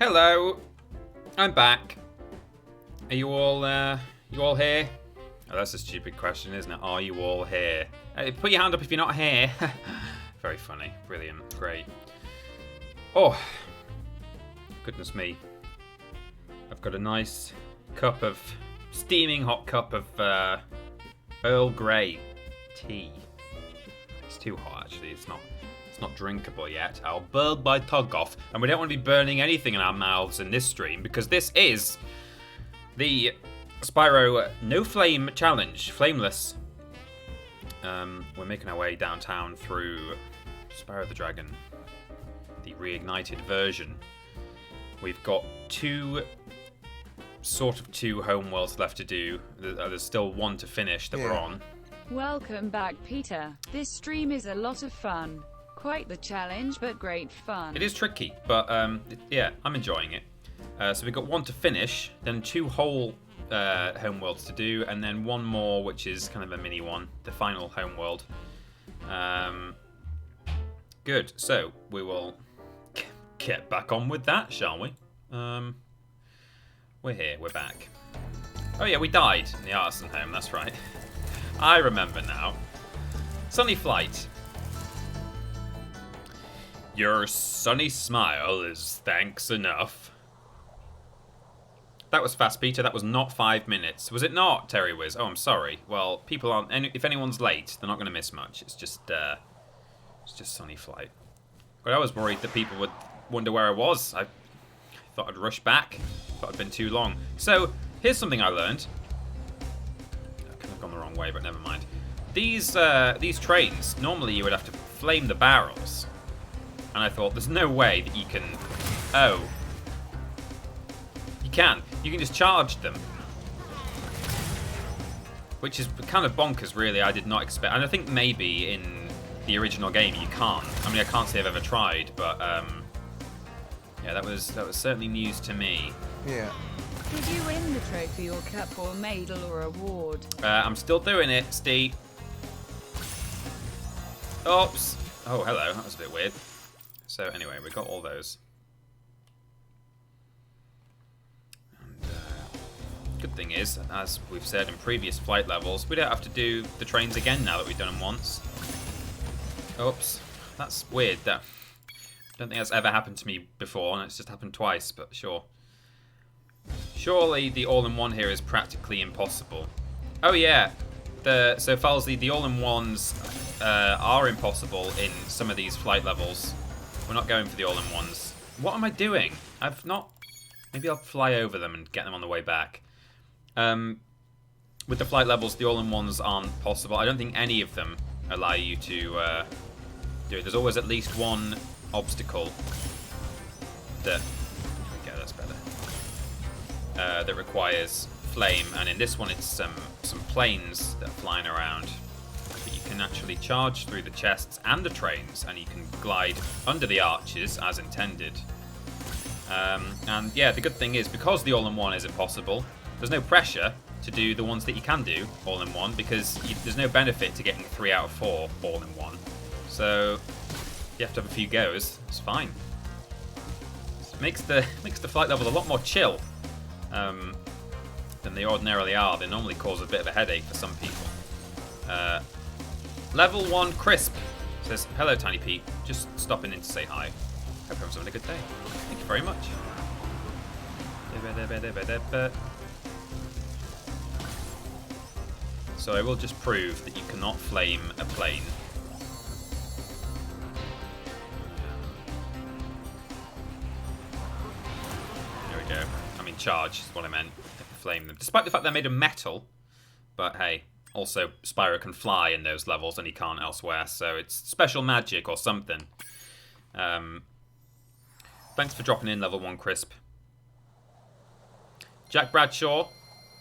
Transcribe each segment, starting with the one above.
Hello, I'm back. Are you all here? Oh, that's a stupid question, isn't it? Are you all here? Put your hand up if you're not here. Very funny, brilliant, great. Oh, goodness me. I've got a nice cup of, steaming hot cup of Earl Grey tea. It's too hot, actually. It's not drinkable yet. I'll burn my tongue off, and we don't want to be burning anything in our mouths in this stream because this is the Spyro No Flame Challenge, flameless. We're making our way downtown through Spyro the Dragon, the reignited version. We've got two homeworlds left to do. There's still one to finish that we're on. Welcome back, Peter. This stream is a lot of fun. Quite the challenge, but great fun. It is tricky, but yeah, I'm enjoying it. So we've got one to finish, then two whole homeworlds to do, and then one more, which is kind of a mini one, the final homeworld. Good, so we will get back on with that, shall we? We're here, we're back. Oh yeah, we died in the artisan home, that's right. I remember now. Sunny Flight. Your sunny smile is thanks enough. That was fast, Peter. That was not 5 minutes. Was it not, Terry Wiz? Oh, I'm sorry. Well, people aren't... If anyone's late, they're not going to miss much. It's just Sunny Flight. But I was worried that people would wonder where I was. I thought I'd rush back. Thought I'd been too long. So, here's something I learned. I could have gone the wrong way, but never mind. These trains, normally you would have to flame the barrels. And I thought, there's no way that you can... Oh. You can. You can just charge them. Which is kind of bonkers, really. I did not expect... And I think maybe in the original game you can't. I mean, I can't say I've ever tried, but... yeah, that was certainly news to me. Yeah. Did you win the trophy or cup or medal or award? I'm still doing it, Steve. Oops. Oh, hello. That was a bit weird. So anyway, we got all those. And good thing is, as we've said in previous flight levels, we don't have to do the trains again now that we've done them once. Oops. That's weird. I don't think that's ever happened to me before, and it's just happened twice, but sure. Surely the all-in-one here is practically impossible. Oh yeah. So Falsey, the all-in-ones are impossible in some of these flight levels. We're not going for the all-in-ones. What am I doing? I've not... Maybe I'll fly over them and get them on the way back. With the flight levels, the all-in-ones aren't possible. I don't think any of them allow you to do it. There's always at least one obstacle that... Okay, that's better. That requires flame. And in this one, it's some planes that are flying around. But you can actually charge through the chests and the trains, and you can glide under the arches as intended. And yeah, the good thing is, because the all-in-one is impossible, there's no pressure to do the ones that you can do all-in-one, because there's no benefit to getting 3 out of 4 all-in-one. So you have to have a few goes. It's fine. It makes the flight levels a lot more chill than they ordinarily are. They normally cause a bit of a headache for some people. Level 1 Crisp says, hello Tiny Pete, just stopping in to say hi. Hope everyone's having a good day. Thank you very much. So I will just prove that you cannot flame a plane. There we go. I mean charge is what I meant. Flame them. Despite the fact they're made of metal. But hey. Also, Spyro can fly in those levels and he can't elsewhere, so it's special magic or something. Thanks for dropping in, level 1 Crisp. Jack Bradshaw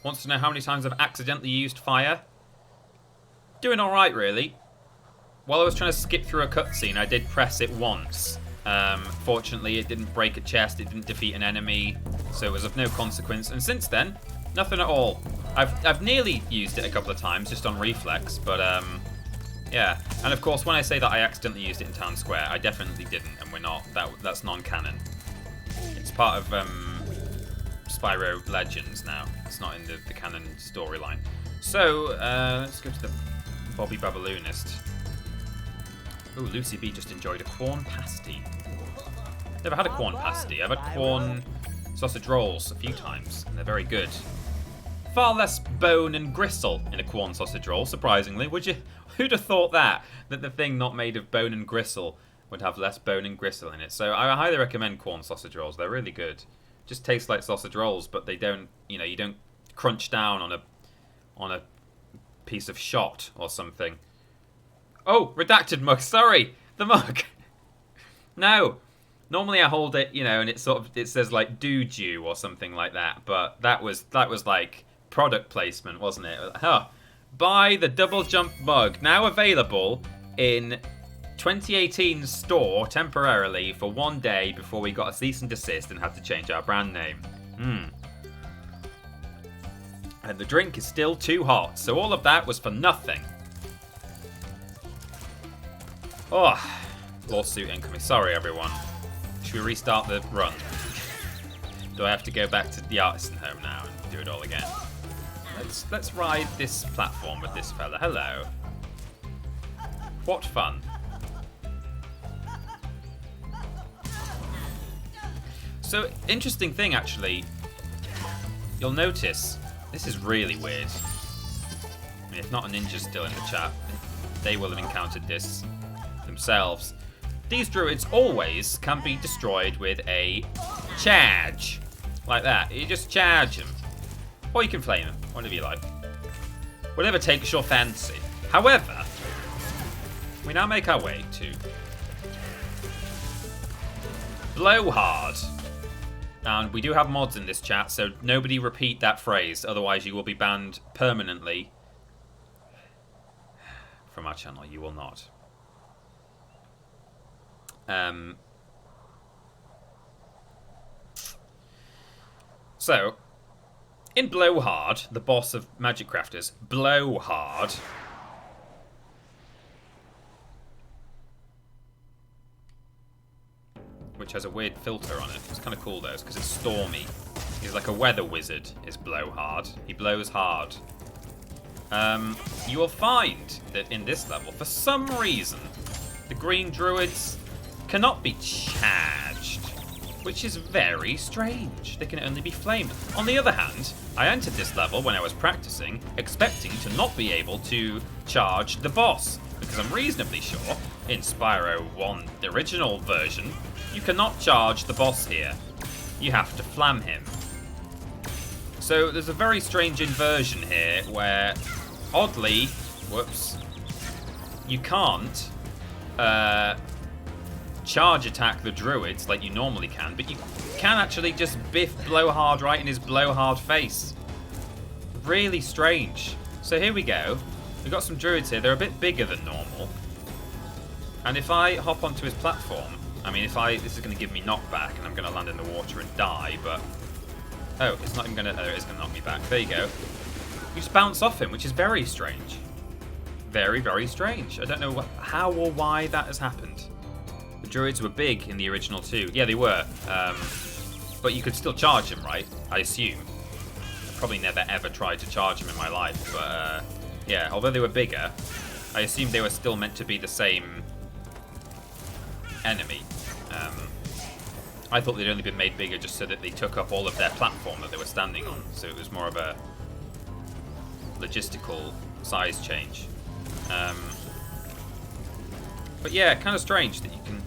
wants to know how many times I've accidentally used fire. Doing alright, really. While I was trying to skip through a cutscene, I did press it once. Fortunately, it didn't break a chest, it didn't defeat an enemy, so it was of no consequence. And since then, nothing at all. I've nearly used it a couple of times, just on reflex, but yeah. And of course, when I say that I accidentally used it in Town Square, I definitely didn't, and we're not. That's non-canon. It's part of Spyro Legends now. It's not in the canon storyline. So, let's go to the Bobby Baballoonist. Ooh, Lucy B just enjoyed a corn pasty. Never had a corn pasty. I've had corn sausage rolls a few times, and they're very good. Far less bone and gristle in a corn sausage roll, surprisingly. Who'd have thought that the thing not made of bone and gristle would have less bone and gristle in it? So I highly recommend corn sausage rolls. They're really good. Just taste like sausage rolls, but they don't, you don't crunch down on a piece of shot or something. Oh, redacted mug. Sorry, the mug. No. Normally I hold it, and it says like "do-ju" or something like that. But that was like product placement, wasn't it? Huh. Buy the TripleJump mug, now available in 2018's store temporarily for 1 day before we got a cease and desist and had to change our brand name. And the drink is still too hot, so all of that was for nothing. Oh, lawsuit incoming. Sorry, everyone. Should we restart the run? Do I have to go back to the artisan home now and do it all again? Let's ride this platform with this fella. Hello. What fun. So, interesting thing actually. You'll notice this is really weird. I mean, if not a ninja still in the chat, they will have encountered this themselves. These druids always can be destroyed with a charge. Like that. You just charge them. Or you can flame them. Whatever you like. Whatever takes your fancy. However, we now make our way to Blowhard. And we do have mods in this chat, so nobody repeat that phrase. Otherwise you will be banned permanently from our channel. You will not. So, in Blowhard, the boss of Magic Crafters, Blowhard, which has a weird filter on it. It's kind of cool though, because it's stormy. He's like a weather wizard, is Blowhard. He blows hard. You will find that in this level, for some reason, the green druids cannot be charged, which is very strange. They can only be flamed. On the other hand, I entered this level when I was practicing, expecting to not be able to charge the boss, because I'm reasonably sure, in Spyro 1, the original version, you cannot charge the boss here. You have to flam him. So there's a very strange inversion here where, oddly, whoops, you can't charge attack the druids like you normally can, but you can actually just biff Blowhard right in his Blowhard face. Really strange. So here we go. We've got some druids here. They're a bit bigger than normal. And if I hop onto his platform, I mean, this is going to give me knockback, and I'm going to land in the water and die, but... Oh, it's not even going to... Oh, it is going to knock me back. There you go. You just bounce off him, which is very strange. Very, very strange. I don't know how or why that has happened. The druids were big in the original too. Yeah, they were. But you could still charge him, right? I assume. I probably never ever tried to charge him in my life, but yeah, although they were bigger, I assume they were still meant to be the same enemy. I thought they'd only been made bigger just so that they took up all of their platform that they were standing on, so it was more of a logistical size change. But yeah, kind of strange that you can...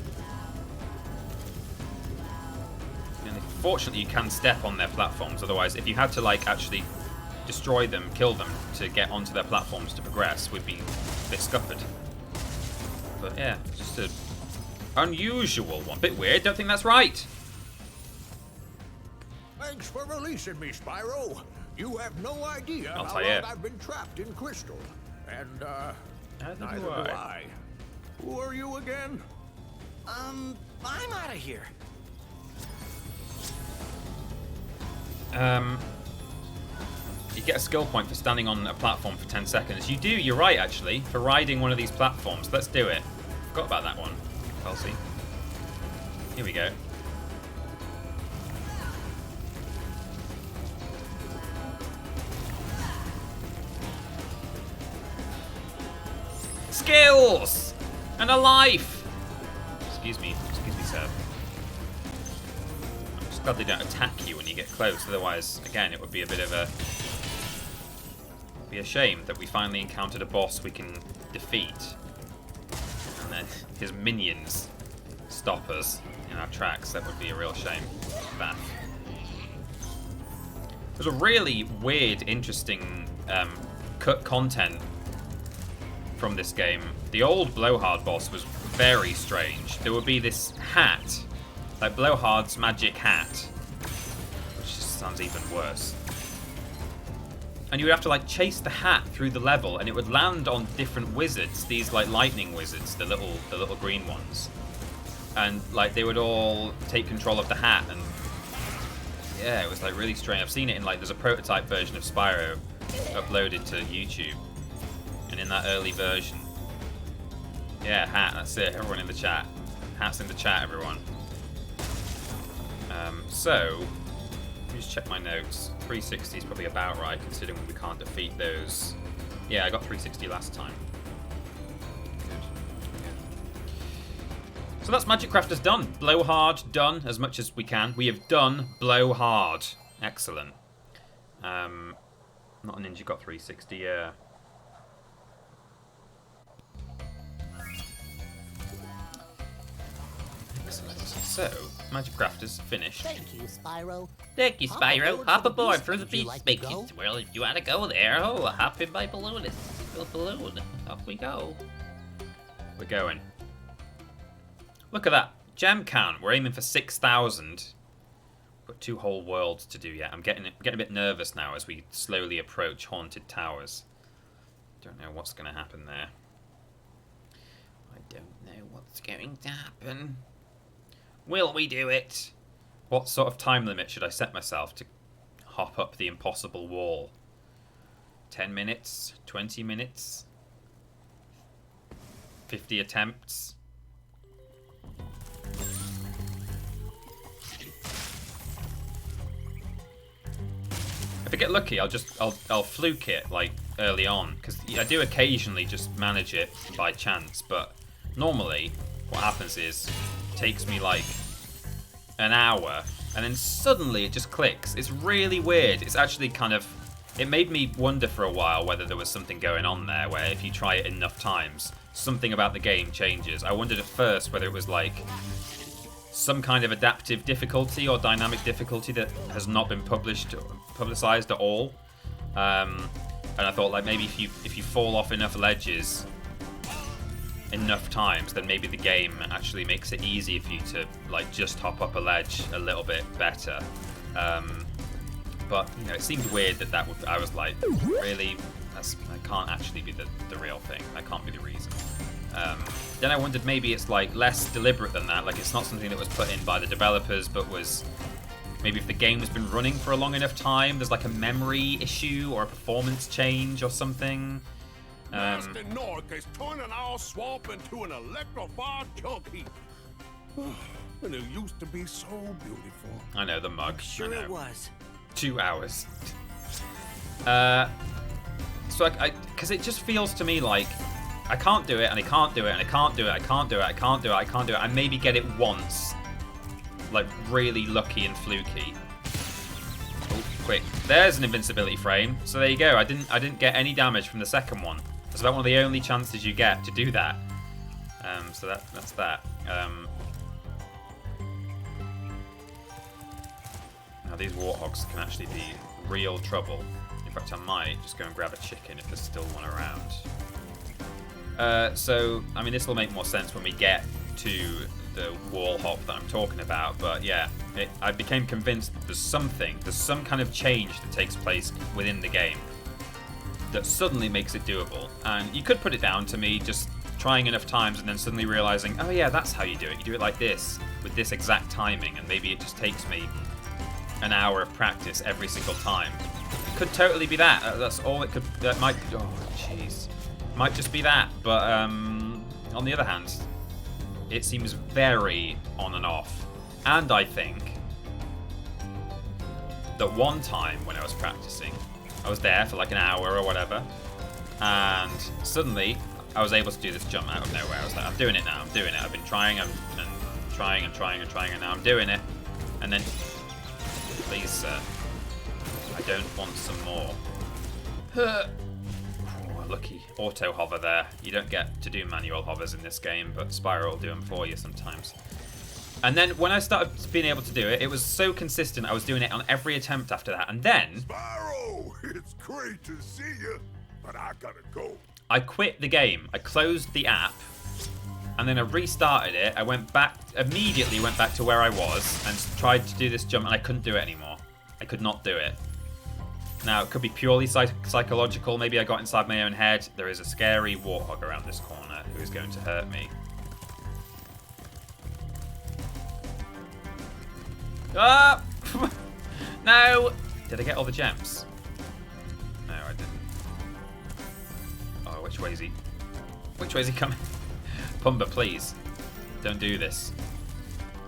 Fortunately, you can step on their platforms. Otherwise, if you had to like actually destroy them, kill them to get onto their platforms to progress, we'd be a bit scuppered. But yeah, just an unusual one. Bit weird. Don't think that's right. Thanks for releasing me, Spyro. You have no idea how long I've been trapped in Crystal. And, neither do I. Who are you again? I'm out of here. You get a skill point for standing on a platform for 10 seconds. You do, you're right, actually, for riding one of these platforms. Let's do it. Forgot about that one, Kelsey. Here we go. skills and a life. Excuse me, sir. I'm just glad they don't attack you when you get close. Otherwise, again, it would be a bit of a shame that we finally encountered a boss we can defeat, and then his minions stop us in our tracks. That would be a real shame. That. There's a really weird, interesting cut content from this game. The old Blowhard boss was very strange. There would be this hat, like Blowhard's magic hat, which just sounds even worse. And you would have to like chase the hat through the level, and it would land on different wizards. These like lightning wizards, the little green ones, and like they would all take control of the hat. And yeah, it was like really strange. I've seen it in like there's a prototype version of Spyro uploaded to YouTube, and in that early version, yeah, hat. That's it. Everyone in the chat, hats in the chat, everyone. So. Let me just check my notes. 360 is probably about right, considering we can't defeat those. Yeah, I got 360 last time. Good. So that's Magic Crafters done. Blow hard, done as much as we can. We have done blow hard. Excellent. Not a ninja got 360, yeah. Excellent. So, Magic Crafters finished. Thank you, Spyro. Thank you, Spyro. Hop aboard for the beach spaces. Well, if you want to go there, hop in my balloon. Balloon. Off we go. We're going. Look at that. Gem count. We're aiming for 6,000. Got 2 whole worlds to do yet. I'm getting a bit nervous now as we slowly approach Haunted Towers. Don't know what's going to happen there. I don't know what's going to happen. Will we do it? What sort of time limit should I set myself to hop up the impossible wall? 10 minutes? 20 minutes? 50 attempts? If I get lucky, I'll fluke it like early on, because I do occasionally just manage it by chance, but normally what happens is it takes me like an hour and then suddenly it just clicks. It's really weird. It's actually kind of, it made me wonder for a while whether there was something going on there where if you try it enough times, something about the game changes. I wondered at first whether it was like some kind of adaptive difficulty or dynamic difficulty that has not been publicized at all. And I thought like maybe if you fall off enough ledges enough times, then maybe the game actually makes it easy for you to like just hop up a ledge a little bit better. But you know, it seemed weird that would. I was like, really, that can't actually be the real thing. That can't be the reason. Then I wondered maybe it's like less deliberate than that. Like it's not something that was put in by the developers, but was maybe if the game has been running for a long enough time, there's like a memory issue or a performance change or something. Master Nork is turning our swamp into an electrified chunk heap. And it used to be so beautiful. I know, the mug. Sure it was. 2 hours. So because it just feels to me like I can't do it, and I can't do it, and I can't do it, I can't do it, I can't do it, I can't do it. I maybe get it once, like really lucky and fluky. Oh, quick! There's an invincibility frame. So there you go. I didn't get any damage from the second one. That's about one of the only chances you get to do that. So that's that. Now these warthogs can actually be real trouble. In fact, I might just go and grab a chicken if there's still one around. So, I mean, this will make more sense when we get to the wall hop that I'm talking about. But yeah, I became convinced that there's some kind of change that takes place within the game that suddenly makes it doable. And you could put it down to me just trying enough times and then suddenly realizing, oh yeah, that's how you do it. You do it like this, with this exact timing, and maybe it just takes me an hour of practice every single time. It could totally be that. That's all it could. That might. Oh, jeez. Might just be that. But on the other hand, it seems very on and off. And I think that one time when I was practicing, I was there for like an hour or whatever, and suddenly I was able to do this jump out of nowhere. I was like, I'm doing it now. I'm doing it. I've been trying and trying and trying and trying, and now I'm doing it. And then, please, sir, I don't want some more. Oh, lucky auto hover there. You don't get to do manual hovers in this game, but Spyro will do them for you sometimes. And then when I started being able to do it, it was so consistent. I was doing it on every attempt after that. And then, Spyro, it's great to see you, but I gotta go. I quit the game. I closed the app, and then I restarted it. I immediately went back to where I was and tried to do this jump, and I couldn't do it anymore. I could not do it. Now, it could be purely psychological. Maybe I got inside my own head. There is a scary warthog around this corner who is going to hurt me. Ah! No! Did I get all the gems? No, I didn't. Oh, which way is he? Which way is he coming? Pumba, please. Don't do this.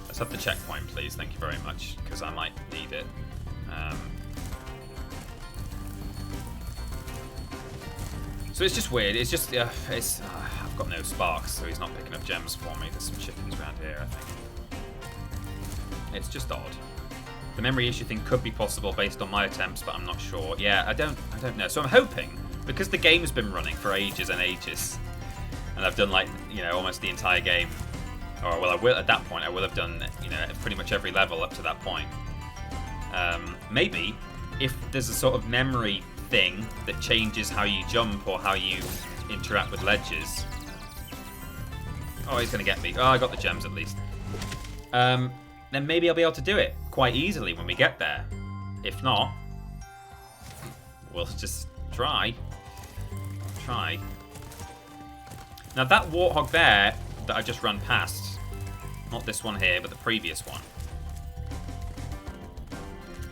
Let's have the checkpoint, please. Thank you very much, because I might need it. So it's just weird. It's just, I've got no sparks, so he's not picking up gems for me. There's some chickens around here, I think. It's just odd. The memory issue thing could be possible based on my attempts, but I'm not sure. Yeah, I don't know. So I'm hoping, because the game's been running for ages and ages, and I've done like, you know, almost the entire game, or well, I will at that point. I will have done, you know, pretty much every level up to that point. Maybe if there's a sort of memory thing that changes how you jump or how you interact with ledges. Oh, he's gonna get me. Oh, I got the gems at least. Then maybe I'll be able to do it quite easily when we get there. If not, we'll just try. Now that warthog there that I just ran past, not this one here, but the previous one.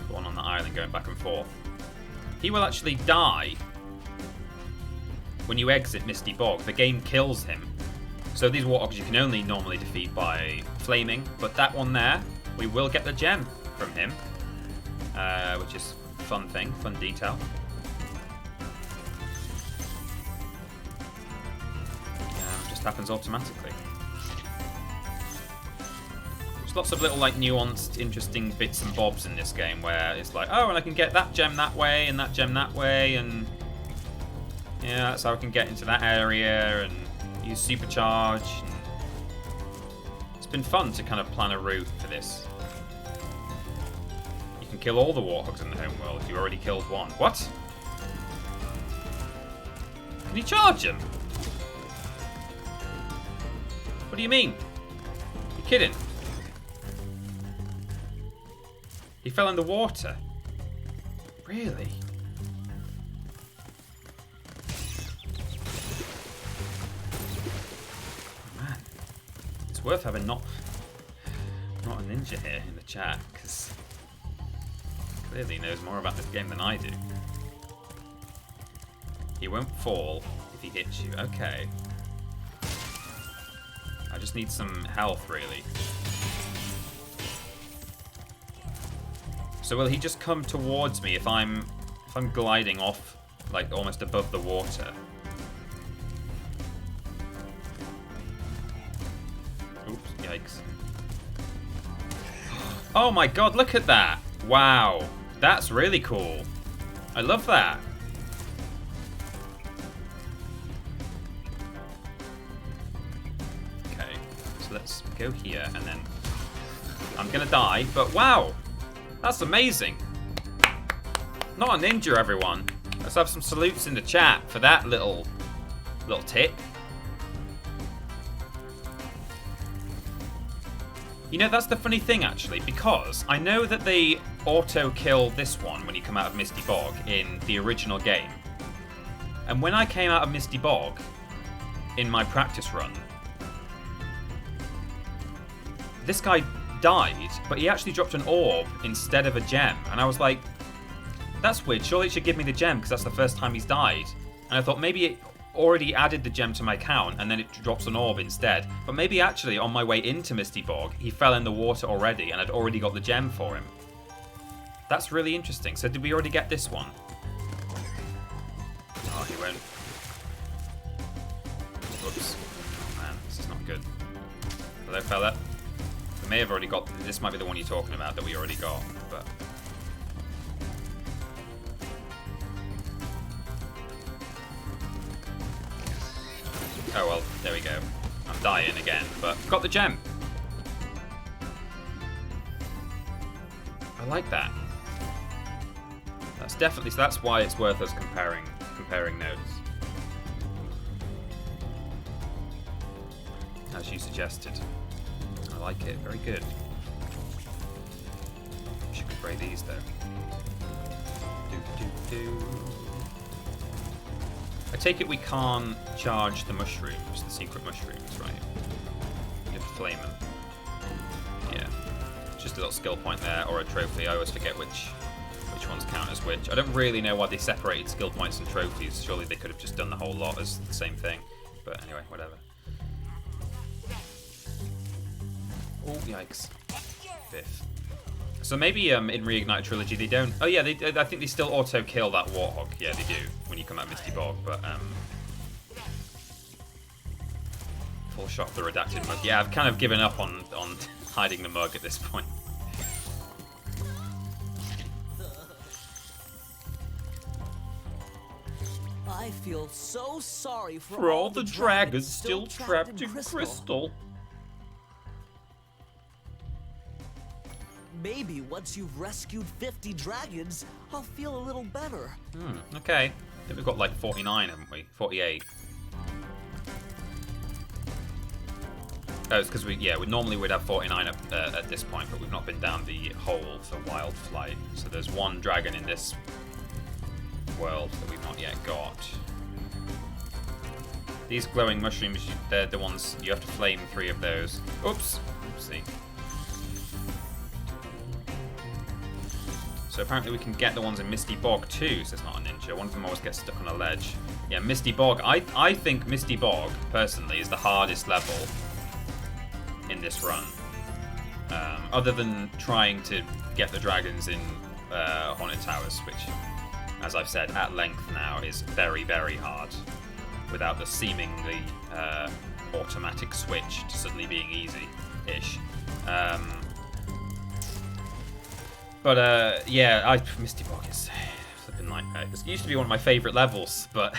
The one on the island going back and forth. He will actually die when you exit Misty Bog. The game kills him. So these warthogs you can only normally defeat by flaming, but that one there, we will get the gem from him, which is a fun thing, fun detail. Just happens automatically. There's lots of little like nuanced, interesting bits and bobs in this game where it's like, oh, and I can get that gem that way and that gem that way, and yeah, that's how I can get into that area and use supercharge. It's been fun to kind of plan a route for this. You can kill all the warthogs in the home world if you already killed one. What? Can you charge him? What do you mean? You're kidding? He fell in the water. Really? Worth having not a ninja here in the chat, because clearly he knows more about this game than I do. He won't fall if he hits you. Okay. I just need some health, really. So will he just come towards me if I'm gliding off, like almost above the water? Yikes. Oh my god, look at that! Wow, that's really cool. I love that. Okay, so let's go here and then I'm gonna die, but wow! That's amazing! Not a ninja, everyone. Let's have some salutes in the chat for that little tip. You know, that's the funny thing, actually, because I know that they auto-kill this one when you come out of Misty Bog in the original game. And when I came out of Misty Bog in my practice run, this guy died, but he actually dropped an orb instead of a gem. And I was like, that's weird. Surely it should give me the gem because that's the first time he's died. And I thought maybe it already added the gem to my count and then it drops an orb instead. But maybe actually on my way into Misty Bog, he fell in the water already and I'd already got the gem for him. That's really interesting. So did we already get this one? Oh, he won't. fella. We may have already got... This might be the one you're talking about that we already got, but... Oh, well, there we go. I'm dying again, but got the gem. I like that. That's definitely... So that's why it's worth us comparing notes. As you suggested. I like it. Very good. Should spray these though. I take it we can't charge the mushrooms, the secret mushrooms, right? You have to flame them. Yeah. Just a little skill point there, or a trophy. I always forget which ones count as which. I don't really know why they separated skill points and trophies. Surely they could have just done the whole lot as the same thing. But anyway, whatever. Oh, yikes. Fifth. So maybe in Reignited Trilogy they don't... Oh yeah, I think they still auto-kill that Warthog. Yeah, they do, when you come out of Misty Bog, but... Full shot of the redacted mug. Yeah, I've kind of given up on hiding the mug at this point. I feel so sorry for all the dragons still trapped in crystal. Maybe once you've rescued 50 dragons, I'll feel a little better. Okay. I think we've got like 49, haven't we? 48. Oh, it's because we normally we'd have 49 at this point, but we've not been down the hole for wild flight. So there's one dragon in this world that we've not yet got. These glowing mushrooms, they're the ones you have to flame 3 of those. Oops. Oopsie. So apparently we can get the ones in Misty Bog too, so it's not a ninja. One of them always gets stuck on a ledge. Yeah, Misty Bog. I think Misty Bog, personally, is the hardest level in this run. Other than trying to get the dragons in Haunted Towers, which, as I've said at length now, is very, very hard. Without the seemingly automatic switch to suddenly being easy-ish. But yeah, Misty Bog is flipping nightmare. This used to be one of my favourite levels, but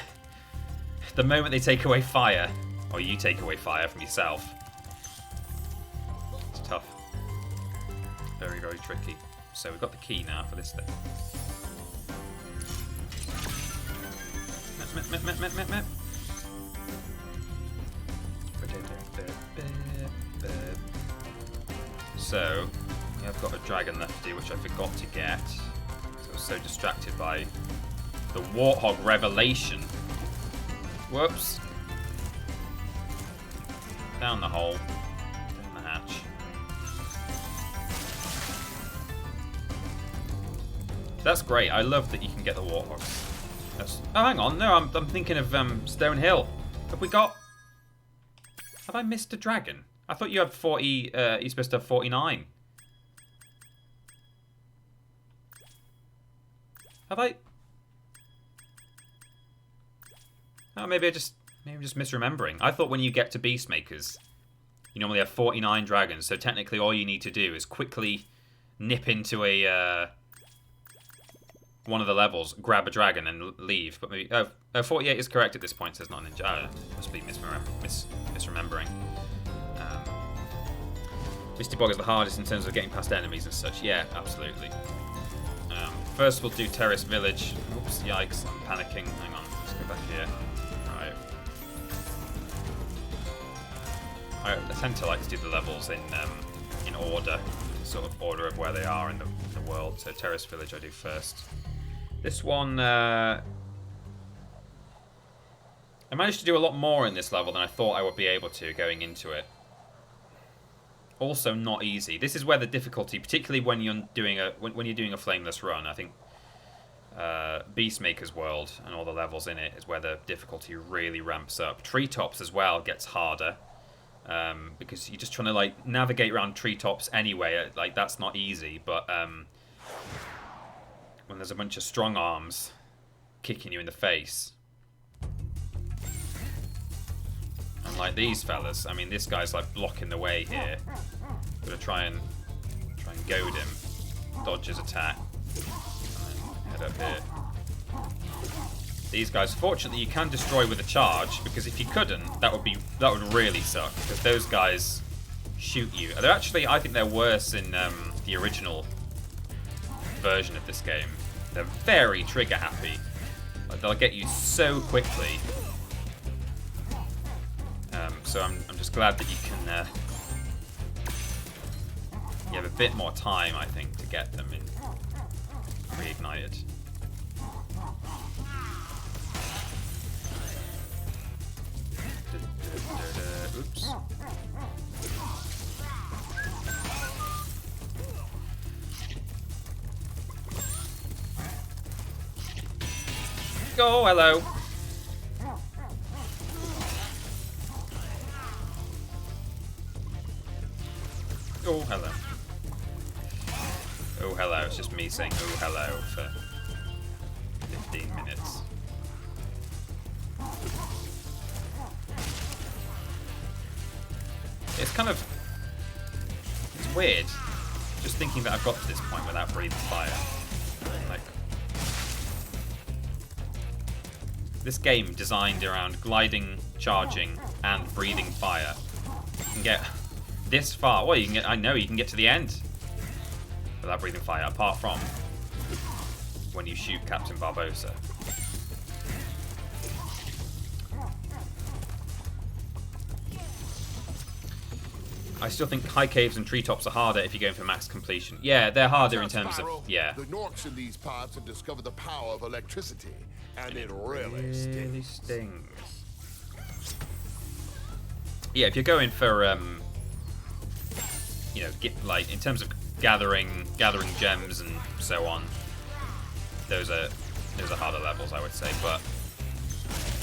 the moment they take away fire, or you take away fire from yourself, it's tough. Very, very tricky. So we've got the key now for this thing. So, I've got a dragon left to do, which I forgot to get. So I was so distracted by the Warthog revelation. Whoops. Down the hole. Down the hatch. That's great. I love that you can get the Warthogs. Oh, hang on. No, I'm thinking of Stone Hill. Have we got... Have I missed a dragon? I thought you had 40... you're supposed to have 49. Have I? Oh, maybe I'm just misremembering. I thought when you get to Beastmakers, you normally have 49 dragons. So technically, all you need to do is quickly nip into a one of the levels, grab a dragon, and leave. But maybe 48 is correct at this point. Says not ninja. Must be misremembering. Misty Bog is the hardest in terms of getting past enemies and such. Yeah, absolutely. First we'll do Terrace Village. Oops, yikes, I'm panicking. Hang on, let's go back here. Right. I tend to like to do the levels in order, sort of order of where they are in the world. So Terrace Village I do first. This one, I managed to do a lot more in this level than I thought I would be able to going into it. Also not easy. This is where the difficulty, particularly when you're doing a flameless run, I think Beastmaker's world and all the levels in it is where the difficulty really ramps up. Treetops as well gets harder because you're just trying to like navigate around treetops anyway. Like that's not easy, but when there's a bunch of strong arms kicking you in the face, and like these fellas. I mean, this guy's like blocking the way here. Gonna try and goad him, dodge his attack, and then head up here. These guys, fortunately, you can destroy with a charge, because if you couldn't, that would really suck. Because those guys shoot you. They're actually, I think they're worse in the original version of this game. They're very trigger happy. Like, they'll get you so quickly. So I'm just glad that you can. You have a bit more time, I think, to get them in reignited. Oops. Oh, hello. Oh, hello. Oh, hello. It's just me saying oh, hello for 15 minutes. It's kind of... It's weird. Just thinking that I've got to this point without breathing fire. Like... This game designed around gliding, charging, and breathing fire. You can get this far. Well, you can get... I know you can get to the end without breathing fire, apart from when you shoot Captain Barbossa. I still think high caves and treetops are harder if you're going for max completion. Yeah, they're harder in terms of... Yeah. The Norks in these parts have discovered the power of electricity, and it really stings. Yeah, if you're going for, you know, like in terms of gathering gems and so on, those are harder levels, I would say. But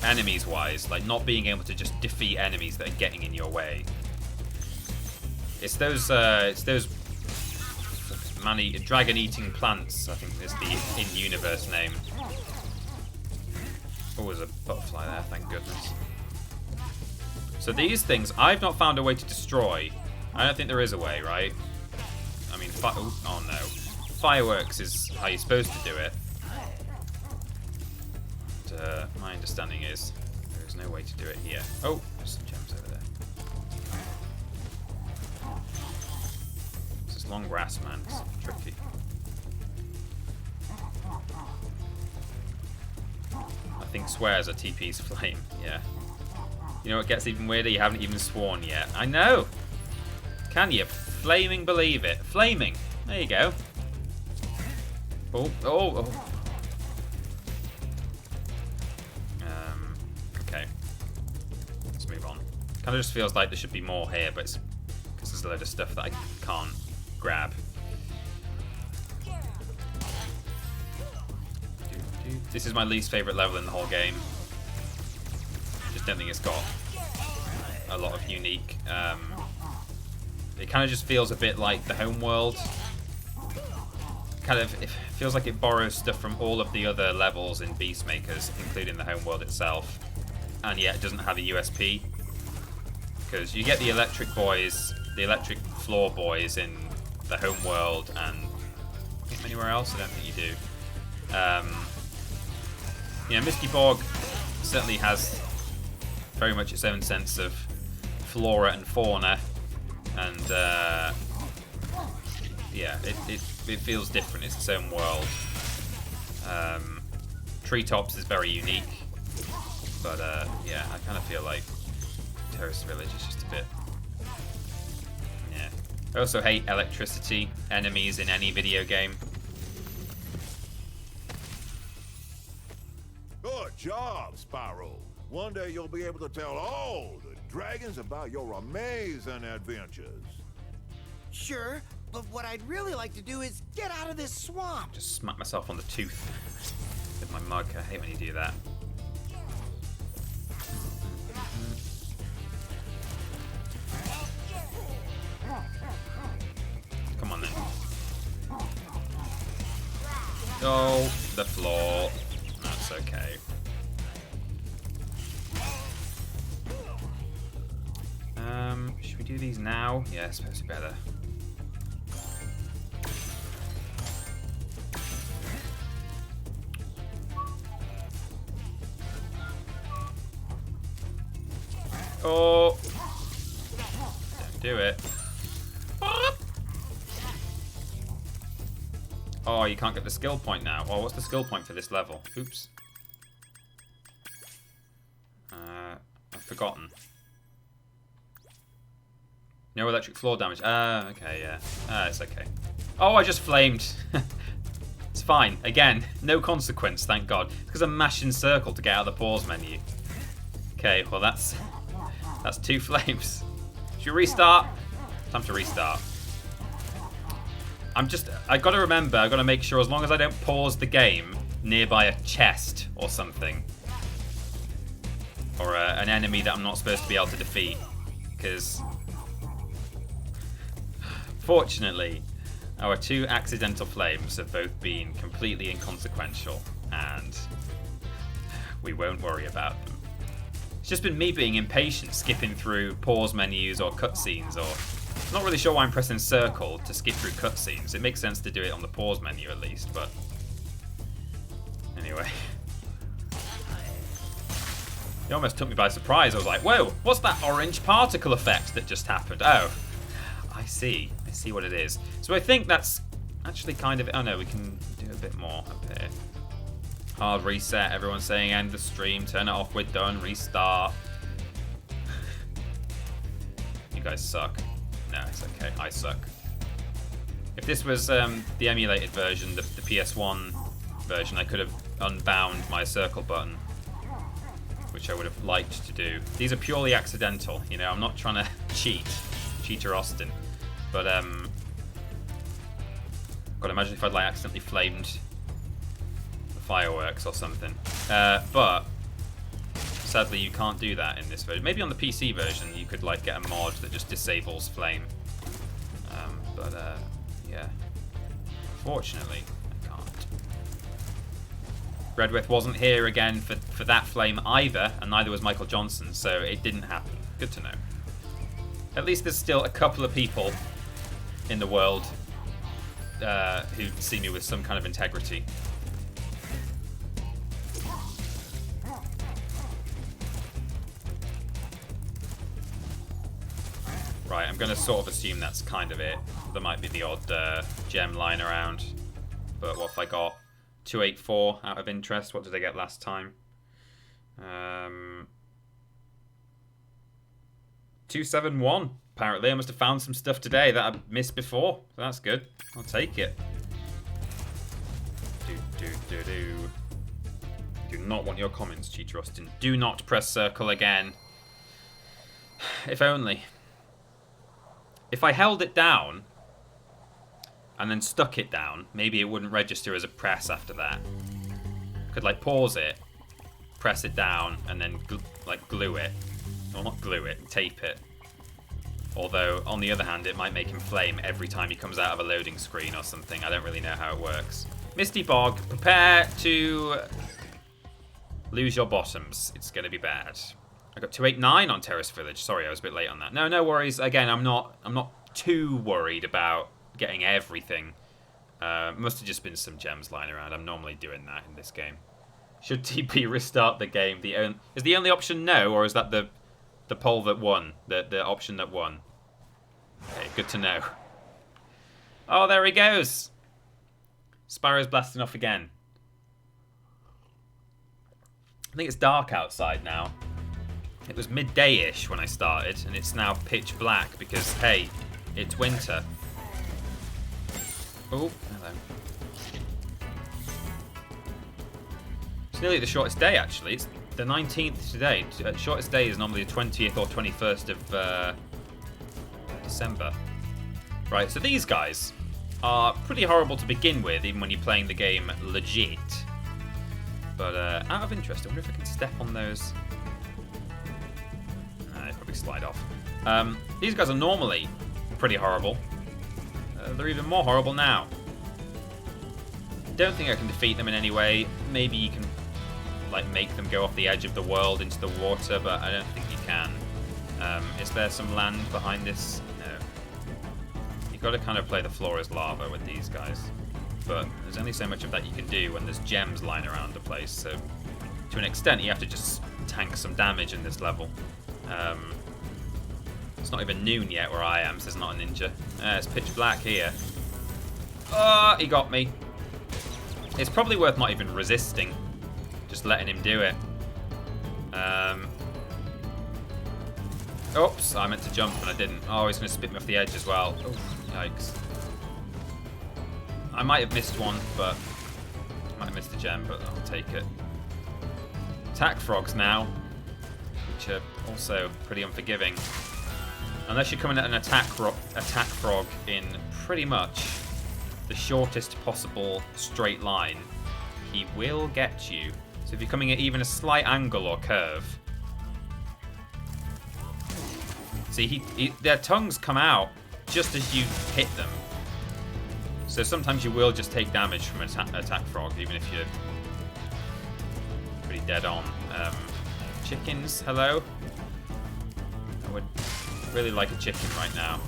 enemies-wise, like not being able to just defeat enemies that are getting in your way. It's those dragon-eating plants, I think is the in-universe name. Oh, there's a butterfly there, thank goodness. So these things, I've not found a way to destroy. I don't think there is a way, right? I mean, oh no. Fireworks is how you're supposed to do it. But, my understanding is there is no way to do it here. Oh, there's some gems over there. Long grass, man. It's tricky. I think swears are TP's flame. Yeah. You know what gets even weirder? You haven't even sworn yet. I know. Can you flaming believe it? Flaming. There you go. Oh. Okay. Let's move on. Kind of just feels like there should be more here, but it's because there's a load of stuff that I can't grab. This is my least favorite level in the whole game. Just don't think it's got a lot of unique. It kind of just feels a bit like the home world. It feels like it borrows stuff from all of the other levels in Beastmakers, including the home world itself, and yet it doesn't have a USP. Because you get the electric boys, the electric floor boys in the home world, and I think anywhere else I don't think you do. You know, Misty Bog certainly has very much its own sense of flora and fauna, and yeah, it feels different. It's its own world. Treetops is very unique, but yeah, I kind of feel like Terrace Village is just a bit. I also hate electricity enemies in any video game. Good job, Spyro. One day you'll be able to tell all the dragons about your amazing adventures. Sure, but what I'd really like to do is get out of this swamp. Just smack myself on the tooth with my mug. I hate when you do that. Come on then. Oh, the floor. That's okay. Should we do these now? Yeah, I suppose it's better. Oh! Don't do it. Oh, you can't get the skill point now. Oh, what's the skill point for this level? Oops. I've forgotten. No electric floor damage. Okay, yeah. It's okay. Oh, I just flamed. It's fine. Again, no consequence, thank God. It's because I'm mashing circle to get out of the pause menu. Okay, well that's 2 flames. Should we restart? Time to restart. I gotta remember, I gotta make sure as long as I don't pause the game nearby a chest or something. Or an enemy that I'm not supposed to be able to defeat. Because, fortunately, our 2 accidental flames have both been completely inconsequential. And we won't worry about them. It's just been me being impatient, skipping through pause menus or cutscenes, or... I'm not really sure why I'm pressing circle to skip through cutscenes. It makes sense to do it on the pause menu at least, but... Anyway. It almost took me by surprise. I was like, whoa, what's that orange particle effect that just happened? Oh, I see. I see what it is. So I think that's actually kind of... Oh no, we can do a bit more up here. Hard reset, everyone's saying end the stream, turn it off, we're done, restart. You guys suck. No, it's okay, I suck. If this was the emulated version, the PS1 version, I could have unbound my circle button, which I would have liked to do. These are purely accidental, you know, I'm not trying to cheater Austin. But, God, imagine if I'd like accidentally flamed fireworks or something. But sadly you can't do that in this version. Maybe on the PC version you could like get a mod that just disables flame. Yeah. Unfortunately, I can't. Redwith wasn't here again for that flame either, and neither was Michael Johnson, so it didn't happen. Good to know. At least there's still a couple of people in the world who see me with some kind of integrity. Right, I'm going to sort of assume that's kind of it. There might be the odd gem lying around. But what if I got 284 out of interest? What did I get last time? 271. Apparently, I must have found some stuff today that I missed before. So that's good. I'll take it. Do not want your comments, Cheater Austin. Do not press circle again. If only. If I held it down and then stuck it down, maybe it wouldn't register as a press after that. Could like pause it, press it down, and then like glue it. Or not glue it, tape it. Although, on the other hand, it might make him flame every time he comes out of a loading screen or something. I don't really know how it works. Misty Bog, prepare to lose your bottoms. It's going to be bad. I got 289 on Terrace Village. Sorry, I was a bit late on that. No worries. Again, I'm not too worried about getting everything. Must have just been some gems lying around. I'm normally doing that in this game. Should TP restart the game? Is the only option no, or is that the poll that won? The option that won? Okay, good to know. Oh, there he goes. Spyro's blasting off again. I think it's dark outside now. It was midday-ish when I started, and it's now pitch black because, hey, it's winter. Oh, hello. It's nearly the shortest day, actually. It's the 19th today. Shortest day is normally the 20th or 21st of December. Right, so these guys are pretty horrible to begin with, even when you're playing the game legit. But out of interest, I wonder if I can step on those. They probably slide off. These guys are normally pretty horrible. They're even more horrible now. Don't think I can defeat them in any way. Maybe you can like make them go off the edge of the world into the water, but I don't think you can. Is there some land behind this? No. You've got to kind of play the floor as lava with these guys. But there's only so much of that you can do when there's gems lying around the place. So to an extent, you have to just tank some damage in this level. It's not even noon yet where I am, so there's not a ninja. It's pitch black here. Oh, he got me. It's probably worth not even resisting. Just letting him do it. Oops, I meant to jump and I didn't. Oh, he's going to spit me off the edge as well. Oh, yikes. I might have missed one, but... I might have missed a gem, but I'll take it. Attack frogs now, which are also pretty unforgiving. Unless you're coming at an attack frog in pretty much the shortest possible straight line, he will get you. So if you're coming at even a slight angle or curve... See, their tongues come out just as you hit them. So sometimes you will just take damage from an attack frog, even if you're pretty dead on. Chickens, hello? I would really like a chicken right now.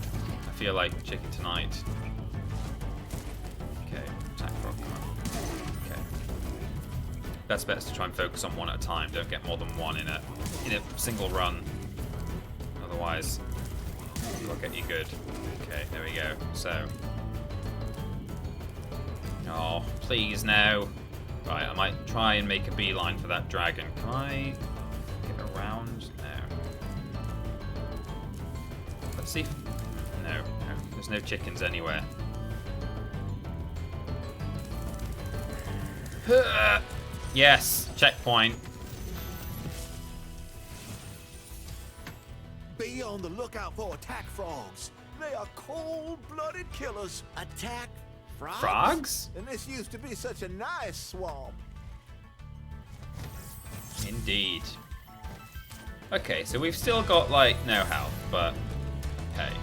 I feel like chicken tonight. Okay, attack frog. Okay. That's best to try and focus on one at a time. Don't get more than one in a single run. Otherwise, it'll get you good. Okay, there we go. So. Oh, please, no. Right, I might try and make a beeline for that dragon. Can I get around? No. Let's see if... No, there's no chickens anywhere. Yes, checkpoint. Be on the lookout for attack frogs. They are cold-blooded killers. Attack frogs? Frogs? And this used to be such a nice swamp. Indeed. Okay, so we've still got, like, no health, but hey,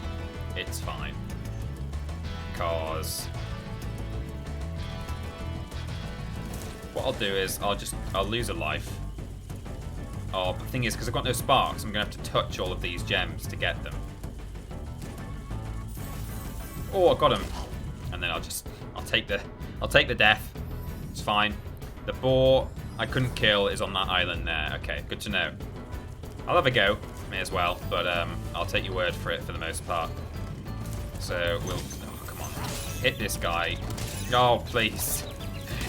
it's fine. Because what I'll do is I'll lose a life. Oh, but the thing is, because I've got no sparks, I'm going to have to touch all of these gems to get them. Oh, I got him. And then I'll take the death. It's fine. The boar I couldn't kill is on that island there. Okay, good to know. I'll have a go. May as well, but I'll take your word for it for the most part. So we'll... Oh, come on. Hit this guy. Oh, please.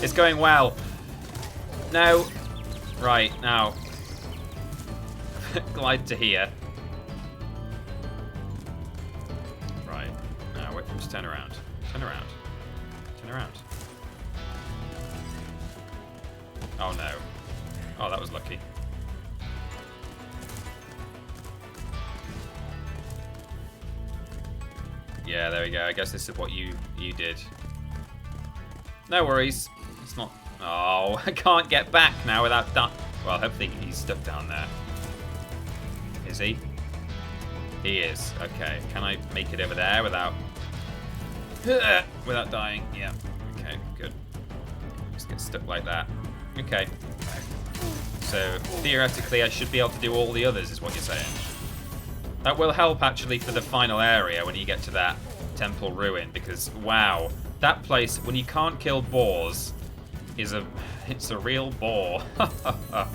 It's going well. No. Right, now. Glide to here. Right. Now, wait, just turn around. Turn around. Turn around. Oh, no. Oh, that was lucky. Yeah, there we go. I guess this is what you did. No worries. It's not... Oh, I can't get back now without... Well, hopefully he's stuck down there. Is he? He is. Okay. Can I make it over there without dying? Yeah. Okay, good. Just get stuck like that. Okay. So, theoretically, I should be able to do all the others, is what you're saying. That will help, actually, for the final area when you get to that temple ruin, because, wow, that place, when you can't kill boars, it's a real bore. God.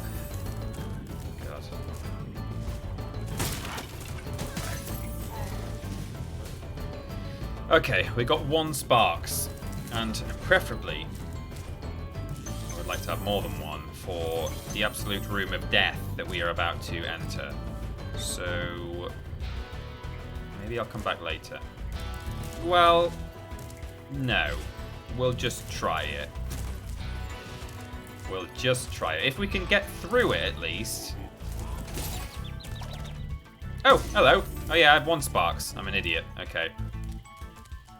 Okay, we got 1 sparks, and preferably, I would like to have more than one for the absolute room of death that we are about to enter. So, maybe I'll come back later. Well, no. We'll just try it. We'll just try it. If we can get through it, at least. Oh, hello. Oh yeah, I have 1 sparks. I'm an idiot. Okay.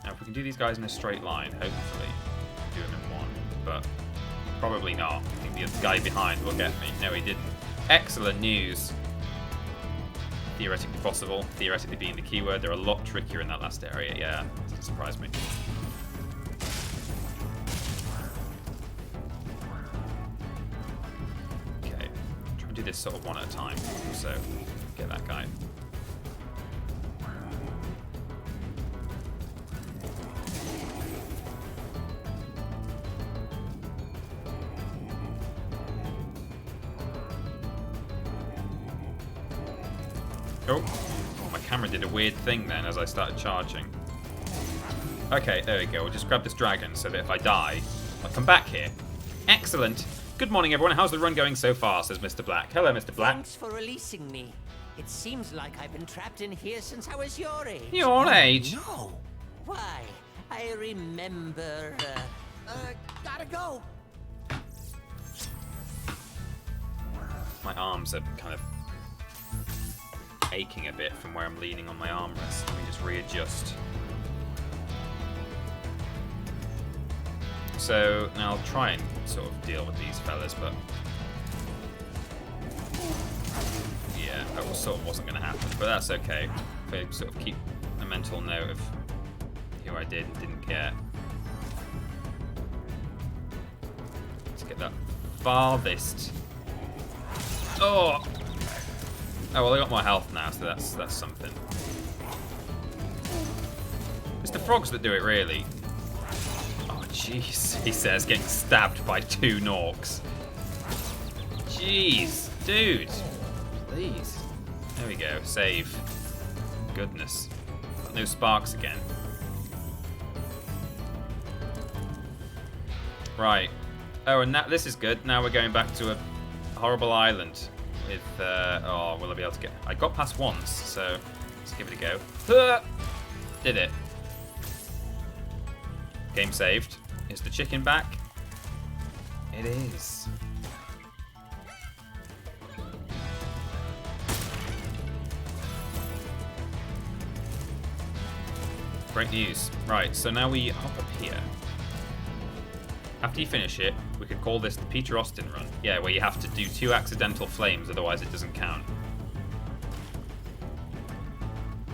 Now, if we can do these guys in a straight line, hopefully do them in 1. But probably not. I think the guy behind will get me. No, he didn't. Excellent news. Theoretically possible. Theoretically being the keyword. They're a lot trickier in that last area. Yeah, doesn't surprise me. Okay, try and do this sort of one at a time. So, get that guy. Oh, my camera did a weird thing then as I started charging. Okay, there we go. We'll just grab this dragon so that if I die, I'll come back here. Excellent. Good morning, everyone. How's the run going so far, says Mr. Black. Hello, Mr. Black. Thanks for releasing me. It seems like I've been trapped in here since I was your age. Your age? No. Why? I remember... Gotta go. My arms are kind of aching a bit from where I'm leaning on my armrest. Let me just readjust. So now I'll try and sort of deal with these fellas, but yeah, that sort of wasn't going to happen, but that's okay. If I sort of keep a mental note of who I did and didn't get. Let's get that farthest. Oh! Oh, well, I got more health now, so that's something. It's the frogs that do it, really. Oh, jeez, he says, getting stabbed by 2 Norks. Jeez, dude. Please. There we go, save. Goodness. Got no sparks again. Right. Oh, and this is good. Now we're going back to a horrible island. With, oh, will I be able to get... I got past once, so let's give it a go. Did it. Game saved. Is the chicken back? It is. Great news. Right, so now we hop up here. After you finish it, we could call this the Peter Austin run. Yeah, where you have to do 2 accidental flames, otherwise it doesn't count.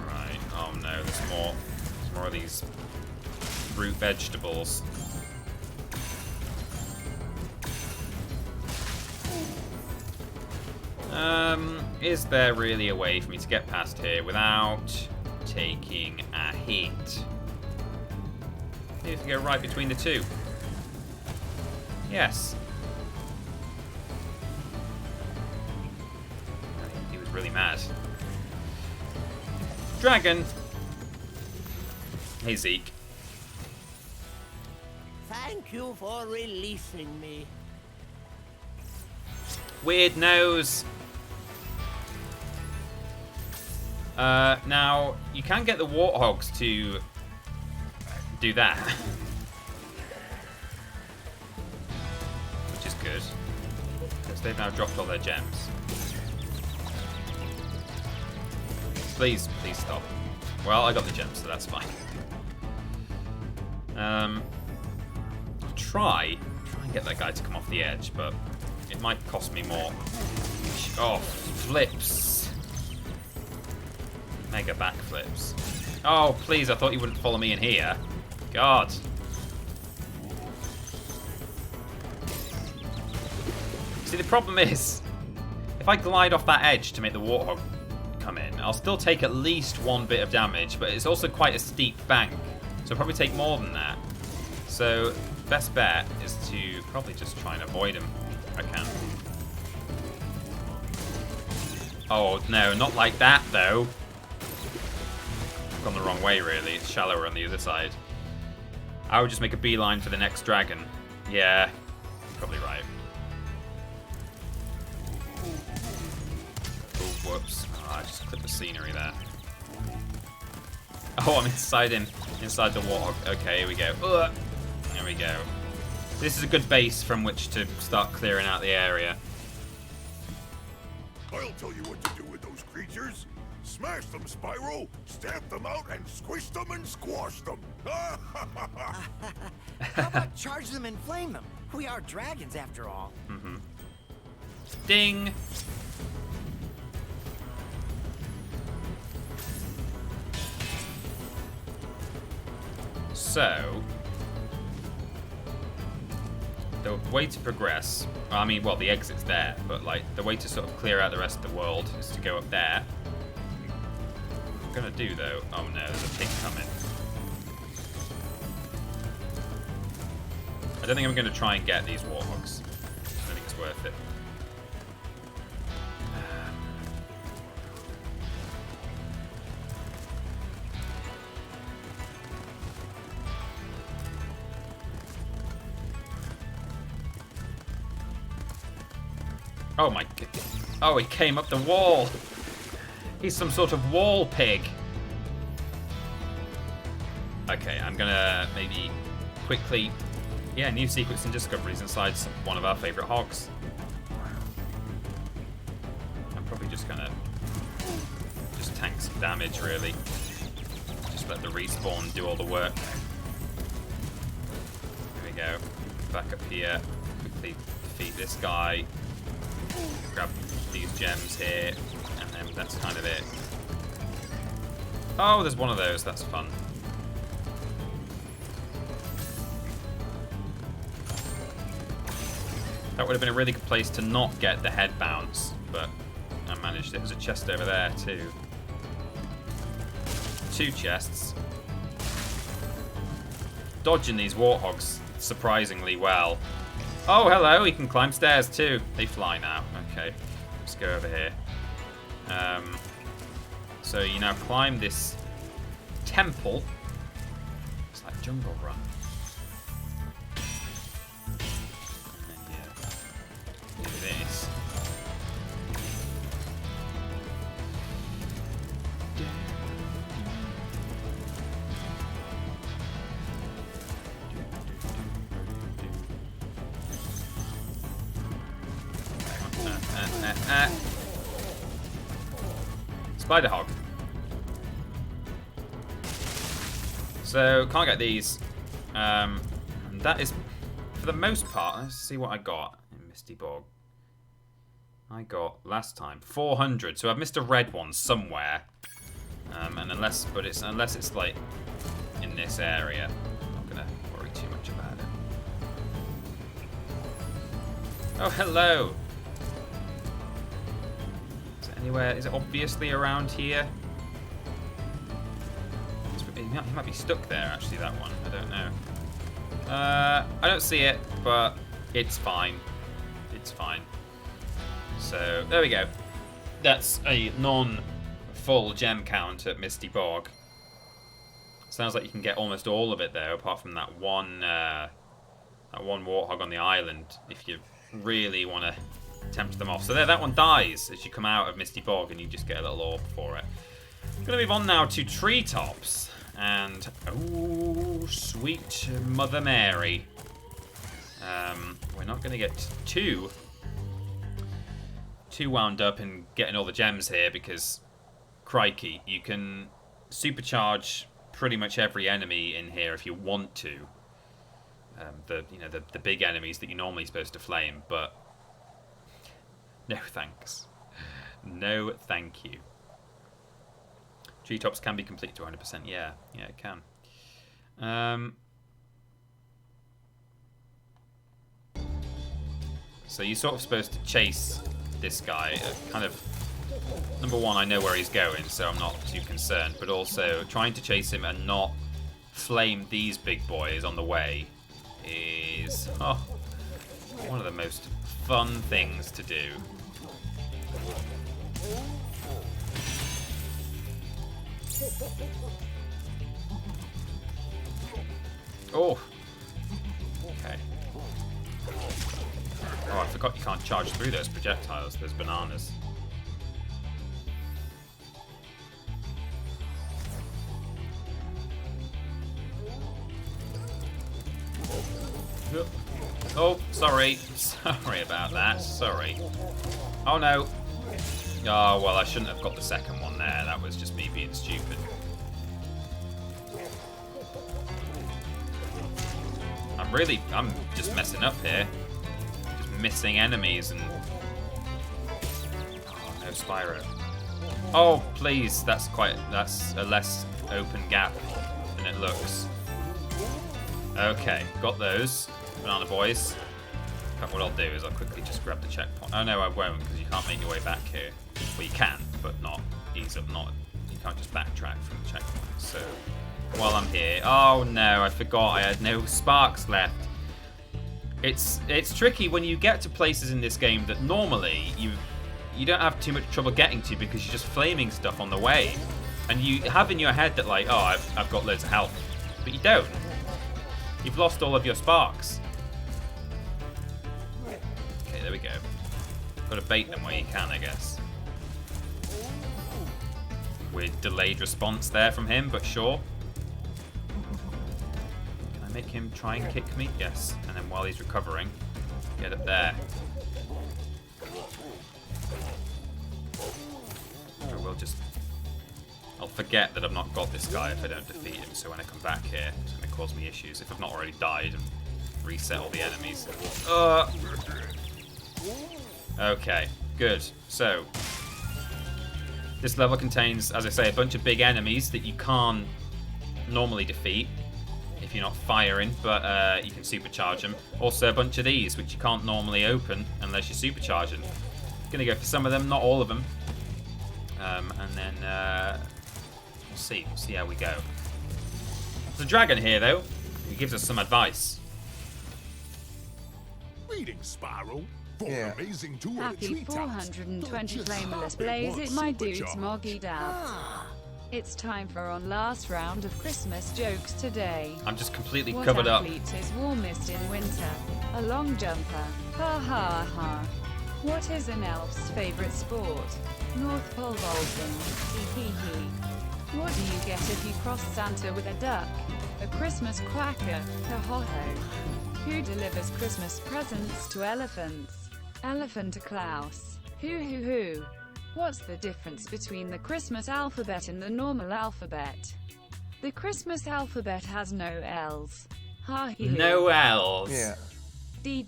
Right, oh no, there's more of these root vegetables. Is there really a way for me to get past here without taking a hit? Maybe if we go right between the 2. Yes. He was really mad. Dragon! Hey, Zeke. Thank you for releasing me. Weird nose. Now, you can get the warthogs to do that. Which is good. Because they've now dropped all their gems. Please, please stop. Well, I got the gems, so that's fine. I'll try and get that guy to come off the edge, but it might cost me more. Oh, flips. Mega backflips. Oh, please, I thought you wouldn't follow me in here. God. See, the problem is, if I glide off that edge to make the warthog come in, I'll still take at least 1 bit of damage, but it's also quite a steep bank, so I'll probably take more than that. So, best bet is to probably just try and avoid him if I can. Oh, no, not like that, though. I've gone the wrong way, really. It's shallower on the other side. I would just make a beeline for the next dragon. Yeah, probably right. Oh, whoops. Oh, I just clipped the scenery there. Oh, I'm inside the warthog. Okay, here we go. Ugh. There we go. This is a good base from which to start clearing out the area. I'll tell you what to do with those creatures. Smash them, Spyro, stamp them out, and squish them and squash them. How about charge them and flame them? We are dragons, after all. Mm-hmm. Ding! So, the way to progress, I mean, well, the exit's there, but like the way to sort of clear out the rest of the world is to go up there. What I'm gonna do though, oh no, there's a pig coming. I don't think I'm gonna try and get these warthogs. I don't think it's worth it. Oh my god. Oh, he came up the wall. He's some sort of wall pig. Okay, I'm gonna maybe quickly... Yeah, new secrets and discoveries inside one of our favourite hogs. I'm probably just gonna... just tank some damage, really. Just let the respawn do all the work. Here we go. Back up here. Quickly defeat this guy. Grab these gems here. And then that's kind of it. Oh, there's one of those. That's fun. That would have been a really good place to not get the head bounce, but I managed it. There's a chest over there, too. 2 chests. Dodging these warthogs surprisingly well. Oh, hello, he can climb stairs, too. They fly now. Okay, let's go over here. So you now climb this temple. It's like Jungle Run. This. Spider hog. So can't get these. And that is, for the most part. Let's see what I got in Misty Bog. I got last time 400, so I've missed a red one somewhere, and unless it's like in this area, I'm not gonna worry too much about it. Oh, hello. Is it anywhere? Is it obviously around here? He might be stuck there. Actually, that one. I don't know. I don't see it, but it's fine. It's fine. So, there we go. That's a non-full gem count at Misty Bog. Sounds like you can get almost all of it, though, apart from that one warthog on the island, if you really want to tempt them off. So there, that one dies as you come out of Misty Bog, and you just get a little orb for it. I'm going to move on now to treetops. And, oh, sweet Mother Mary. We're not going to get too wound up in getting all the gems here, because crikey, you can supercharge pretty much every enemy in here if you want to. The big enemies that you're normally supposed to flame, but no thanks. No thank you. Treetops can be completed to 100%. Yeah, it can. So you're sort of supposed to chase this guy. Kind of, number one, I know where he's going, so I'm not too concerned. But also, trying to chase him and not flame these big boys on the way is one of the most fun things to do. Oh. Okay. Oh, I forgot you can't charge through those projectiles. Those bananas. Oh, sorry. Sorry about that. Sorry. Oh, no. Oh, well, I shouldn't have got the second one there. That was just me being stupid. I'm just messing up here. Just missing enemies and... Oh, no Spyro. Oh, please. That's a less open gap than it looks. Okay, got those. Banana boys. What I'll do is I'll quickly just grab the checkpoint. Oh, no, I won't, because you can't make your way back here. Well, you can, but not easily. You can't just backtrack from the checkpoint. So, while I'm here... Oh, no, I forgot I had no sparks left. It's tricky when you get to places in this game that normally you don't have too much trouble getting to, because you're just flaming stuff on the way. And you have in your head that, like, oh, I've got loads of health. But you don't. You've lost all of your sparks. Okay, there we go. Got to bait them where you can, I guess. With delayed response there from him, but sure. Can I make him try and kick me? Yes. And then while he's recovering, get up there. Or we'll just... I'll forget that I've not got this guy if I don't defeat him, so when I come back here, it's going to cause me issues if I've not already died and reset all the enemies. Okay, good. So, this level contains, as I say, a bunch of big enemies that you can't normally defeat if you're not firing, but you can supercharge them. Also, a bunch of these, which you can't normally open unless you're supercharging. Gonna go for some of them, not all of them. And then we'll see how we go. There's a dragon here, though, who gives us some advice. Greetings, Spyro. Yeah. Amazing tour Happy 420 flameless blaze it, my dudes, moggied out. It's time for our last round of Christmas jokes today. I'm just completely What covered up. athlete is warmest in winter? A long jumper. Ha ha ha. What is an elf's favorite sport? North Pole vaulting. Hee hee hee. What do you get if you cross Santa with a duck? A Christmas quacker. Ha ho ho. Who delivers Christmas presents to elephants? Elephant Klaus. Who. What's the difference between the Christmas alphabet and the normal alphabet? The Christmas alphabet has no L's. Ha he. No L's. Yeah. D.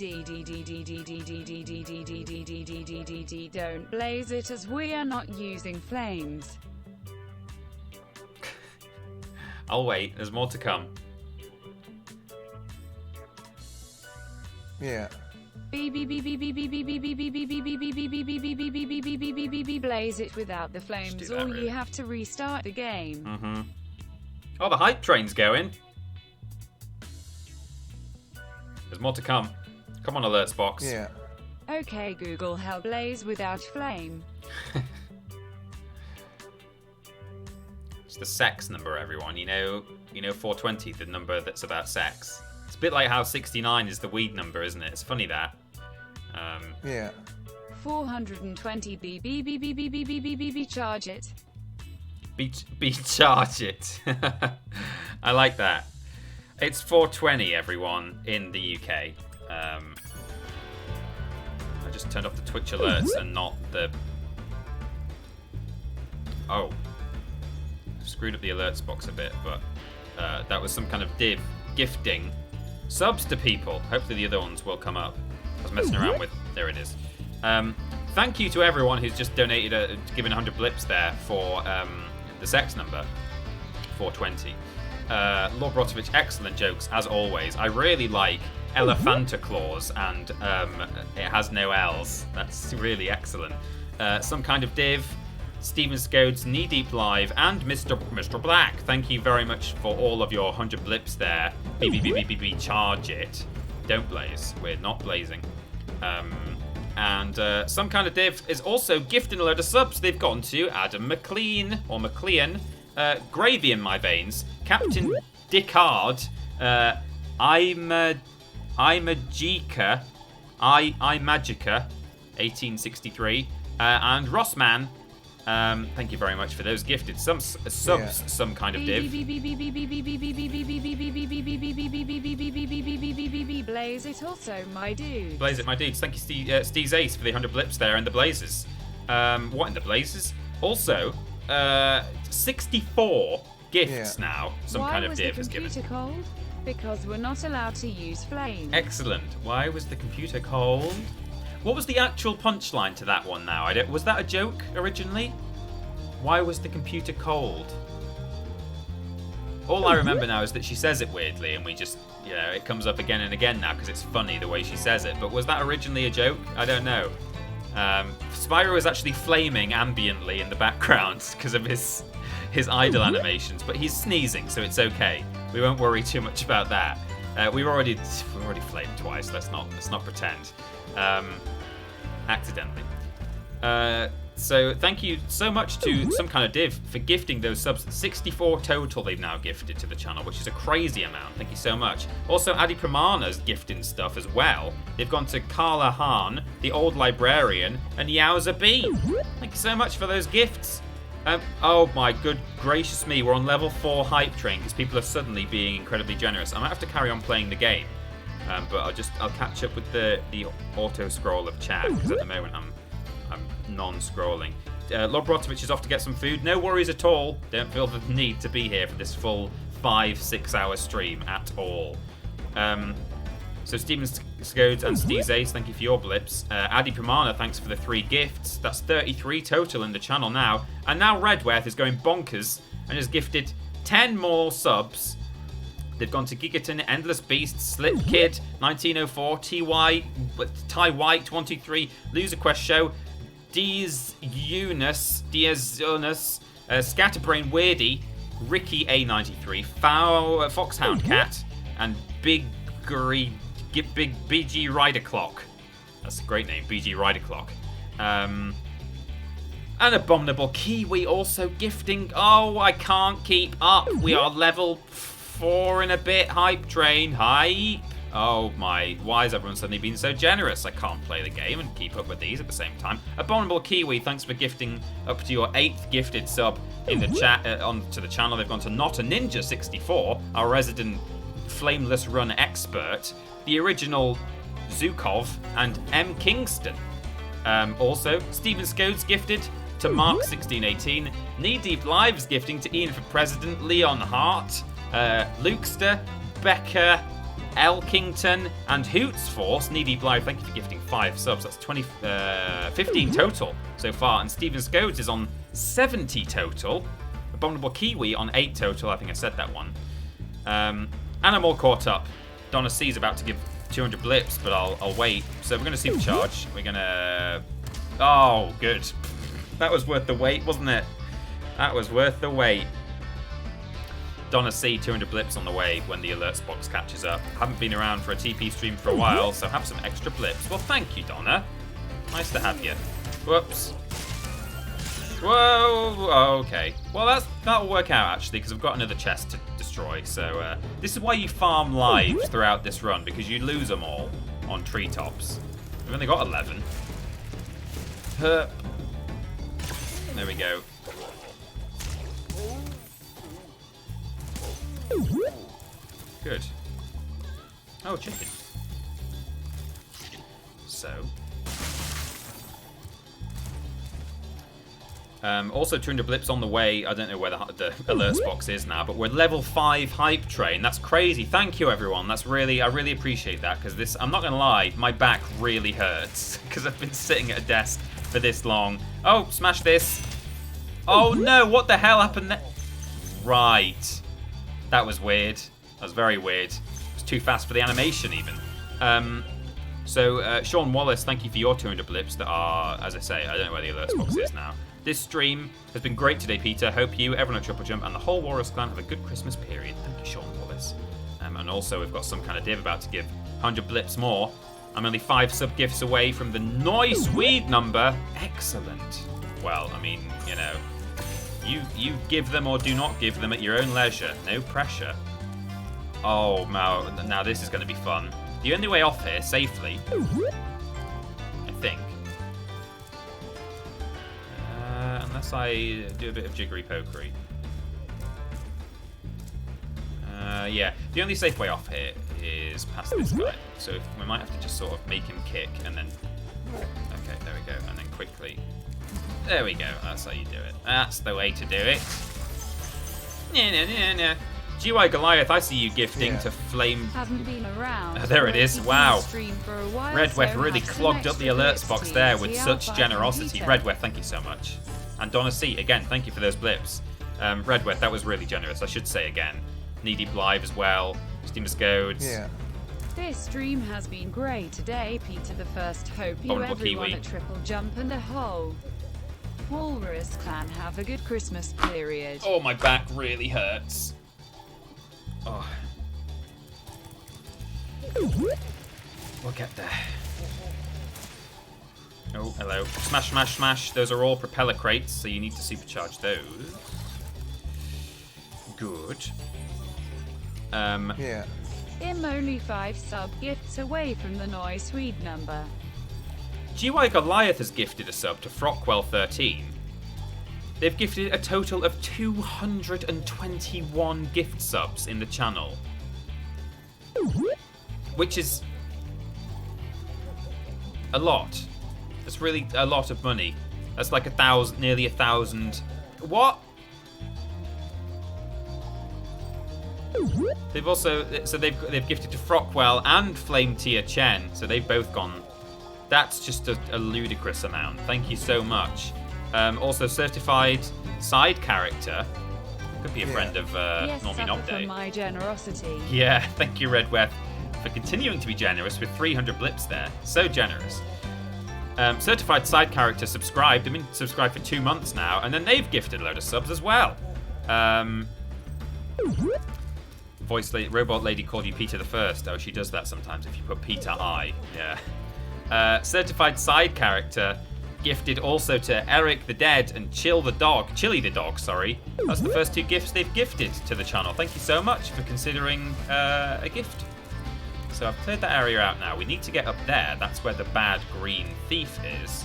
Don't blaze it as we are not using flames. I'll wait. There's more to come. Yeah. Blaze it without the flames, or you have to restart the game. Oh, the hype train's going. There's more to come. Come on, alerts box. Yeah. Okay, Google, how blaze without flame. It's the sex number, everyone. You know 420, the number that's about sex. It's a bit like how 69 is the weed number, isn't it? It's funny that. Yeah. 420 B charge it. Be charge it. I like that. It's 420, everyone, in the UK. I just turned off the Twitch alerts and not the... Oh. Screwed up the alerts box a bit, but that was some kind of div gifting subs to people. Hopefully the other ones will come up. I was messing around with... There it is. Thank you to everyone who's just donated, given 100 blips there for the sex number, 420. Lord Brotovich, excellent jokes, as always. I really like Elephanta Claus, and it has no L's. That's really excellent. Some kind of div, Stephen Scode's Knee Deep Live, and Mr. Black. Thank you very much for all of your 100 blips there. BBBBBB, charge it. Don't blaze. We're not blazing. And some kind of div is also gifting a load of subs. They've gone to Adam McLean, or McLean, Gravy in My Veins, Captain Dickard, Imagica, 1863, and Rossman. Thank you very much for those gifted subs. Some kind of div. Blaze it also, my dude. Blaze it, my dudes. Thank you, Steve's Ace, for the 100 blips there in the blazes. What in the blazes? Also, 64 gifts now. Some kind of div is given. Why was the computer cold? Because we're not allowed to use flames. Excellent. Why was the computer cold? What was the actual punchline to that one now? Was that a joke originally? Why was the computer cold? All I remember now is that she says it weirdly, and we just, it comes up again and again now because it's funny the way she says it. But was that originally a joke? I don't know. Spyro is actually flaming ambiently in the background because of his idle animations, but he's sneezing, so it's okay. We won't worry too much about that. We've already flamed twice. Let's not pretend. Accidentally. So thank you so much to Some Kind of Div for gifting those subs. 64 total they've now gifted to the channel, which is a crazy amount. Thank you so much. Also, Adi Pramana's gifting stuff as well. They've gone to Carla Hahn, the Old Librarian, and Yowza B. Thank you so much for those gifts. Oh my good gracious me, we're on level 4 hype train because people are suddenly being incredibly generous. I might have to carry on playing the game, but I'll catch up with the auto scroll of chat because at the moment I'm non-scrolling. Lord Brotovich is off to get some food. No worries at all. Don't feel the need to be here for this full 5-6 hour stream at all. So Steven Scodes and Steez Ace, thank you for your blips. Adi Pramana, thanks for the 3 gifts. That's 33 total in the channel now. And now Redworth is going bonkers and has gifted 10 more subs. They've gone to Gigaton, Endless Beast, Slip Kid, 1904, Ty White, 123, Loser Quest Show, Diaz Eunice, Scatterbrain Weirdy, Ricky A93, Foxhound Cat, and Big BG Rider Clock. That's a great name, BG Rider Clock. An Abominable Kiwi also gifting. Oh, I can't keep up. We are level 4 and a bit hype train. Hype. Oh my, why has everyone suddenly been so generous? I can't play the game and keep up with these at the same time. Abominable Kiwi, thanks for gifting up to your 8th gifted sub in the chat onto the channel. They've gone to Not a Ninja 64, our resident Flameless Run expert, the original Zukov, and M. Kingston. Also, Stephen Scodes gifted to Mark 1618, Knee Deep Lives gifting to Ian for President, Leon Hart, Lukester, Becca, Elkington, and Hoots Force. Knee Deep Live, thank you for gifting 5 subs. That's 15 total so far. And Stephen Scodes is on 70 total. Abominable Kiwi on 8 total. I think I said that one. And I'm all caught up. Donna C's about to give 200 blips, but I'll wait. So we're going to see the charge. We're going to... Oh, good. That was worth the wait, wasn't it? That was worth the wait. Donna C, 200 blips on the way when the alerts box catches up. Haven't been around for a TP stream for a while, so have some extra blips. Well, thank you, Donna. Nice to have you. Whoops. Whoa, okay. Well, that'll work out, actually, because I've got another chest to destroy. So this is why you farm lives throughout this run, because you lose them all on treetops. We've only got 11. There we go. Good. Oh, chicken. So. Also 200 blips on the way. I don't know where the alerts box is now, but we're level 5 hype train. That's crazy. Thank you, everyone. That's really, I really appreciate that, because this, I'm not gonna lie, my back really hurts because I've been sitting at a desk for this long. Oh, smash this. Oh no, what the hell happened there? Right. That was weird. That was very weird. It was too fast for the animation even. So Sean Wallace, thank you for your 200 blips that are, as I say, I don't know where the alerts box is now. This stream has been great today, Peter. Hope you, everyone at TripleJump, and the whole Warriors clan have a good Christmas period. Thank you, Sean Wallace. And also, we've got Some Kind of Div about to give 100 blips more. I'm only 5 sub-gifts away from the nice weed number. Excellent. Well, I mean, you know, you give them or do not give them at your own leisure. No pressure. Oh, now this is going to be fun. The only way off here, safely, I think, unless I do a bit of jiggery-pokery. Yeah, the only safe way off here is past this guy. So we might have to just sort of make him kick and then... Okay, there we go. And then quickly... There we go. That's how you do it. That's the way to do it. Nah. GY Goliath, I see you gifting to Flame... Haven't been around. There it is. Wow. While, Redweth really clogged up the alerts box there with such generosity. Redweth, thank you so much. And Donna C, again, thank you for those blips. Redweth, that was really generous, I should say again. Knee Deep Live as well. Steam Scodes. Yeah. This stream has been great today, Peter the First. Hope you everyone at TripleJump and the whole Walrus clan have a good Christmas period. Oh, my back really hurts. Oh. We'll get there. Oh, hello. Smash, smash, smash. Those are all propeller crates, so you need to supercharge those. Good. Yeah. I'm only 5 sub gifts away from the Noise Swede number. GY Goliath has gifted a sub to Frockwell13. They've gifted a total of 221 gift subs in the channel. Which is a lot. That's really a lot of money. That's like 1,000, nearly 1,000. What? They've also, so they've gifted to Frockwell and Flame Tia Chen, so they've both gone. That's just a ludicrous amount. Thank you so much. Also, certified side character. Could be a friend of Normie Nobday. For my generosity. Yeah, thank you, Redweth, for continuing to be generous with 300 blips there. So generous. Certified side character subscribed. I've been subscribed for 2 months now, and then they've gifted a load of subs as well. Robot lady called you Peter the First. Oh, she does that sometimes if you put Peter I. Yeah. Certified side character gifted also to Eric the Dead and Chili the Dog, sorry. That's the first 2 gifts they've gifted to the channel. Thank you so much for considering a gift. So I've cleared that area out now. We need to get up there. That's where the bad green thief is.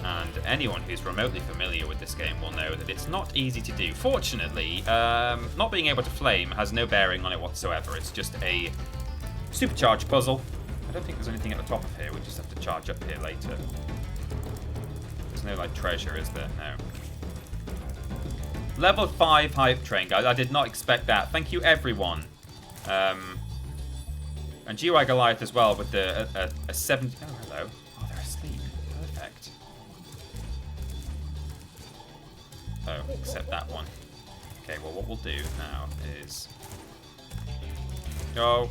And anyone who's remotely familiar with this game will know that it's not easy to do. Fortunately, not being able to flame has no bearing on it whatsoever. It's just a supercharge puzzle. I don't think there's anything at the top of here. We just have to charge up here later. There's no, like, treasure, is there? No. Level 5 hype train, guys. I did not expect that. Thank you, everyone. And GY Goliath as well with the a 70... Oh, hello. Oh, they're asleep. Perfect. Oh, except that one. Okay, well, what we'll do now is... Go.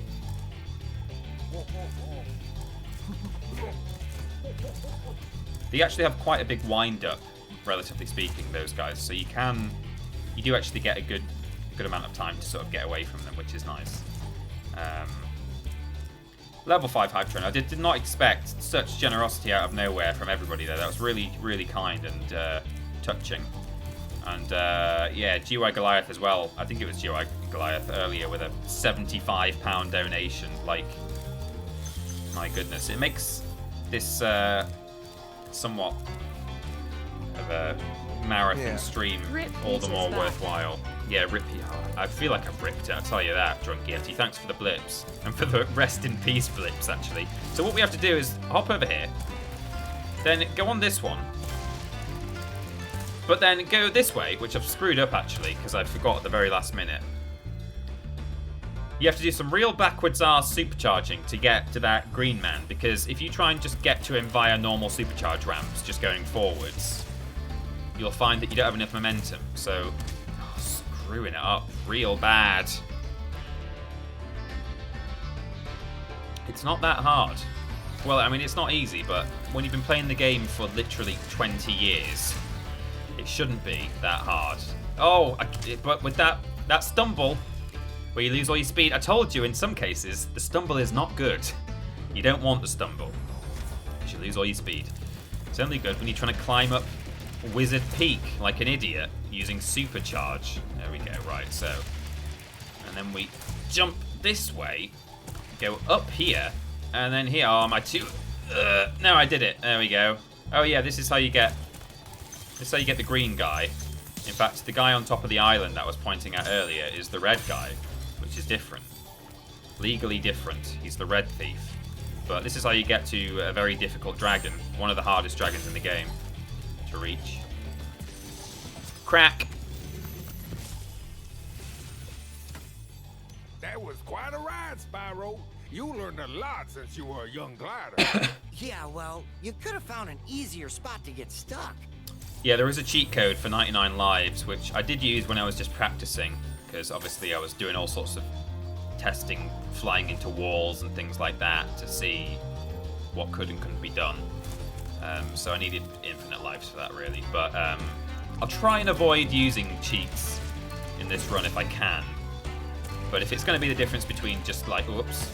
They actually have quite a big wind-up, relatively speaking, those guys. So you do actually get a good amount of time to sort of get away from them, which is nice. Level 5 hype train. I did not expect such generosity out of nowhere from everybody there. That was really, really kind and touching. And yeah, GY Goliath as well. I think it was GY Goliath earlier with a £75 donation. Like, my goodness. It makes this somewhat of a marathon stream all the more worthwhile. Yeah, I feel like I've ripped it, I'll tell you that, Drunk Yeti. Thanks for the blips. And for the rest in peace blips, actually. So what we have to do is hop over here. Then go on this one. But then go this way, which I've screwed up, actually, because I forgot at the very last minute. You have to do some real backwards-arse supercharging to get to that green man, because if you try and just get to him via normal supercharge ramps, just going forwards, you'll find that you don't have enough momentum. So, screwing it up real bad. It's not that hard. Well, I mean, it's not easy, but when you've been playing the game for literally 20 years, it shouldn't be that hard. Oh, but with that stumble, where you lose all your speed, I told you in some cases, the stumble is not good. You don't want the stumble, because you lose all your speed. It's only good when you're trying to climb up Wizard Peak like an idiot using supercharge. There we go, right, so. And then we jump this way, go up here, and then here are my two. No, I did it. There we go. Oh yeah, this is how you get the green guy. In fact, the guy on top of the island that I was pointing at earlier is the red guy, which is different. Legally different. He's the red thief. But this is how you get to a very difficult dragon. One of the hardest dragons in the game to reach. Crack. That was quite a ride, Spyro. You learned a lot since you were a young glider. Yeah, well, you could have found an easier spot to get stuck. Yeah, there is a cheat code for 99 lives, which I did use when I was just practicing, because obviously I was doing all sorts of testing, flying into walls and things like that to see what could and couldn't be done. So I needed infinite lives for that, really. But I'll try and avoid using cheats in this run if I can. But if it's going to be the difference between just like, whoops.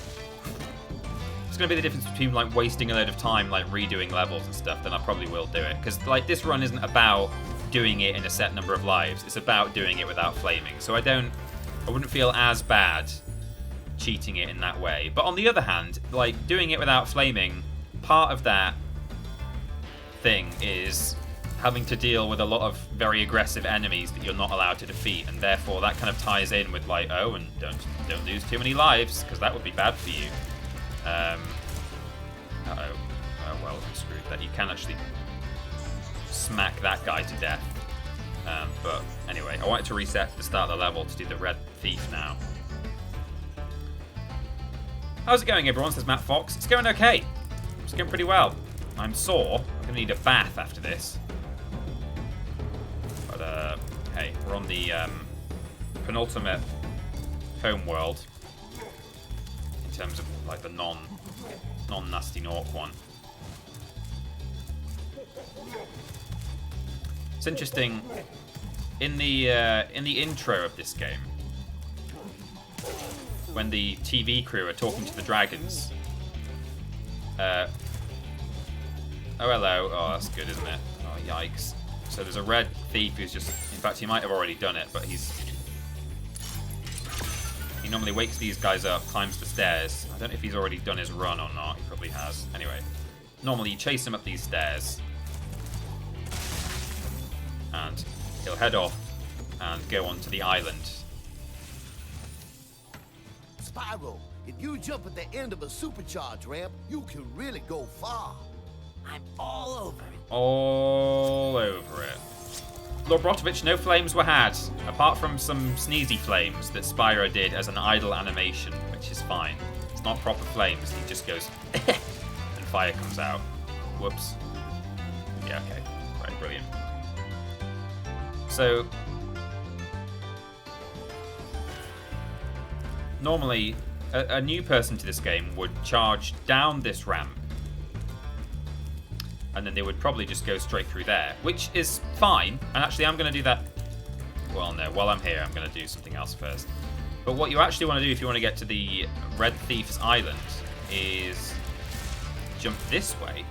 It's going going to be the difference between like wasting a load of time like redoing levels and stuff, then I probably will do it. Because like this run isn't about doing it in a set number of lives. It's about doing it without flaming. So I wouldn't feel as bad cheating it in that way. But on the other hand, like doing it without flaming, part of that thing is having to deal with a lot of very aggressive enemies that you're not allowed to defeat, and therefore that kind of ties in with like, oh, and don't lose too many lives, because that would be bad for you. Uh-oh. Oh, well, I'm screwed. That you can actually smack that guy to death. But anyway, I wanted to reset the start of the level to do the red thief now. How's it going, everyone? Says Matt Fox. It's going okay. It's going pretty well. I'm sore. I'm going to need a bath after this. But, hey, we're on the penultimate home world in terms of, like, the non-nasty Nork one. It's interesting, in the intro of this game, when the TV crew are talking to the dragons. Oh, hello. Oh, that's good, isn't it? Oh, yikes. So there's a red thief who's just... In fact, he might have already done it, but he normally wakes these guys up, climbs the stairs. I don't know if he's already done his run or not. He probably has. Anyway, normally you chase him up these stairs. And he'll head off and go onto the island. Spyro, if you jump at the end of a supercharge ramp, you can really go far. I'm all over it. All over it. Lord Brotovich, no flames were had, apart from some sneezy flames that Spyro did as an idle animation, which is fine. It's not proper flames, he just goes and fire comes out. Whoops. Yeah, okay. Right, brilliant. So, normally, a new person to this game would charge down this ramp, and then they would probably just go straight through there, which is fine. And actually, I'm going to do that. Well, no, while I'm here, I'm going to do something else first. But what you actually want to do if you want to get to the Red Thief's Island is jump this way,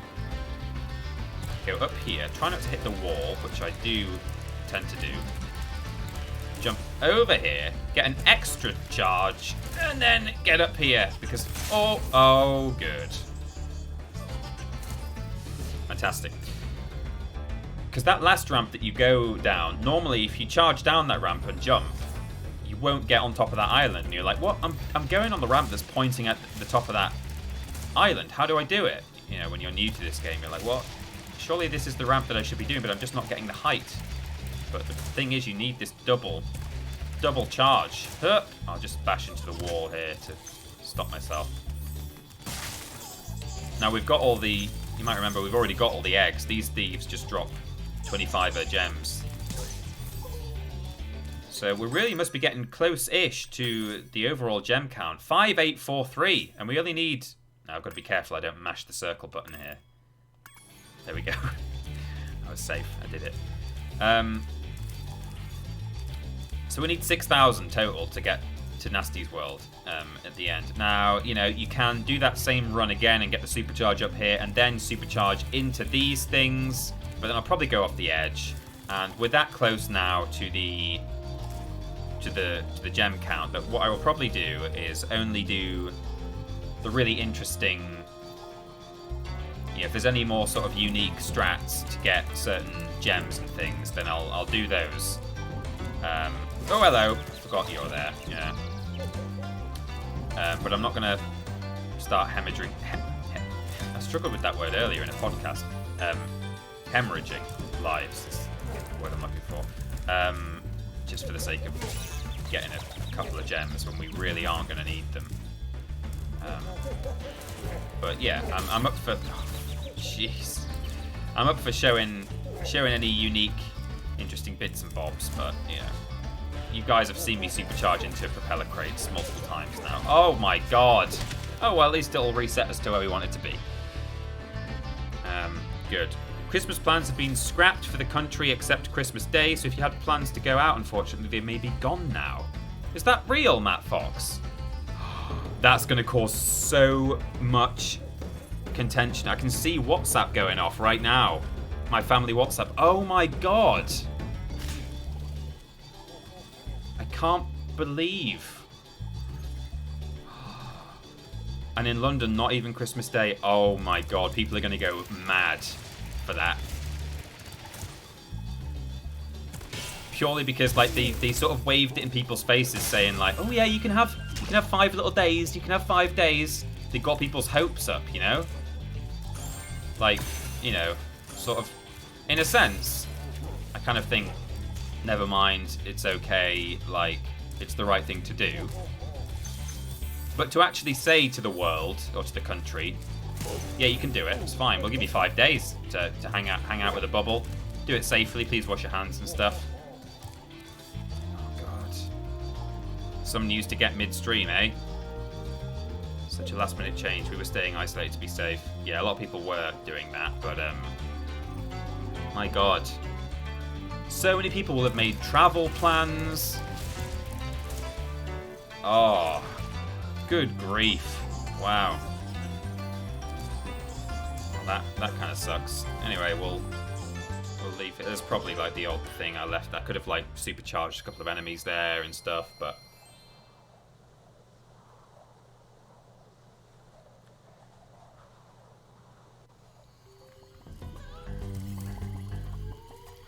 go up here, try not to hit the wall, which I do tend to do. Jump over here, get an extra charge, and then get up here because oh good. Fantastic. Because that last ramp that you go down, normally if you charge down that ramp and jump, you won't get on top of that island. And you're like, what? I'm going on the ramp that's pointing at the top of that island. How do I do it? You know, when you're new to this game, you're like, what? Surely this is the ramp that I should be doing, but I'm just not getting the height. But the thing is, you need this double charge. I'll just bash into the wall here to stop myself. Now we've got all the... You might remember we've already got all the eggs. These thieves just drop 25 gems. So we really must be getting close-ish to the overall gem count. 5843. And we only need... Now I've got to be careful I don't mash the circle button here. There we go. I was safe. I did it. So we need 6,000 total to get to Nasty's World at the end. Now, you know, you can do that same run again and get the supercharge up here and then supercharge into these things, but then I'll probably go off the edge. And we're that close now to the gem count that what I will probably do is only do the really interesting, you know, if there's any more sort of unique strats to get certain gems and things, then I'll do those. Oh, hello. Forgot you're there. Yeah. But I'm not going to start hemorrhaging. I struggled with that word earlier in a podcast. Hemorrhaging lives is the word I'm looking for. Just for the sake of getting a couple of gems when we really aren't going to need them. But yeah, I'm up for... Jeez. I'm up for showing any unique, interesting bits and bobs, but, you know. You guys have seen me supercharge into propeller crates multiple times now. Oh my god. Oh, well, at least it'll reset us to where we want it to be. Good. Christmas plans have been scrapped for the country except Christmas Day, so if you had plans to go out, unfortunately, they may be gone now. Is that real, Matt Fox? That's going to cause so much contention. I can see WhatsApp going off right now. My family WhatsApp. Oh my god. I can't believe. And in London, not even Christmas Day. Oh my god, people are going to go mad for that. Purely because like they sort of waved it in people's faces saying like, oh yeah, you can have 5 little days, you can have 5 days. They got people's hopes up, you know? Like, you know, sort of, in a sense, I kind of think, never mind, it's okay, like, it's the right thing to do. But to actually say to the world, or to the country, yeah, you can do it, it's fine, we'll give you 5 days to hang out with a bubble. Do it safely, please wash your hands and stuff. Oh, God. Some news to get midstream, eh? Such a last minute change. We were staying isolated to be safe. Yeah, a lot of people were doing that, but my god. So many people will have made travel plans. Oh, good grief. Wow. Well, that kind of sucks. Anyway, we'll leave it. There's probably like the old thing I left. I could have like supercharged a couple of enemies there and stuff, but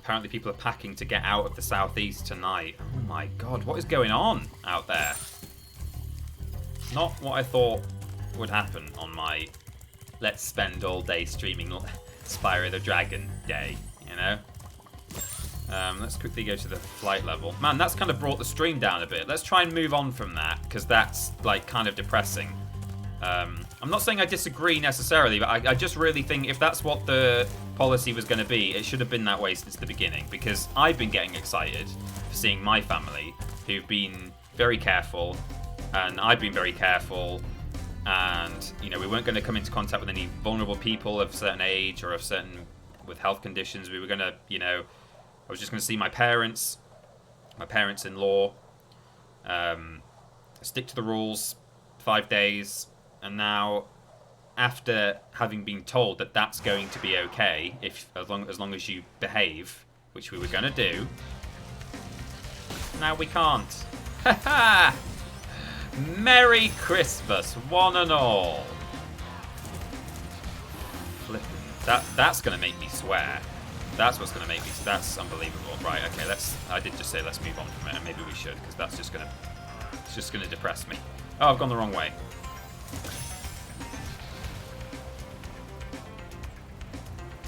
apparently people are packing to get out of the southeast tonight. Oh my god, what is going on out there? Not what I thought would happen on my let's spend all day streaming Spyro the Dragon day, you know? Let's quickly go to the flight level. Man, that's kind of brought the stream down a bit. Let's try and move on from that, because that's like kind of depressing. I'm not saying I disagree necessarily, but I just really think if that's what the policy was going to be, it should have been that way since the beginning, because I've been getting excited for seeing my family, who've been very careful, and I've been very careful, and, you know, we weren't going to come into contact with any vulnerable people of a certain age or of certain, with health conditions. We were going to, you know, I was just going to see my parents-in-law, stick to the rules, 5 days. And now, after having been told that that's going to be okay, as long as you behave, which we were going to do, now we can't. Ha-ha! Merry Christmas, one and all. Flippin'. That's going to make me swear. That's what's going to make me... That's unbelievable. Right, okay, I did just say let's move on from it, and maybe we should, because that's just going to... It's just going to depress me. Oh, I've gone the wrong way.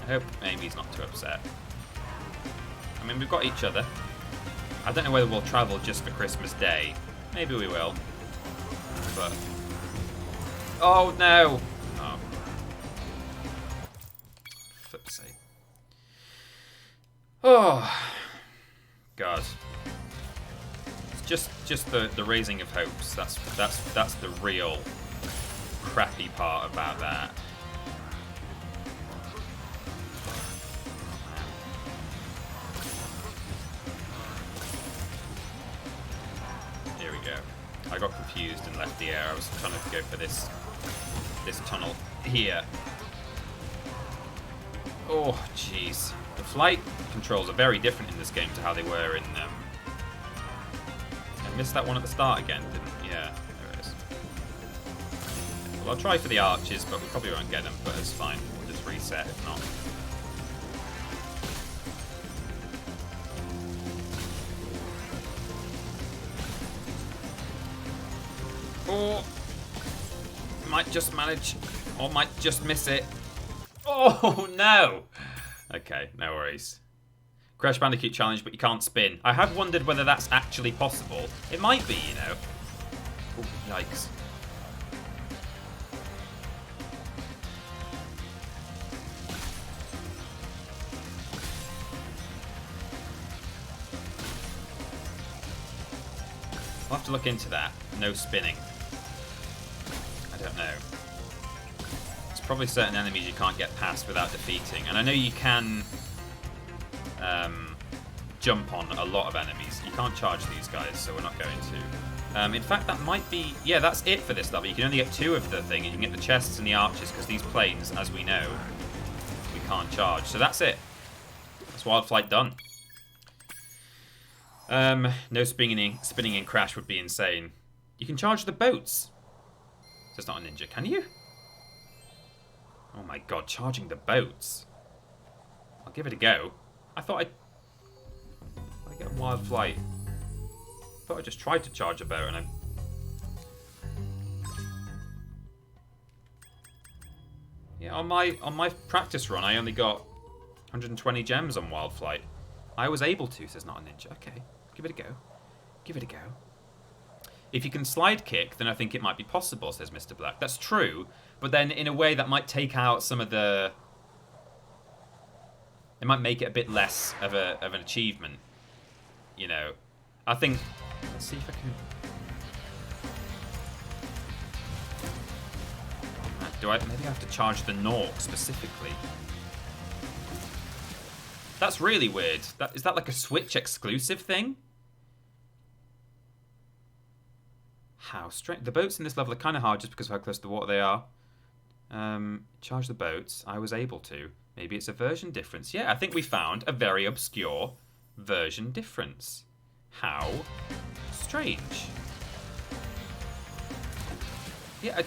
I hope Amy's not too upset. I mean, we've got each other. I don't know whether we'll travel just for Christmas Day. Maybe we will. But... Oh, no! Oh. Flip's sake. Oh. God. It's just the raising of hopes. That's the real crappy part about that. Here we go. I got confused and left the air. I was trying to go for this tunnel here. Oh, jeez. The flight controls are very different in this game to how they were in... I missed that one at the start again, didn't I? Yeah, there it is. Well, I'll try for the arches, but we probably won't get them, but it's fine. We'll just reset if not. Or might just manage, or might just miss it. Oh, no! Okay, no worries. Crash Bandicoot challenge, but you can't spin. I have wondered whether that's actually possible. It might be, you know. Ooh, yikes. I'll have to look into that. No spinning. I don't know. There's probably certain enemies you can't get past without defeating. And I know you can jump on a lot of enemies. You can't charge these guys, so we're not going to. In fact, that might be... Yeah, that's it for this level. You can only get 2 of the thing. You can get the chests and the archers, because these planes, as we know, we can't charge. So that's it. That's Wild Flight done. No spinning in Crash would be insane. You can charge the boats. So it's not a ninja, can you? Oh my god, charging the boats. I'll give it a go. I thought I get Wild Flight. I thought I just tried to charge a boat and I... Yeah, on my practice run, I only got 120 gems on Wild Flight. I was able to, says Not a Ninja. Okay, give it a go. Give it a go. If you can slide kick, then I think it might be possible, says Mr. Black. That's true, but then in a way that might take out some of the... It might make it a bit less of an achievement. You know, I think... Let's see if I can... Maybe I have to charge the Nork specifically. That's really weird. Is that like a Switch exclusive thing? How strange. The boats in this level are kind of hard just because of how close to the water they are. Charge the boats. I was able to. Maybe it's a version difference. Yeah, I think we found a very obscure version difference. How strange. Yeah,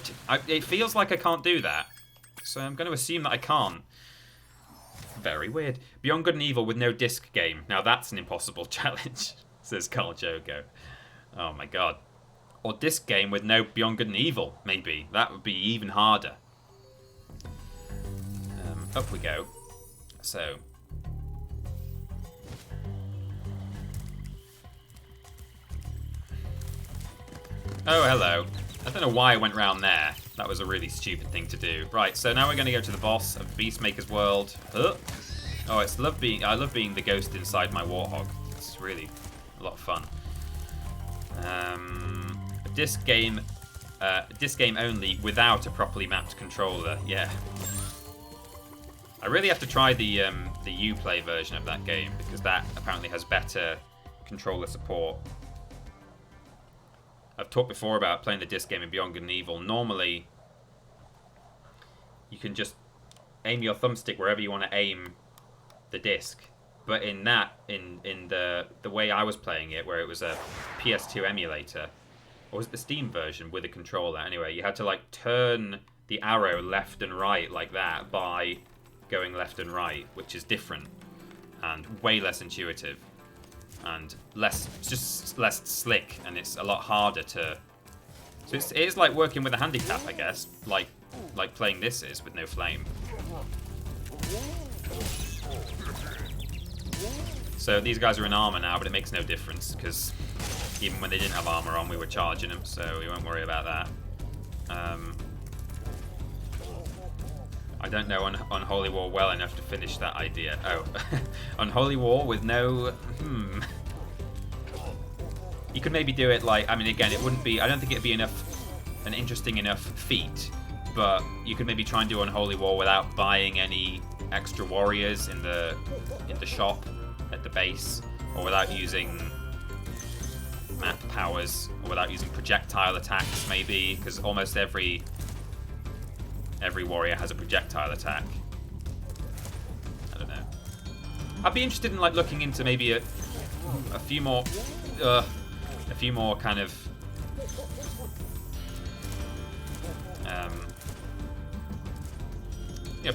it feels like I can't do that. So I'm going to assume that I can't. Very weird. Beyond Good and Evil with no disc game. Now that's an impossible challenge, says Carl Jogo. Oh my god. Or disc game with no Beyond Good and Evil, maybe. That would be even harder. Up we go. So. Oh, hello. I don't know why I went round there. That was a really stupid thing to do. Right, so now we're going to go to the boss of Beastmaker's World. Oh, I love being the ghost inside my warthog. It's really a lot of fun. Disc game only without a properly mapped controller. Yeah. I really have to try the Uplay version of that game because that apparently has better controller support. I've talked before about playing the disc game in Beyond Good and Evil. Normally, you can just aim your thumbstick wherever you want to aim the disc. But in the way I was playing it, where it was a PS2 emulator, or was it the Steam version with a controller? Anyway, you had to like turn the arrow left and right like that by going left and right, which is different and way less intuitive. And just less slick, and it's a lot harder to... So it is like working with a handicap, I guess, like playing this is with no flame. So these guys are in armor now, but it makes no difference, because even when they didn't have armor on, we were charging them, so we won't worry about that. I don't know Unholy War well enough to finish that idea. Oh, Unholy War with no... You could maybe do it like... I mean, again, it wouldn't be... I don't think it'd be an interesting enough feat, but you could maybe try and do Unholy War without buying any extra warriors in the shop at the base, or without using map powers, or without using projectile attacks, maybe, because almost every warrior has a projectile attack. I don't know. I'd be interested in like looking into maybe a few more kind of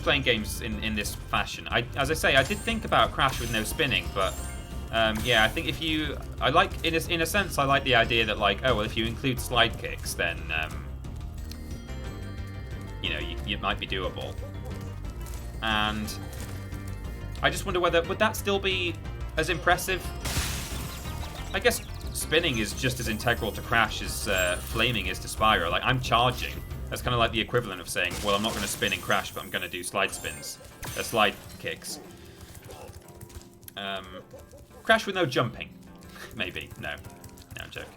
playing games in this fashion. As I say, I did think about Crash with no spinning, but yeah, I think if you, I like in a sense, I like the idea that like, oh well, if you include slide kicks, then you know, it might be doable. And I just wonder whether would that still be as impressive? I guess spinning is just as integral to Crash as flaming is to Spyro. Like, I'm charging. That's kind of like the equivalent of saying, well, I'm not going to spin in Crash, but I'm going to do slide spins. Slide kicks. Crash with no jumping. Maybe. No, I'm joking.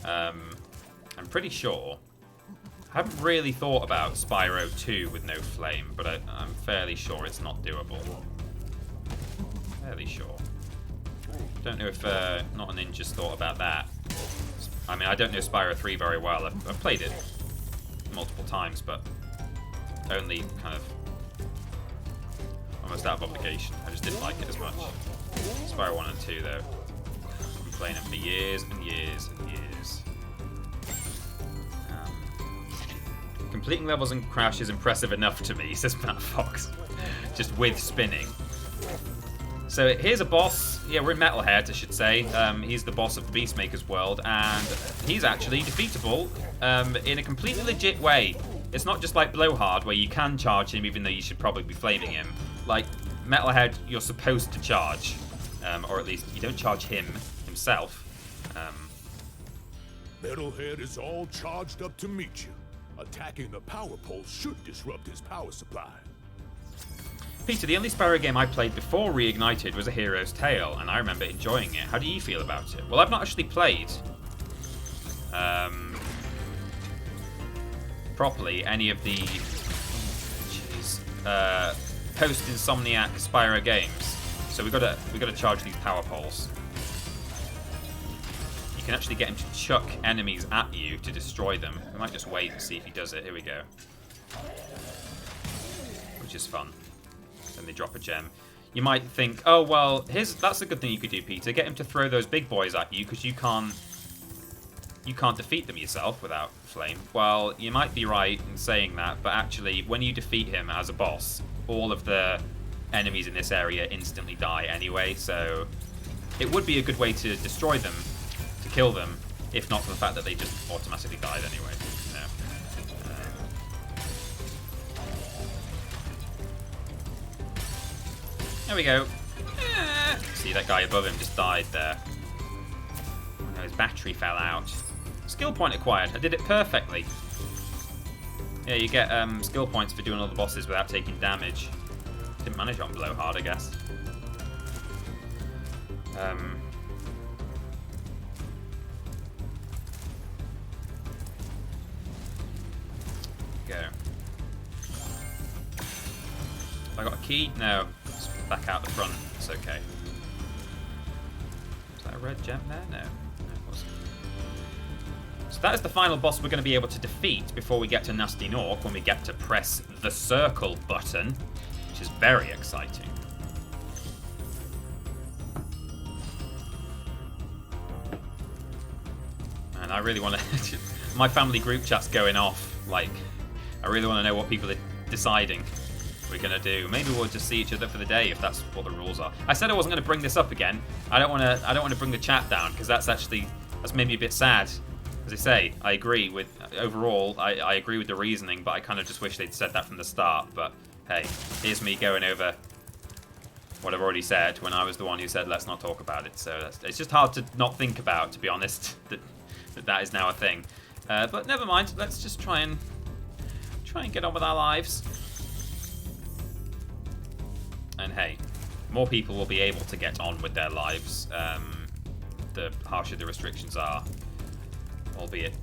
I'm pretty sure. I haven't really thought about Spyro 2 with no flame, but I'm fairly sure it's not doable. Fairly sure. Don't know if Not a Ninja's thought about that. I mean, I don't know Spyro 3 very well. I've played it multiple times, but only kind of almost out of obligation. I just didn't like it as much. Spyro 1 and 2, though. I've been playing them for years and years and years. Completing levels and Crash is impressive enough to me, says Matt Fox. Just with spinning. So here's a boss. Yeah, we're in Metalhead, I should say. He's the boss of the Beastmaker's world, and he's actually defeatable in a completely legit way. It's not just like Blowhard, where you can charge him, even though you should probably be flaming him. Like, Metalhead, you're supposed to charge. Or at least, you don't charge him himself. Metalhead is all charged up to meet you. Attacking the power pole should disrupt his power supply. Peter, the only Spyro game I played before Reignited was A Hero's Tale, and I remember enjoying it. How do you feel about it? Well, I've not actually played properly any of the post-Insomniac Spyro games. So we gotta charge these power poles. You can actually get him to chuck enemies at you to destroy them. We might just wait and see if he does it. Here we go. Which is fun. Then they drop a gem. You might think, oh well, that's a good thing you could do, Peter. Get him to throw those big boys at you because you can't defeat them yourself without flame. Well, you might be right in saying that, but actually, when you defeat him as a boss, all of the enemies in this area instantly die anyway. So it would be a good way to destroy them, to kill them, if not for the fact that they just automatically died anyway. You know? There we go. See, that guy above him just died there. Oh, his battery fell out. Skill point acquired. I did it perfectly. Yeah, you get skill points for doing all the bosses without taking damage. Didn't manage on Blowhard, I guess. Go. Have I got a key? No. It's back out the front. It's okay. Is that a red gem there? No. So that is the final boss we're going to be able to defeat before we get to Nasty Nork, when we get to press the circle button, which is very exciting. And I really want to... my family group chat's going off. Like, I really want to know what people are deciding we're going to do. Maybe we'll just see each other for the day if that's what the rules are. I said I wasn't going to bring this up again. I don't want to bring the chat down, because that's made me a bit sad. As I say, I agree with, overall, I agree with the reasoning, but I kind of just wish they'd said that from the start. But hey, here's me going over what I've already said when I was the one who said let's not talk about it. So it's just hard to not think about, to be honest, that is now a thing. But never mind, let's just try and get on with our lives. And hey, more people will be able to get on with their lives, the harsher the restrictions are. Albeit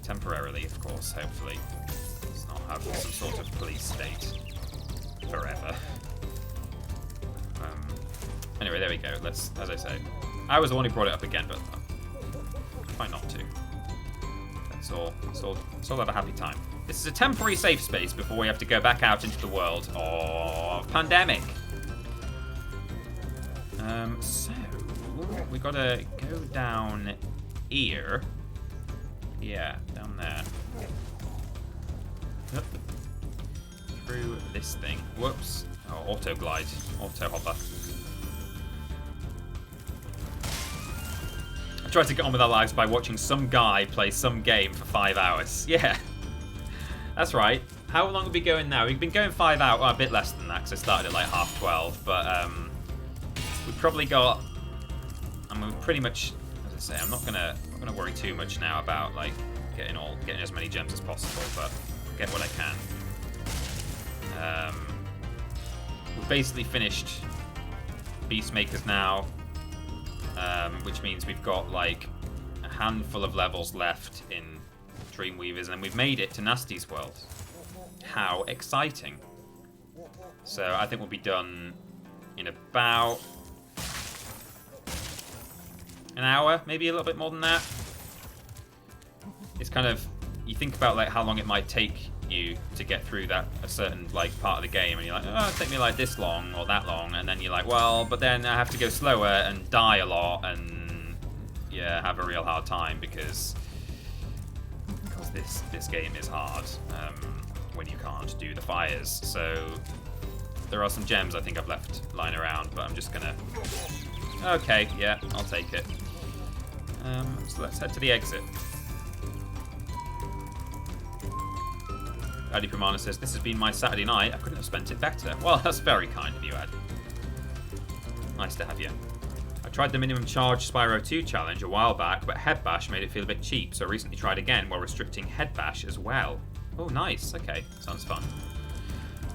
temporarily, of course, hopefully. Let's not have some sort of police state forever. Anyway, there we go. As I say, I was the one who brought it up again, but try not to. It's all have a happy time. This is a temporary safe space before we have to go back out into the world of pandemic. So we gotta go down here. Yeah, down there. Yep. Through this thing. Whoops. Oh, auto glide. Auto hopper. I tried to get on with our lives by watching some guy play some game for 5 hours. Yeah. That's right. How long have we been going now? We've been going 5 hours. Well, a bit less than that, because I started at like 12:30. But we've probably got... I mean, we've pretty much... As I say, I'm not gonna worry too much now about like getting as many gems as possible, but I'll get what I can. We've basically finished Beastmakers now, which means we've got like a handful of levels left in Dreamweavers, and we've made it to Nasty's world. How exciting! So I think we'll be done in about an hour, maybe a little bit more than that. it's kind of, you think about like how long it might take you to get through that a certain like part of the game, and you're like, oh, it'll take me like this long or that long, and then you're like, well, but then I have to go slower and die a lot and yeah, have a real hard time because this game is hard when you can't do the fires. So there are some gems I think I've left lying around, but I'm just gonna, okay, yeah, I'll take it. So let's head to the exit. Adi Pramana says, this has been my Saturday night. I couldn't have spent it better. Well, that's very kind of you, Ad. Nice to have you. I tried the minimum charge Spyro 2 challenge a while back, but Head Bash made it feel a bit cheap, so I recently tried again while restricting Head Bash as well. Oh, nice. Okay, sounds fun.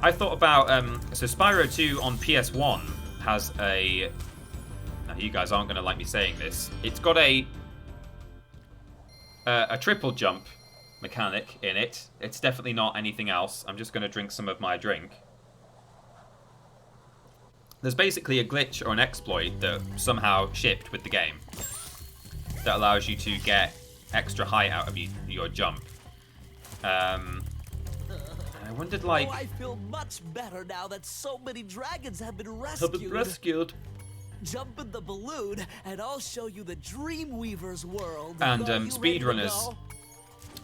I thought about, so Spyro 2 on PS1 has a... Now, you guys aren't going to like me saying this. It's got a triple jump mechanic in it. It's definitely not anything else. I'm just going to drink some of my drink. There's basically a glitch or an exploit that somehow shipped with the game that allows you to get extra height out of your jump. I wondered, like... Oh, I feel much better now that so many dragons have been rescued. Jump in the balloon, and I'll show you the Dreamweaver's world. And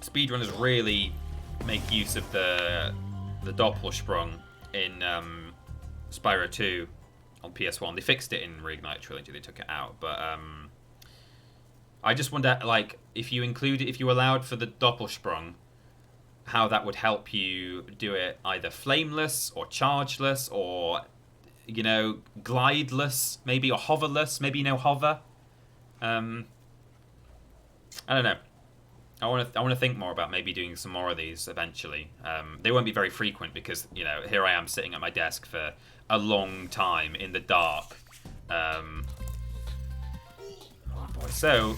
speedrunners really make use of the Doppelsprung in Spyro 2 on PS1. They fixed it in Reignited Trilogy. They took it out, but I just wonder, like, if you allowed for the Doppelsprung, how that would help you do it either flameless or chargeless or, you know, glideless, maybe, or hoverless, maybe hover. I don't know. I want to think more about maybe doing some more of these eventually. They won't be very frequent because, you know, here I am sitting at my desk for a long time in the dark. Oh boy. So,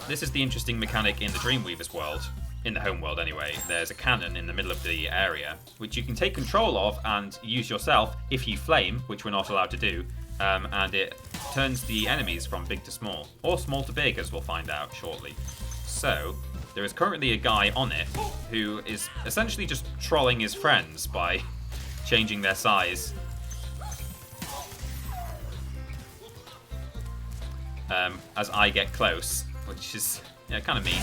this is the interesting mechanic in the Dreamweaver's world. In the home world, anyway. There's a cannon in the middle of the area, which you can take control of and use yourself if you flame, which we're not allowed to do. And it turns the enemies from big to small, or small to big, as we'll find out shortly. So, there is currently a guy on it who is essentially just trolling his friends by changing their size. As I get close, which is kind of mean.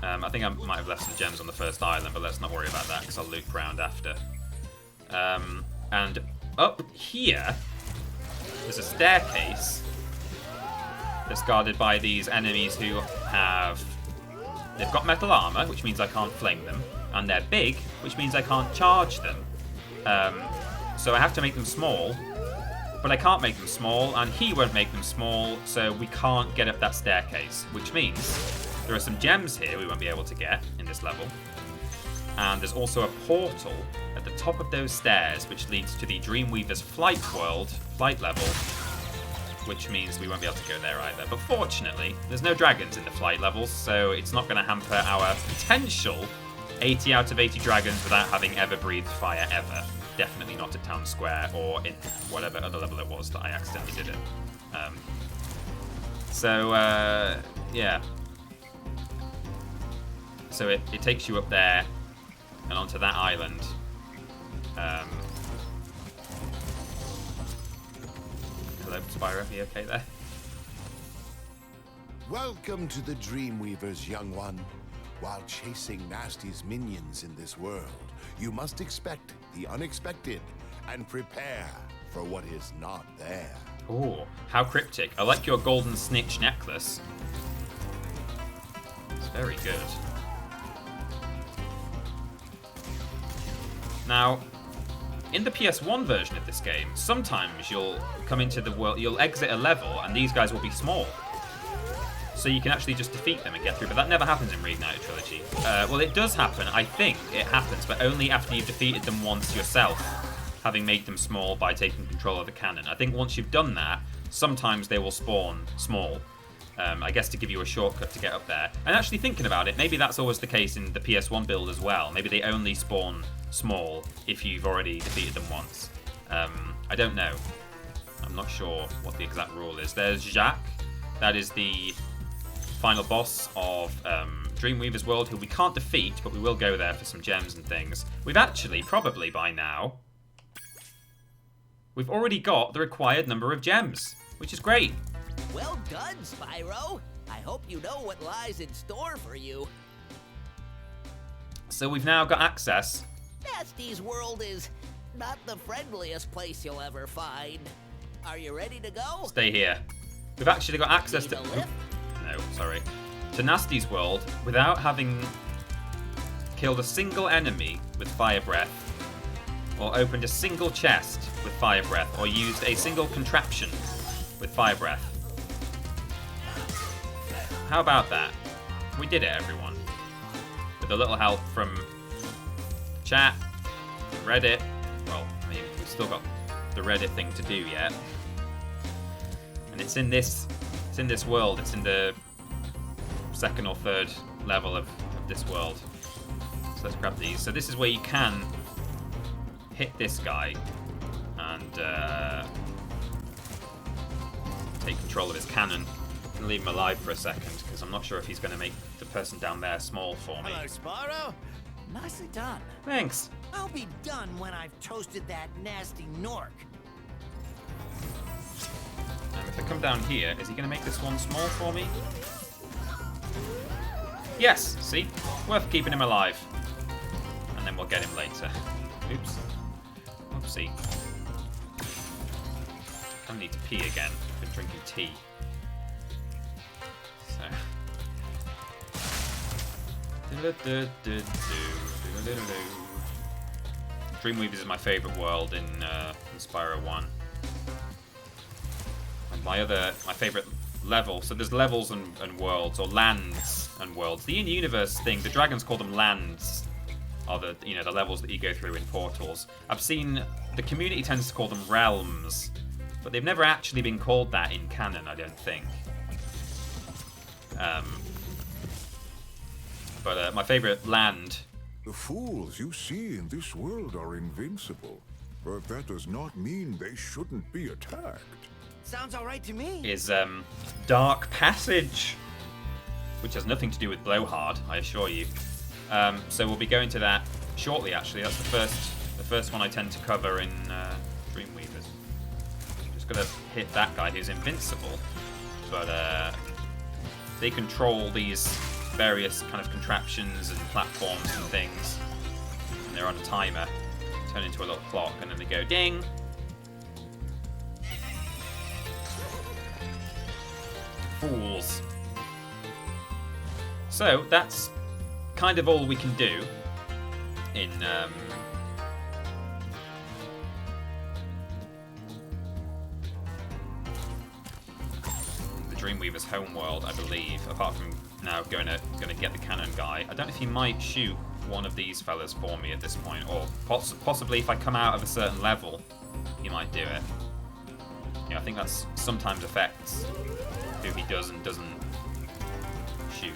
I think I might have left some gems on the first island, but let's not worry about that because I'll loop around after. And up here, there's a staircase that's guarded by these enemies who they've got metal armor, which means I can't flame them, and they're big, which means I can't charge them. So I have to make them small, but I can't make them small, and he won't make them small, so we can't get up that staircase, which means there are some gems here we won't be able to get in this level. And there's also a portal at the top of those stairs which leads to the Dreamweaver's flight level, which means we won't be able to go there either. But fortunately, there's no dragons in the flight levels, so it's not going to hamper our potential 80 out of 80 dragons without having ever breathed fire ever. Definitely not at Town Square or in whatever other level it was that I accidentally did it. Yeah. So it takes you up there and onto that island. Hello, Spyro, are you okay there? Welcome to the Dreamweavers, young one. While chasing Nasty's minions in this world, you must expect the unexpected and prepare for what is not there. Oh, how cryptic. I like your golden snitch necklace. It's very good. Now, in the PS1 version of this game, sometimes you'll come into the world, you'll exit a level, and these guys will be small. So you can actually just defeat them and get through, but that never happens in Reignited Trilogy. Well, it does happen, I think it happens, but only after you've defeated them once yourself, having made them small by taking control of the cannon. I think once you've done that, sometimes they will spawn small. I guess to give you a shortcut to get up there. And actually thinking about it, maybe that's always the case in the PS1 build as well. Maybe they only spawn small if you've already defeated them once. I don't know. I'm not sure what the exact rule is. There's Jack. That is the final boss of Dreamweaver's world, who we can't defeat, but we will go there for some gems and things. We've actually, probably by now, we've already got the required number of gems, which is great. Well done, Spyro. I hope you know what lies in store for you. So we've now got access. Nasty's world is not the friendliest place you'll ever find. Are you ready to go? Stay here. We've actually got access to... lift? No, sorry. To Nasty's world without having killed a single enemy with fire breath, or opened a single chest with fire breath, or used a single contraption with fire breath. How about that? We did it, everyone. With a little help from chat, Reddit. Well, I mean, we've still got the Reddit thing to do yet. And it's in this world. It's in the second or third level of this world. So let's grab these. So this is where you can hit this guy and take control of his cannon and leave him alive for a second, because I'm not sure if he's going to make the person down there small for me. Hello, Spyro. Nicely done. Thanks. I'll be done when I've toasted that nasty Nork. And if I come down here, is he going to make this one small for me? Yes, see? Worth keeping him alive. And then we'll get him later. Oops. Oopsie. I need to pee again. I've been drinking tea. So. Dreamweavers is my favourite world in Spyro 1. And my favourite level, so there's levels and worlds, or lands and worlds. The in-universe thing, the dragons call them lands, are the the levels that you go through in portals. I've seen the community tends to call them realms, but they've never actually been called that in canon, I don't think. But my favourite land. The fools you see in this world are invincible, but that does not mean they shouldn't be attacked. Sounds all right to me. Is Dark Passage, which has nothing to do with Blowhard, I assure you. So we'll be going to that shortly. Actually, that's the first one I tend to cover in Dreamweavers. Just gotta hit that guy who's invincible, but they control these various kind of contraptions and platforms and things, and they're on a timer. Turn into a little clock, and then they go ding. Fools. So that's kind of all we can do in the Dreamweaver's homeworld, I believe. Apart from now going to get the cannon guy. I don't know if he might shoot one of these fellas for me at this point, or possibly if I come out of a certain level, he might do it. I think that's sometimes affects who he does and doesn't shoot.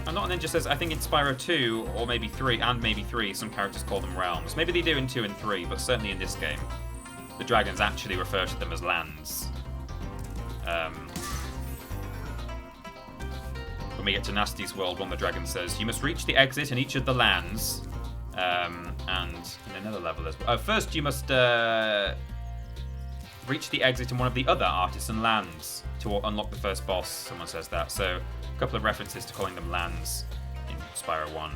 And then just says, I think in Spyro 2, or maybe 3, some characters call them realms. Maybe they do in 2 and 3, but certainly in this game, the dragons actually refer to them as lands. When we get to Nasty's world, one of the dragons says, you must reach the exit in each of the lands, and in another level as well. First, you must reach the exit in one of the other artisan lands to unlock the first boss. Someone says that. So a couple of references to calling them lands in Spyro 1.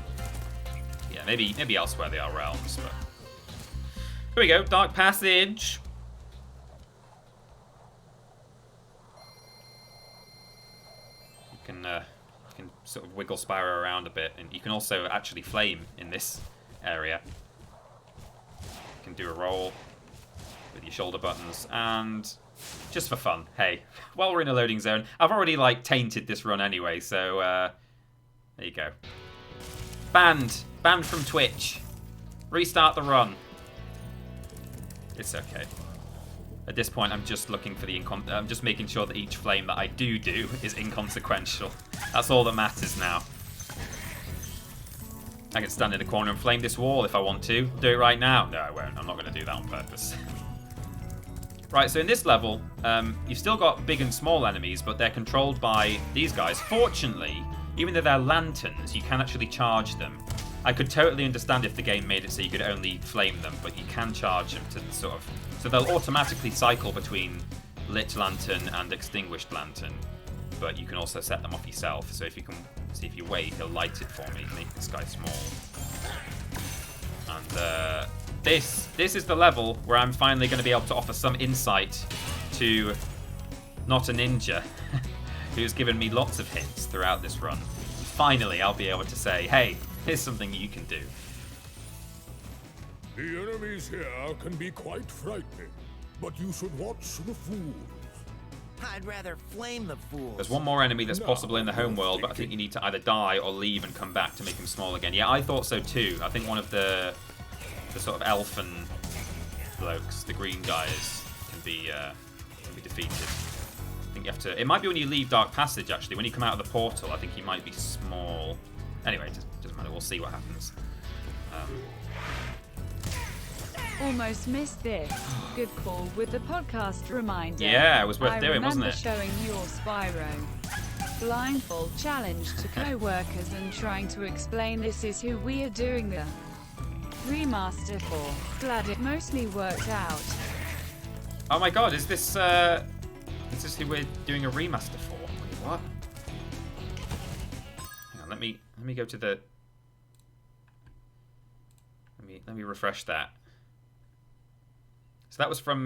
Yeah, maybe elsewhere they are realms, but here we go. Dark Passage. You can sort of wiggle Spyro around a bit, and you can also actually flame in this area. You can do a roll with your shoulder buttons, and just for fun, hey, while we're in a loading zone, I've already tainted this run anyway, so there you go. Banned from Twitch. Restart the run. It's okay. At this point, I'm just looking for I'm just making sure that each flame that I do is inconsequential. That's all that matters now. I can stand in a corner and flame this wall if I want to. I'll do it right now. No, I won't. I'm not going to do that on purpose. Right, so in this level, you've still got big and small enemies, but they're controlled by these guys. Fortunately, even though they're lanterns, you can actually charge them. I could totally understand if the game made it so you could only flame them, but you can charge them to sort of... So they'll automatically cycle between lit lantern and extinguished lantern, but you can also set them off yourself. So if you can see, if you wait, he'll light it for me, make this guy small. And this is the level where I'm finally going to be able to offer some insight to not a ninja who's given me lots of hints throughout this run. Finally, I'll be able to say, hey, here's something you can do. The enemies here can be quite frightening, but you should watch the fools. I'd rather flame the fools. There's one more enemy that's possible in the home world, but I think you need to either die or leave and come back to make him small again. Yeah, I thought so too. I think one of the sort of elfin blokes, the green guys, can be defeated. I think you have to... It might be when you leave Dark Passage, actually. When you come out of the portal, I think he might be small. Anyway, it doesn't matter. We'll see what happens. Almost missed this. Good call with the podcast reminder. Yeah, it was worth doing, wasn't it? I remember showing your Spyro blindfold challenge to co-workers and trying to explain this is who we are doing the remaster for. Glad it mostly worked out. Oh my god, is this who we're doing a remaster for? Wait, what? Hang on, let me go to the... Let me refresh that. So that was from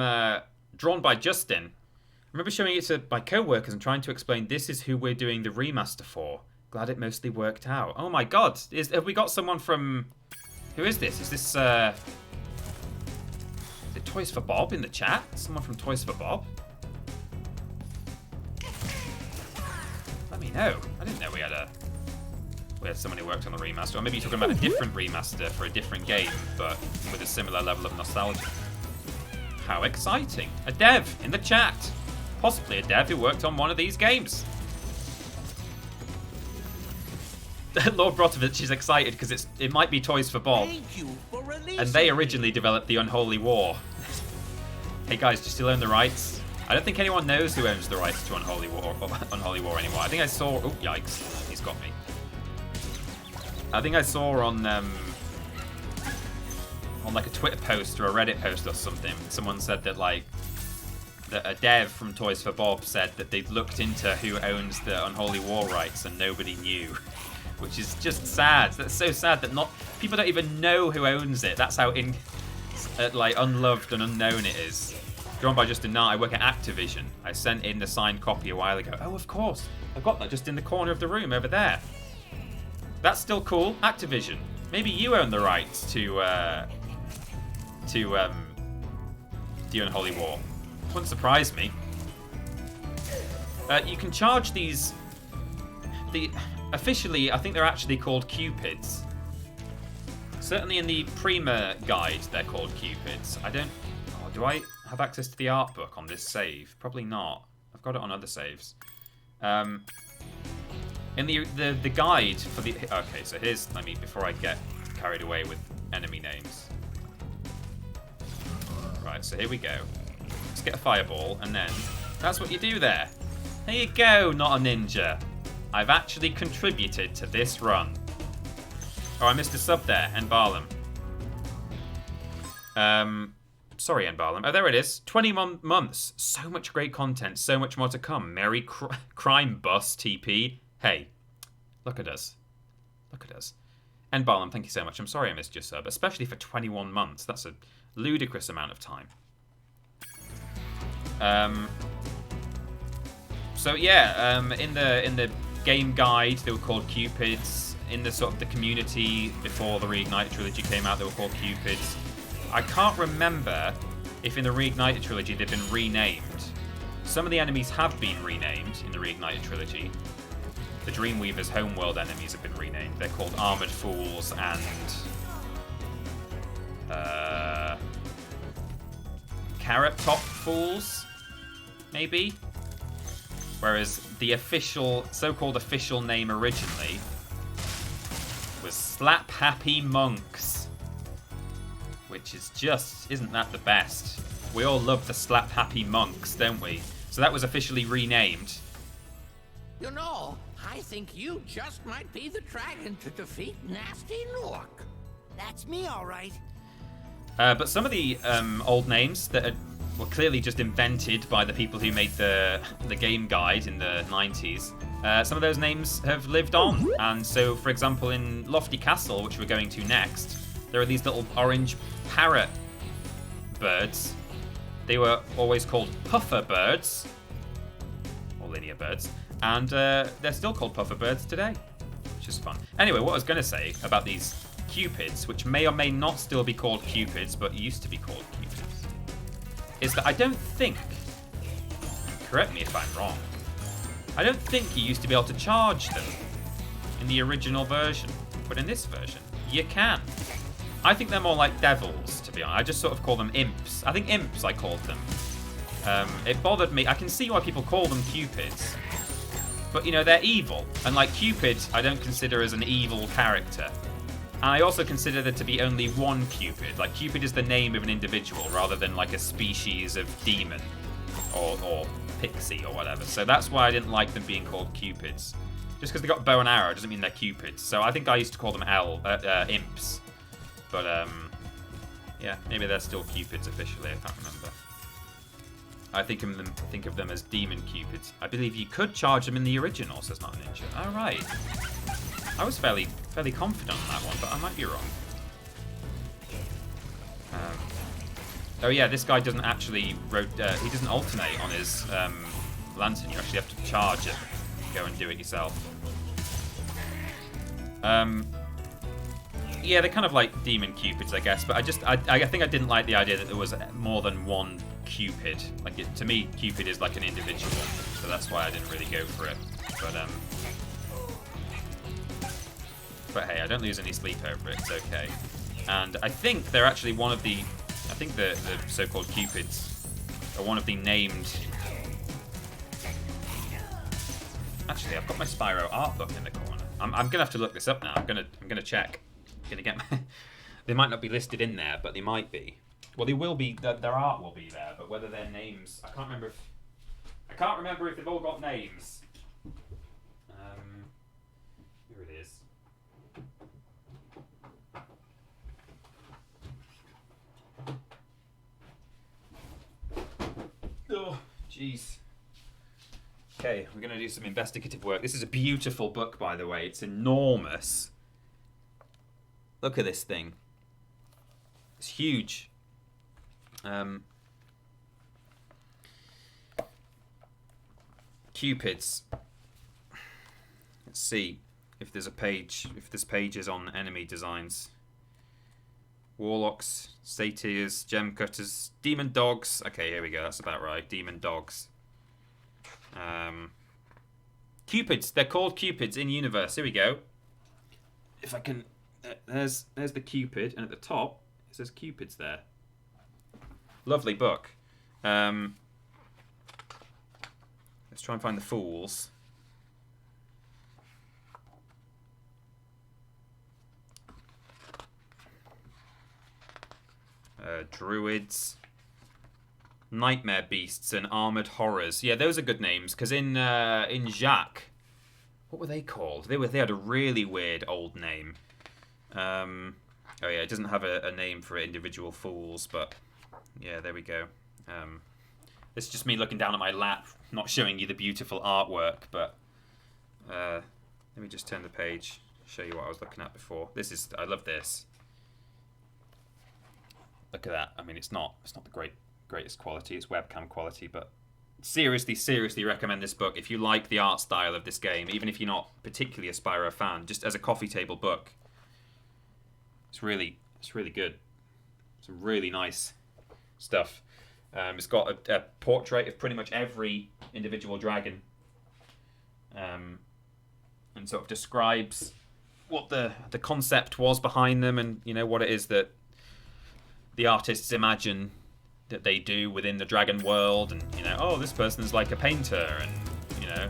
drawn by Justin. I remember showing it to my co-workers and trying to explain this is who we're doing the remaster for. Glad it mostly worked out. Oh my god, have we got someone from... Who is this? Is this is it Toys for Bob in the chat? Someone from Toys for Bob? Let me know. I didn't know we had someone who worked on the remaster. Or maybe you're talking about a different remaster for a different game, but with a similar level of nostalgia. How exciting. A dev in the chat. Possibly a dev who worked on one of these games. Lord Brotovich is excited because it might be Toys for Bob. And they originally developed the Unholy War. Hey guys, do you still own the rights? I don't think anyone knows who owns the rights to Unholy War anymore. I think I saw... Oh, yikes. He's got me. I think I saw on like a Twitter post or a Reddit post or something, someone said that that a dev from Toys for Bob said that they'd looked into who owns the Unholy War rights and nobody knew, which is just sad. That's so sad that people don't even know who owns it. That's how unloved and unknown it is. Drawn by Justin Nart. I work at Activision. I sent in the signed copy a while ago. Oh, of course. I've got that just in the corner of the room over there. That's still cool. Activision. Maybe you own the rights to the Unholy War. Wouldn't surprise me. You can charge these... Officially, I think they're actually called Cupids. Certainly in the Prima guide, they're called Cupids. I don't... Oh, do I have access to the art book on this save? Probably not. I've got it on other saves. In the guide for the... Okay, so here's... before I get carried away with enemy names. Right, so here we go. Let's get a fireball, and then... That's what you do there. There you go, not a ninja. I've actually contributed to this run. Oh, I missed a sub there, Enbarlam. Sorry, Enbarlam. Oh, there it is. 21 months. So much great content. So much more to come. Merry Crime Bus TP. Hey, look at us. Look at us. Enbarlam, thank you so much. I'm sorry I missed your sub, especially for 21 months. That's a ludicrous amount of time. So yeah, in the game guide, they were called Cupids. In the sort of the community before the Reignited Trilogy came out, they were called Cupids. I can't remember if in the Reignited Trilogy they've been renamed. Some of the enemies have been renamed in the Reignited Trilogy. The Dreamweaver's homeworld enemies have been renamed. They're called Armored Fools and Carrot Top Fools, maybe? Whereas the official, so-called official name originally was Slap Happy Monks, which is just, isn't that the best? We all love the slap happy monks, don't we? So that was officially renamed. You know, I think you just might be the dragon to defeat Nasty Nook. That's me, all right. But some of the old names that were clearly just invented by the people who made the game guide in the 90s, some of those names have lived on. And so, for example, in Lofty Castle, which we're going to next, there are these little orange parrot birds. They were always called puffer birds, or linear birds, and they're still called puffer birds today, which is fun. Anyway, what I was going to say about these cupids, which may or may not still be called cupids, but used to be called cupids, is that I don't think, correct me if I'm wrong, I don't think you used to be able to charge them in the original version, but in this version, you can. I think they're more like devils, to be honest. I just sort of call them imps. I think imps I called them. It bothered me. I can see why people call them cupids, but you know, they're evil. And like Cupid, I don't consider as an evil character. And I also consider there to be only one Cupid. Like, Cupid is the name of an individual rather than like a species of demon or pixie or whatever. So that's why I didn't like them being called Cupids. Just because they got bow and arrow doesn't mean they're Cupids. So I think I used to call them imps. But yeah, maybe they're still Cupids officially. I can't remember. I think of them as demon Cupids. I believe you could charge them in the original, says Not a Ninja. All right. I was fairly confident on that one, but I might be wrong. Oh yeah, this guy doesn't actually he doesn't alternate on his lantern. You actually have to charge it. Go and do it yourself. Yeah, they're kind of like demon cupids, I guess. But I think I didn't like the idea that there was more than one Cupid. Like, to me, Cupid is like an individual, so that's why I didn't really go for it. But hey, I don't lose any sleep over it. It's okay. And I think they're actually one of the, I think the so-called Cupids are one of the named. Actually, I've got my Spyro art book in the corner. I'm gonna have to look this up now. I'm gonna check. Gonna get my, they might not be listed in there, but they might be. Well, they will be. Their art will be there, but whether their names, I can't remember if they've all got names. Here it is. Oh, jeez. Okay, we're gonna do some investigative work. This is a beautiful book, by the way. It's enormous. Look at this thing. It's huge. Cupids. Let's see if there's a page. If this page is on enemy designs. Warlocks, satyrs, gem cutters, demon dogs. Okay, here we go. That's about right. Demon dogs. Cupids. They're called Cupids in universe. Here we go. If I can. There's the Cupid, and at the top it says Cupids there. Lovely book. Let's try and find the fools. Druids, nightmare beasts, and armored horrors. Yeah, those are good names. Because in Jacques, what were they called? They had a really weird old name. Oh yeah, it doesn't have a name for individual fools, but yeah, there we go. This is just me looking down at my lap, not showing you the beautiful artwork, but let me just turn the page, show you what I was looking at before. I love this. Look at that. I mean, it's not the greatest quality, it's webcam quality, but seriously recommend this book if you like the art style of this game, even if you're not particularly a Spyro fan, just as a coffee table book. It's really good. Some really nice stuff. It's got a portrait of pretty much every individual dragon, and sort of describes what the concept was behind them, and you know what it is that the artists imagine that they do within the dragon world, and you know, oh, this person's like a painter, and you know,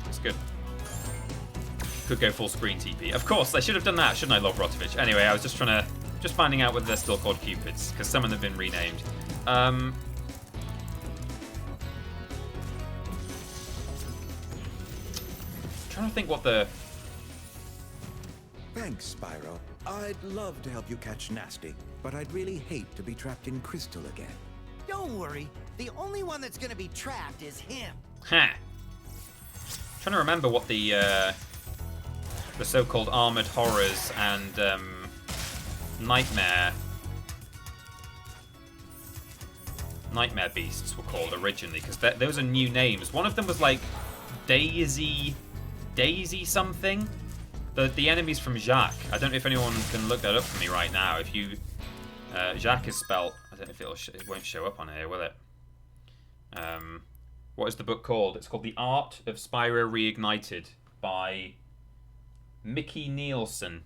it's good. Could go full screen TP. Of course, I should have done that, shouldn't I, Log Rotovich? Anyway, I was just trying to just finding out whether they're still called Cupids, because some of them have been renamed. Trying to think what the... Thanks, Spyro. I'd love to help you catch Nasty, but I'd really hate to be trapped in Crystal again. Don't worry. The only one that's gonna be trapped is him. Ha! Trying to remember what the so-called Armored Horrors and Nightmare Beasts were called originally, because those are new names. One of them was like Daisy something. The enemies from Jack. I don't know if anyone can look that up for me right now. If you Jack is spelt. I don't know if it won't show up on here, will it? What is the book called? It's called The Art of Spyro Reignited by Mickey Nielsen.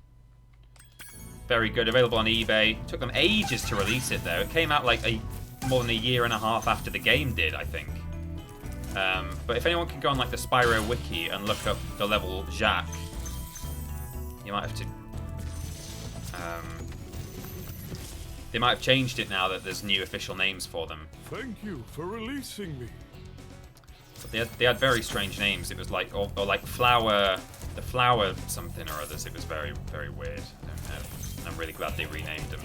Very good. Available on eBay. Took them ages to release it though. It came out like more than a year and a half after the game did, I think. But if anyone can go on like the Spyro wiki and look up the level Jack, you might have to. They might have changed it now that there's new official names for them. Thank you for releasing me. But they had very strange names. It was like or like flower, the flower something or others. It was very, very weird. I don't know. I'm really glad they renamed them.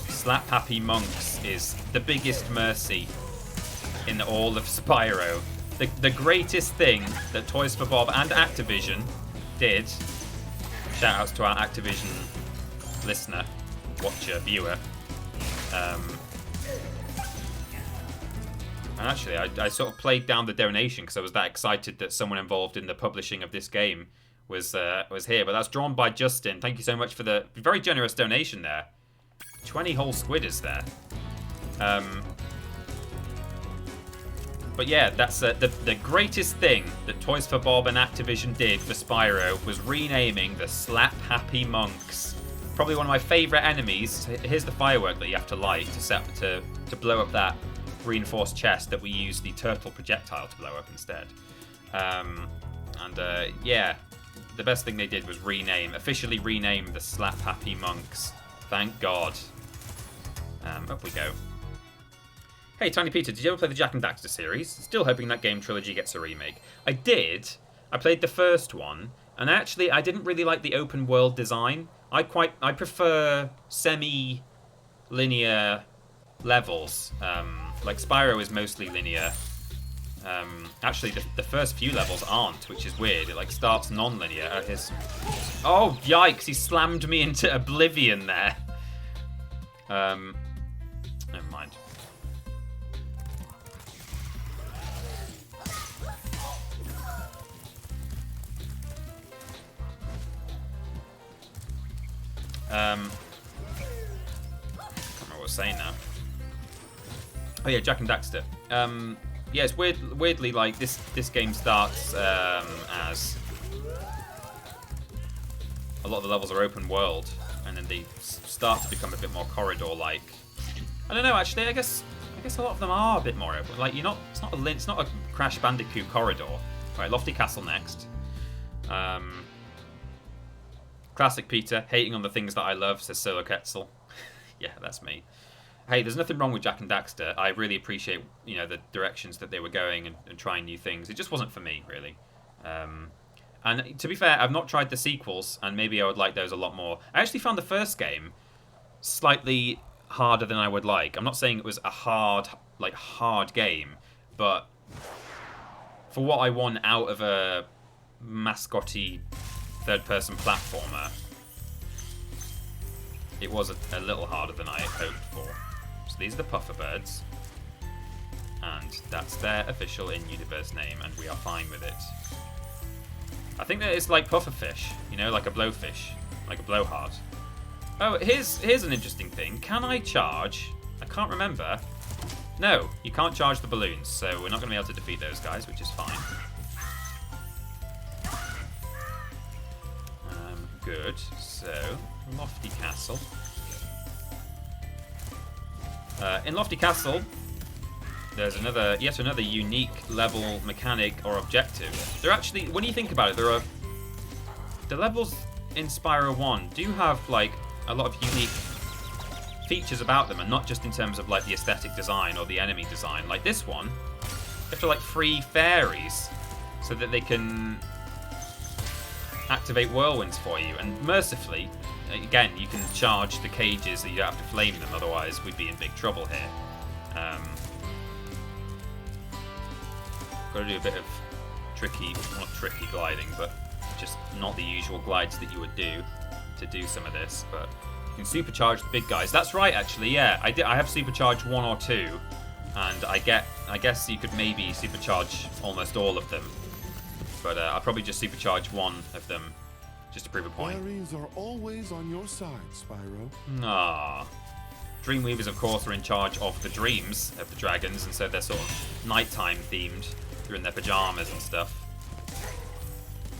Slap Happy Monks is the biggest mercy in all of Spyro. The greatest thing that Toys for Bob and Activision did. Shout outs to our Activision listener, watcher, viewer. And actually, I sort of played down the donation because I was that excited that someone involved in the publishing of this game was here. But that's drawn by Justin. Thank you so much for the very generous donation there. 20 whole squid is there. But yeah, that's the greatest thing that Toys for Bob and Activision did for Spyro was renaming the Slap Happy Monks. Probably one of my favourite enemies. Here's the firework that you have to light to blow up that reinforced chest that we use the turtle projectile to blow up instead. Yeah, the best thing they did was officially rename the Slap Happy Monks. Thank God. Up we go. Hey, Tiny Peter, did you ever play the Jak and Daxter series? Still hoping that game trilogy gets a remake. I did. I played the first one, and actually I didn't really like the open world design. I prefer semi-linear levels. Like Spyro is mostly linear. Actually, the first few levels aren't, which is weird. It like starts non-linear. Oh, yikes! He slammed me into oblivion there. Never mind. I can't remember what I was saying now. Oh yeah, Jak and Daxter. Yeah, it's weirdly like this game starts as a lot of the levels are open world, and then they start to become a bit more corridor-like. I don't know, actually. I guess a lot of them are a bit more open. Like it's not a Crash Bandicoot corridor. Right, Lofty Castle next. Classic Peter, hating on the things that I love, says Solo Quetzal. Yeah, that's me. Hey, there's nothing wrong with Jak and Daxter. I really appreciate, the directions that they were going and trying new things. It just wasn't for me, really. And to be fair, I've not tried the sequels, and maybe I would like those a lot more. I actually found the first game slightly harder than I would like. I'm not saying it was a hard game, but for what I want out of a mascotty third-person platformer, it was a little harder than I had hoped for. So these are the Puffer Birds, and that's their official in-universe name, and we are fine with it. I think that it's like pufferfish, like a blowfish, like a blowhard. Oh, here's an interesting thing. Can I charge? I can't remember. No, you can't charge the balloons, so we're not going to be able to defeat those guys, which is fine. Good. So, Lofty Castle. In Lofty Castle, there's yet another unique level mechanic or objective. They're actually, when you think about it, the levels in Spyro 1 do have like a lot of unique features about them, and not just in terms of like the aesthetic design or the enemy design. Like this one, you have to like free fairies so that they can activate whirlwinds for you. And mercifully, again, you can charge the cages so you don't have to flame them, otherwise we'd be in big trouble here. Got to do a bit of tricky, not tricky gliding, but just not the usual glides that you would do to do some of this. But you can supercharge the big guys. That's right, actually. Yeah, I have supercharged 1 or 2, and I guess you could maybe supercharge almost all of them. But I'll probably just supercharge 1 of them just to prove a point. Fairies are always on your side, Spyro. Ah. Dreamweavers, of course, are in charge of the dreams of the dragons, and so they're sort of nighttime themed. They're in their pajamas and stuff.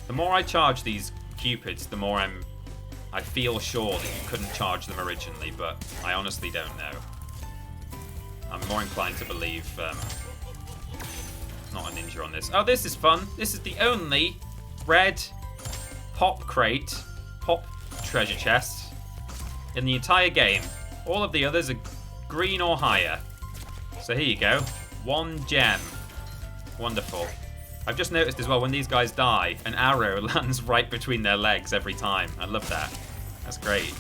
The more I charge these cupids, the more I feel sure that you couldn't charge them originally, but I honestly don't know. I'm more inclined to believe not a ninja on this. Oh, this is fun. This is the only red pop treasure chest in the entire game. All of the others are green or higher. So here you go. 1 gem. Wonderful. I've just noticed as well, when these guys die, an arrow lands right between their legs every time. I love that. That's great.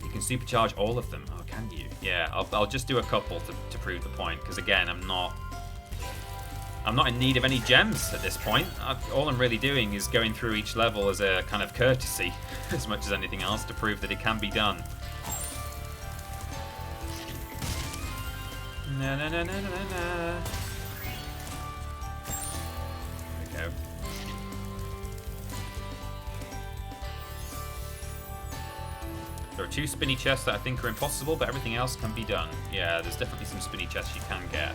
You can supercharge all of them. Oh, can you? Yeah, I'll just do a couple to prove the point, because again, I'm not in need of any gems at this point. All I'm really doing is going through each level as a kind of courtesy, as much as anything else, to prove that it can be done. Na na na na na na. There we go. There are 2 spinny chests that I think are impossible, but everything else can be done. Yeah, there's definitely some spinny chests you can get.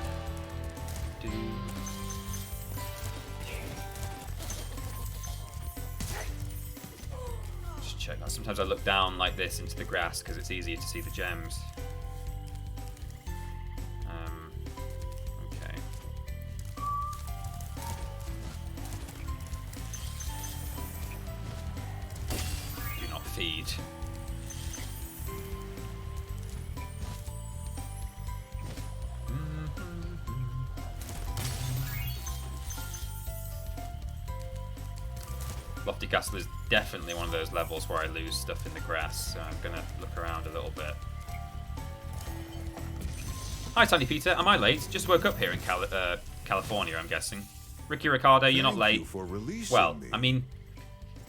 Just check that. Sometimes I look down like this into the grass because it's easier to see the gems. Feed. Lofty Castle is definitely one of those levels where I lose stuff in the grass, so I'm gonna look around a little bit. Hi Tiny Peter, am I late? Just woke up here in California, I'm guessing. Ricky Ricardo, you're not late. Well, I mean,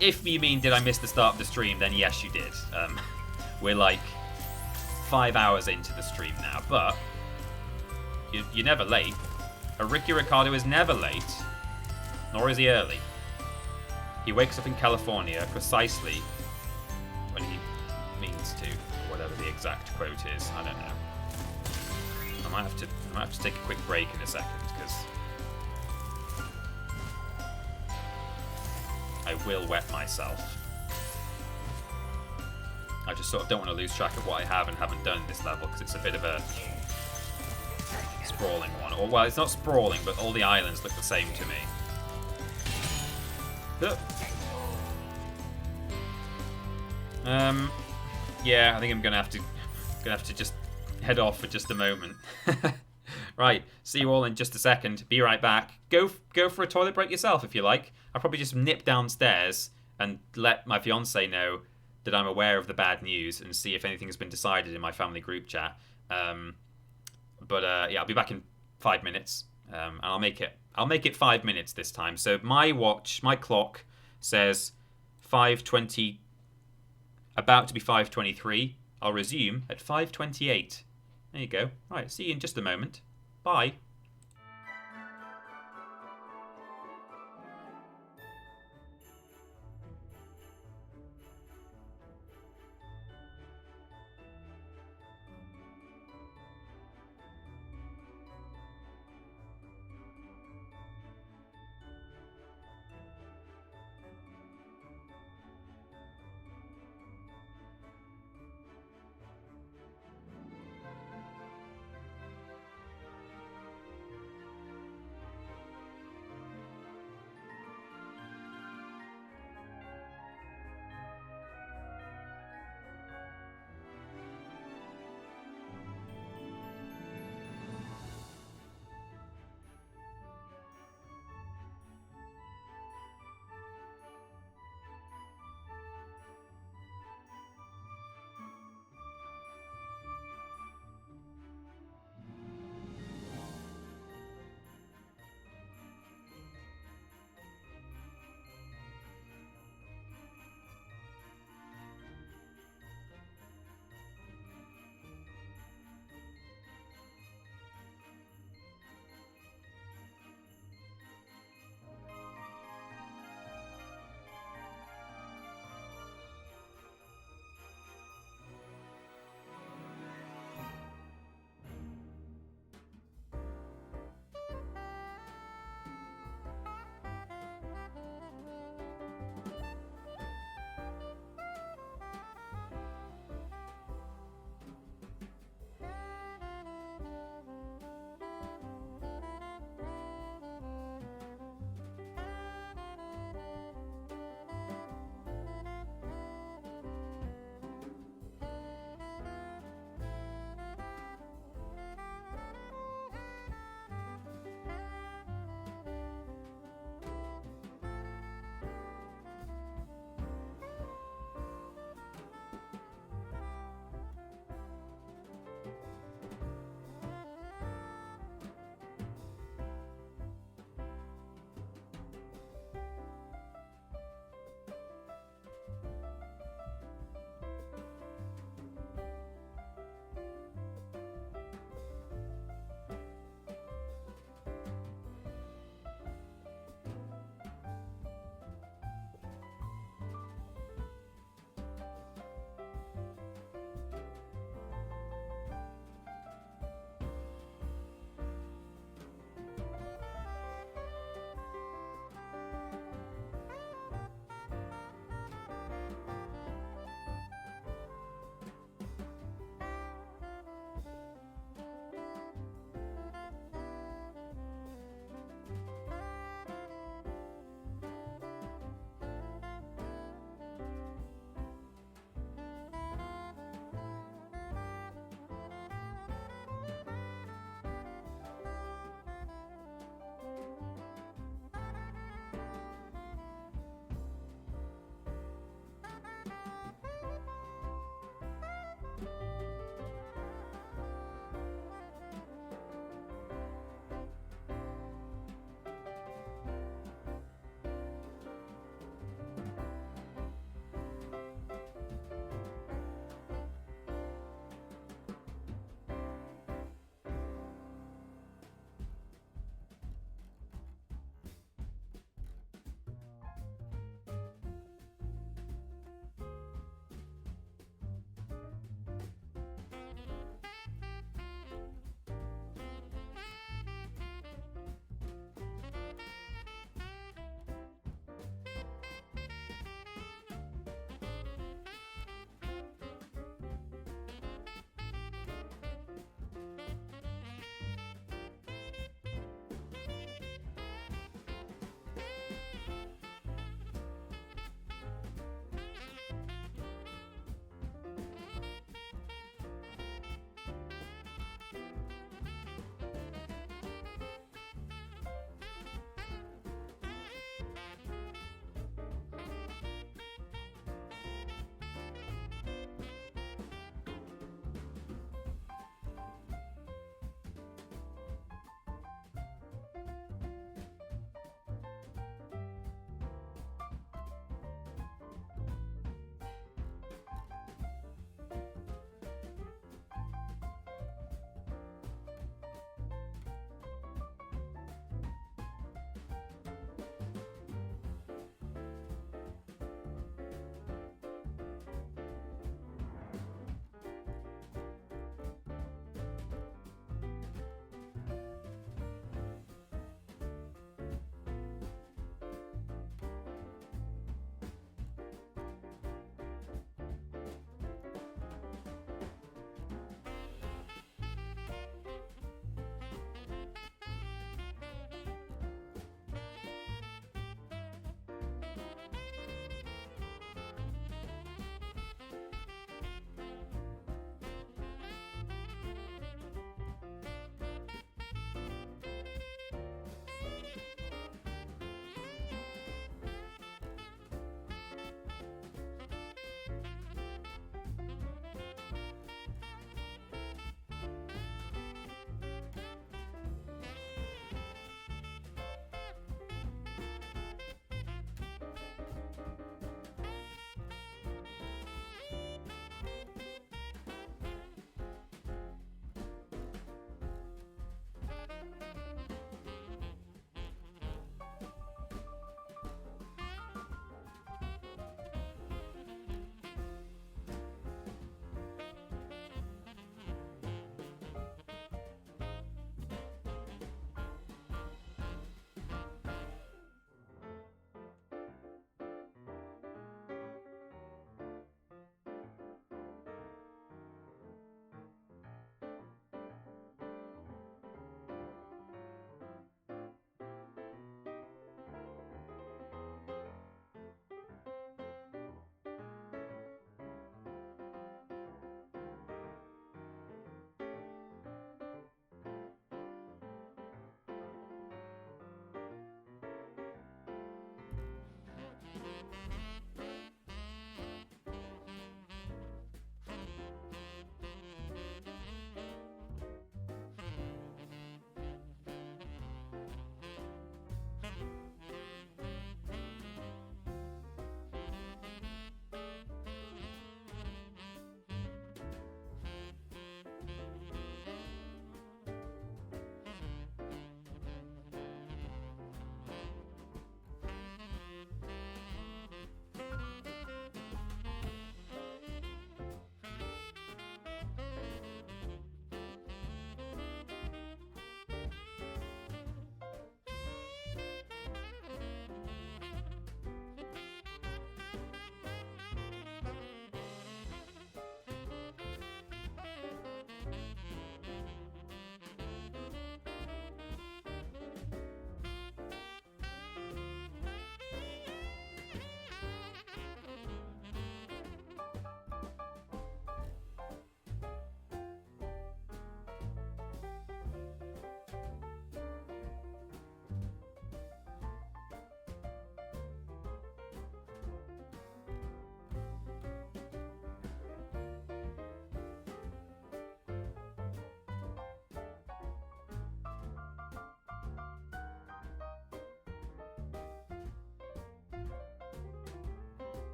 if you mean did I miss the start of the stream, then yes you did. We're like 5 hours into the stream now, but you're never late. A Ricky Ricardo is never late, nor is he early. He wakes up in California precisely when he means to, whatever the exact quote is. I don't know. I might have to take a quick break in a second because I will wet myself. I just sort of don't want to lose track of what I have and haven't done in this level because it's a bit of a sprawling one. Or, well, it's not sprawling, but all the islands look the same to me. Yeah, I think I'm gonna have to just head off for just a moment. Right, see you all in just a second. Be right back. Go for a toilet break yourself if you like. I'll probably just nip downstairs and let my fiance know that I'm aware of the bad news and see if anything has been decided in my family group chat. Yeah, I'll be back in 5 minutes, and I'll make it 5 minutes this time. So my clock says 5:20, about to be 5:23. I'll resume at 5:28. There you go. Right, see you in just a moment. Bye.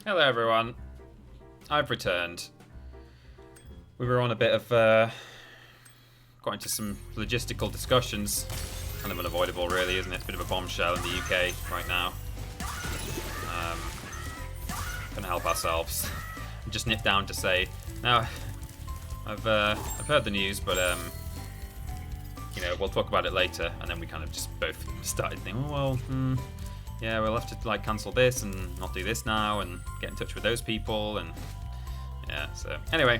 Hello everyone. I've returned. We were on a bit of got into some logistical discussions. Kind of unavoidable really, isn't it? It's a bit of a bombshell in the UK right now. Gonna help ourselves. Just nip down to say, now I've heard the news, but you know, we'll talk about it later. And then we kind of just both started thinking, oh well, yeah, we'll have to like cancel this and not do this now, and get in touch with those people, and yeah. So anyway,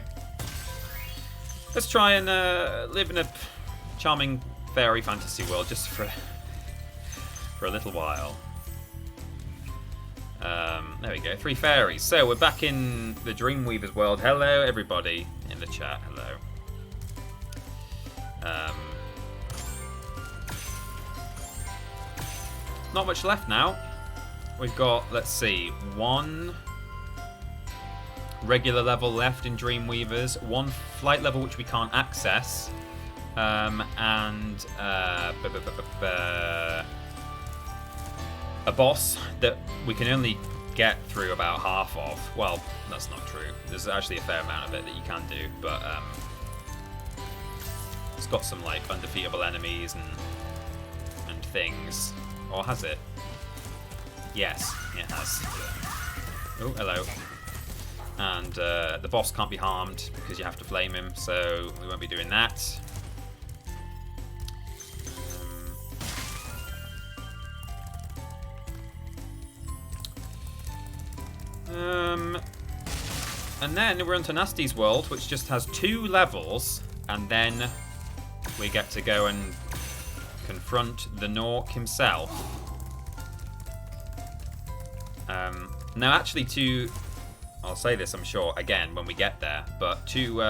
let's try and live in a charming fairy fantasy world just for a little while. There we go, 3 fairies. So we're back in the Dreamweaver's world. Hello, everybody in the chat. Hello. Not much left now. We've got, let's see, 1 regular level left in Dreamweavers, 1 flight level which we can't access, and a boss that we can only get through about half of. Well, that's not true. There's actually a fair amount of it that you can do, but it's got some like undefeatable enemies and things. Or has it? Yes, it has. Oh, hello. And the boss can't be harmed because you have to flame him, so we won't be doing that. And then we're onto Nasty's world, which just has 2 levels, and then we get to go and confront the Nork himself. Now, actually, I'll say this, I'm sure, again when we get there, but to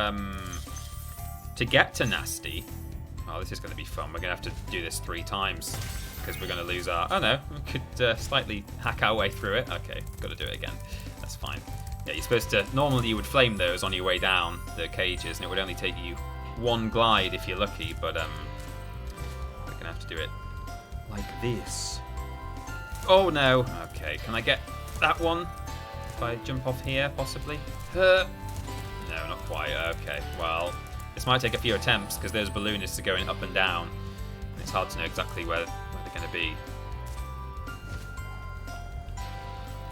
get to Nasty, oh, this is going to be fun. We're going to have to do this 3 times because we're going to lose our. Oh no, we could slightly hack our way through it. Okay, got to do it again. That's fine. Yeah, you're supposed to. Normally, you would flame those on your way down the cages, and it would only take you 1 glide if you're lucky. But we're gonna have to do it like this. Oh no. Okay, can I get that one? If I jump off here, possibly. No, not quite. Okay. Well, this might take a few attempts because those balloonists are going up and down. And it's hard to know exactly where they're going to be.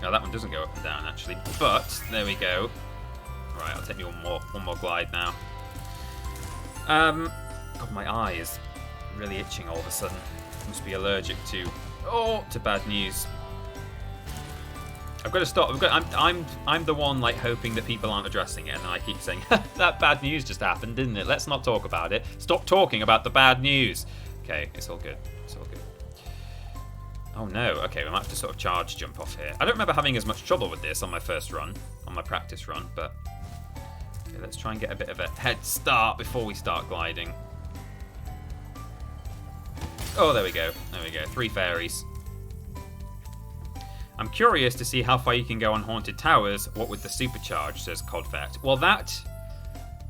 No, that one doesn't go up and down actually, but there we go. Right, I'll take me one more glide now. God, my eye is really itching all of a sudden. Must be allergic to bad news. I've got to stop. I'm the one like hoping that people aren't addressing it, and then I keep saying that bad news just happened, didn't it? Let's not talk about it. Stop talking about the bad news. Okay, it's all good. It's all good. Oh no, okay, we might have to sort of charge jump off here. I don't remember having as much trouble with this on my first run, on my practice run, but okay, let's try and get a bit of a head start before we start gliding. Oh, there we go. There we go. 3 fairies. I'm curious to see how far you can go on Haunted Towers, what with the supercharge, says Codfact. Well, that,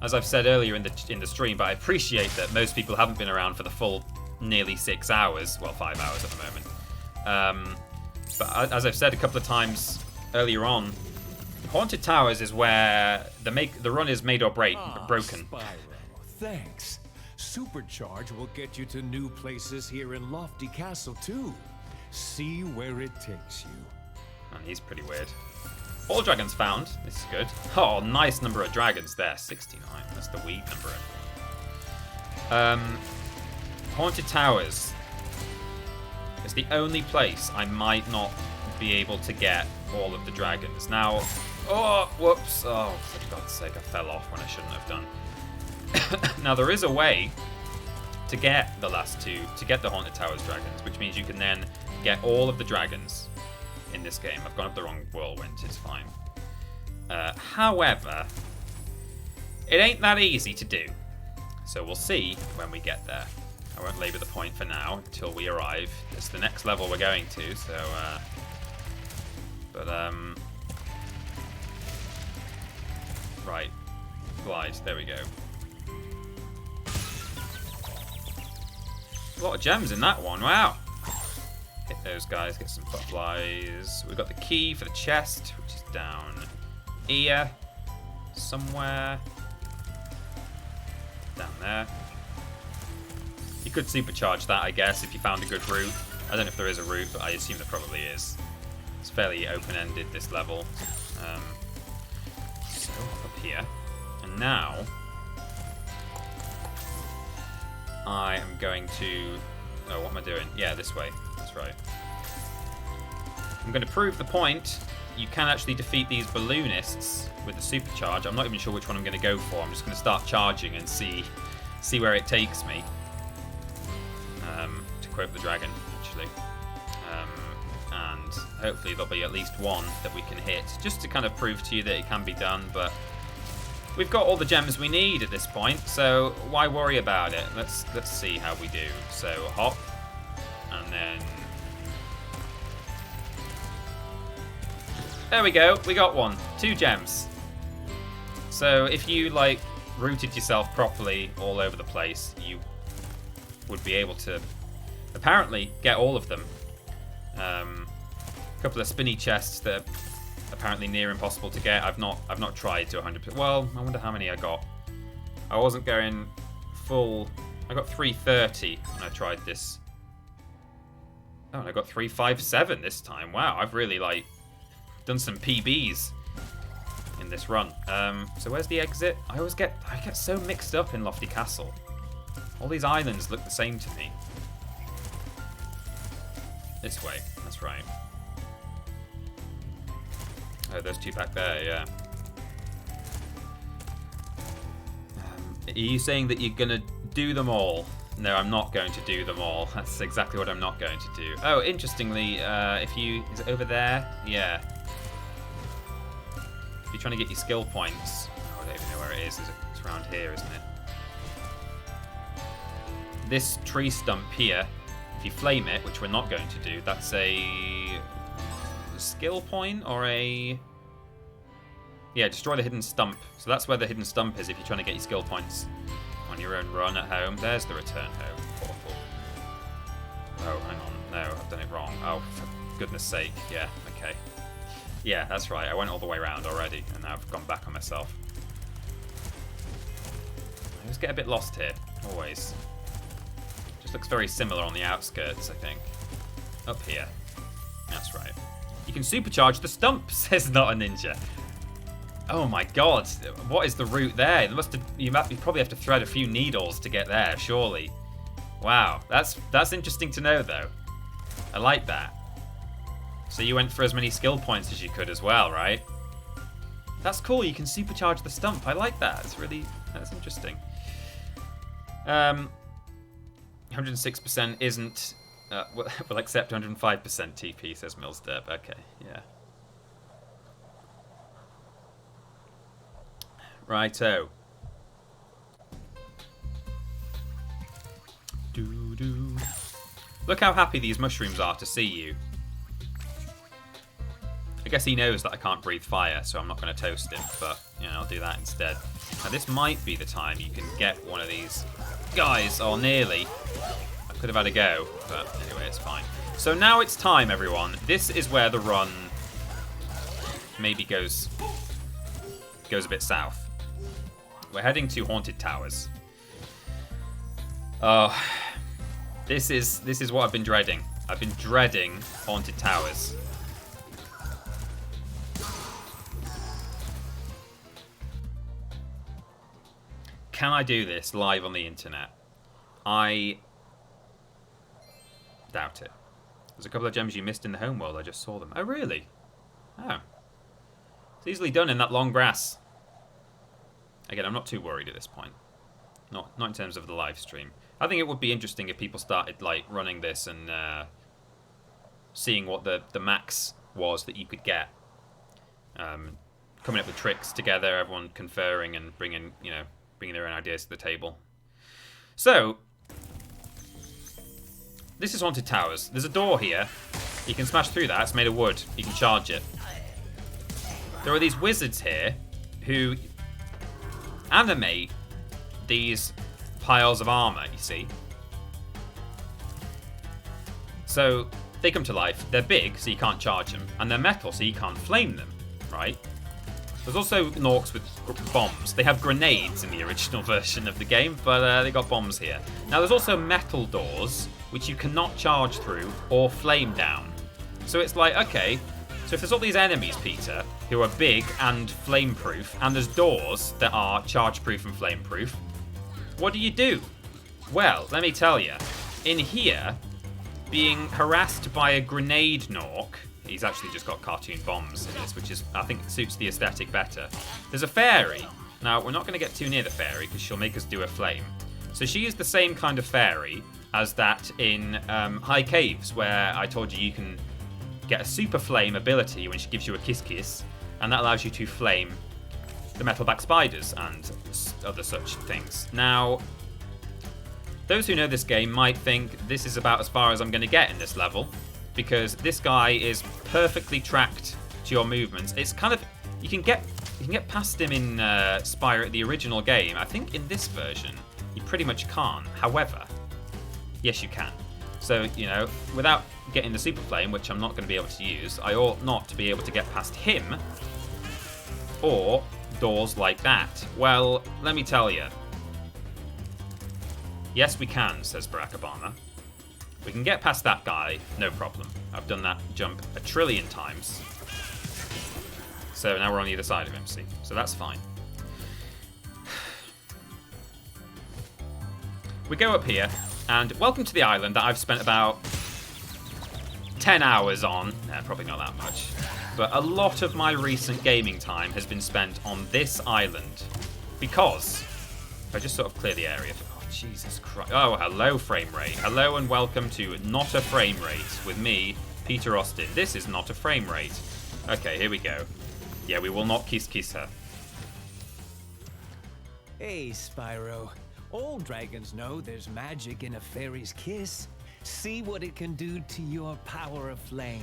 as I've said earlier in the stream, but I appreciate that most people haven't been around for the full nearly 6 hours. Well, 5 hours at the moment. But as I've said a couple of times earlier on, Haunted Towers is where the run is made or broken. Spyro, thanks. Supercharge will get you to new places here in Lofty Castle too. See where it takes you. Man, he's pretty weird. All dragons found. This is good. Oh, nice number of dragons there. 69. That's the weed number. Haunted Towers. It's the only place I might not be able to get all of the dragons. Now, oh, whoops. Oh, for God's sake, I fell off when I shouldn't have done. Now, there is a way to get the last 2, to get the Haunted Towers dragons, which means you can then get all of the dragons in this game. I've gone up the wrong whirlwind, it's fine. However, it ain't that easy to do. So we'll see when we get there. I won't labour the point for now until we arrive. It's the next level we're going to, so right. Glide, there we go. A lot of gems in that one, wow. Hit those guys, get some butterflies. We've got the key for the chest, which is down here somewhere. Down there. You could supercharge that, I guess, if you found a good route. I don't know if there is a route, but I assume there probably is. It's fairly open-ended, this level. So, up here. And now, I am going to... Oh, what am I doing? Yeah, this way. That's right. I'm going to prove the point. You can actually defeat these balloonists with the supercharge. I'm not even sure which one I'm going to go for. I'm just going to start charging and see where it takes me. To quote the dragon, actually. And hopefully there'll be at least one that we can hit, just to kind of prove to you that it can be done. But we've got all the gems we need at this point, so why worry about it? Let's see how we do. So hop, and then there we go. We got one. 2 gems. So if you like routed yourself properly all over the place, you would be able to apparently get all of them. A couple of spinny chests that are apparently near impossible to get. I've not tried to 100%. Well, I wonder how many I got. I wasn't going full. I got 330 when I tried this. Oh, and I got 357 this time. Wow, I've really like done some PBs in this run. So where's the exit? I get so mixed up in Lofty Castle. All these islands look the same to me. This way, that's right. Oh, there's 2 back there, yeah. Are you saying that you're gonna do them all? No, I'm not going to do them all. That's exactly what I'm not going to do. Oh, interestingly, is it over there? Yeah. If you're trying to get your skill points, I don't even know where it is. It's around here, isn't it? This tree stump here, if you flame it, which we're not going to do, that's a skill point or a... Yeah, destroy the hidden stump. So that's where the hidden stump is if you're trying to get your skill points on your own run at home. There's the return home portal. Oh, hang on. No, I've done it wrong. Oh, for goodness sake. Yeah, okay. Yeah, that's right. I went all the way around already, and now I've gone back on myself. I always get a bit lost here. Always. Just looks very similar on the outskirts, I think. Up here. That's right. You can supercharge the stump, says Not a Ninja. Oh my god, what is the route there? You probably have to thread a few needles to get there, surely. Wow, that's interesting to know though. I like that. So you went for as many skill points as you could as well, right? That's cool, you can supercharge the stump. I like that. That's interesting. 106% isn't... we'll accept 105% TP, says Millsderp. Okay, yeah. Righto. Doo-doo. Look how happy these mushrooms are to see you. I guess he knows that I can't breathe fire, so I'm not going to toast him, but I'll do that instead. Now this might be the time you can get one of these guys, or nearly. I could have had a go, but anyway, it's fine. So now it's time, everyone. This is where the run maybe goes a bit south. We're heading to Haunted Towers. Oh, this is what I've been dreading. I've been dreading Haunted Towers. Can I do this live on the internet? I doubt it. There's a couple of gems you missed in the homeworld. I just saw them. Oh, really? Oh. It's easily done in that long grass. Again, I'm not too worried at this point. Not in terms of the live stream. I think it would be interesting if people started like running this and seeing what the max was that you could get. Coming up with tricks together, everyone conferring and bringing their own ideas to the table. So, this is Haunted Towers. There's a door here. You can smash through that. It's made of wood. You can charge it. There are these wizards here who animate these piles of armor, you see. So, they come to life. They're big, so you can't charge them. And they're metal, so you can't flame them. right? There's also Norks with bombs. They have grenades in the original version of the game, but they got bombs here. Now, there's also metal doors, which you cannot charge through or flame down. So it's like, okay, so if there's all these enemies, Peter, who are big and flame-proof, and there's doors that are charge-proof and flame-proof, what do you do? Well, let me tell you. In here, being harassed by a grenade Nork, he's actually just got cartoon bombs in this, which is, I think, suits the aesthetic better. There's a fairy. Now, we're not going to get too near the fairy because she'll make us do a flame. So she is the same kind of fairy as that in High Caves, where I told you can get a super flame ability when she gives you a kiss, and that allows you to flame the metalback spiders and other such things. Now, those who know this game might think this is about as far as I'm going to get in this level, because this guy is perfectly tracked to your movements. It's kind of, you can get past him in Spyro, the original game. I think in this version you pretty much can't. However, yes, you can. So, you know, without getting the super flame, which I'm not going to be able to use, I ought not to be able to get past him or doors like that. Well, let me tell you. Yes, we can, says Barack Obama. We can get past that guy, no problem. I've done that jump a trillion times. So now we're on either side of him, see? So that's fine. We go up here, and welcome to the island that I've spent about 10 hours on. Nah, probably not that much. But a lot of my recent gaming time has been spent on this island. Because, if I just sort of clear the area. Oh, Jesus Christ. Oh, hello, frame rate. Hello and welcome to Not a Frame Rate with me, Peter Austin. This is Not a Frame Rate. Okay, here we go. Yeah, we will not kiss her. Hey, Spyro. All dragons know there's magic in a fairy's kiss. See what it can do to your power of flame.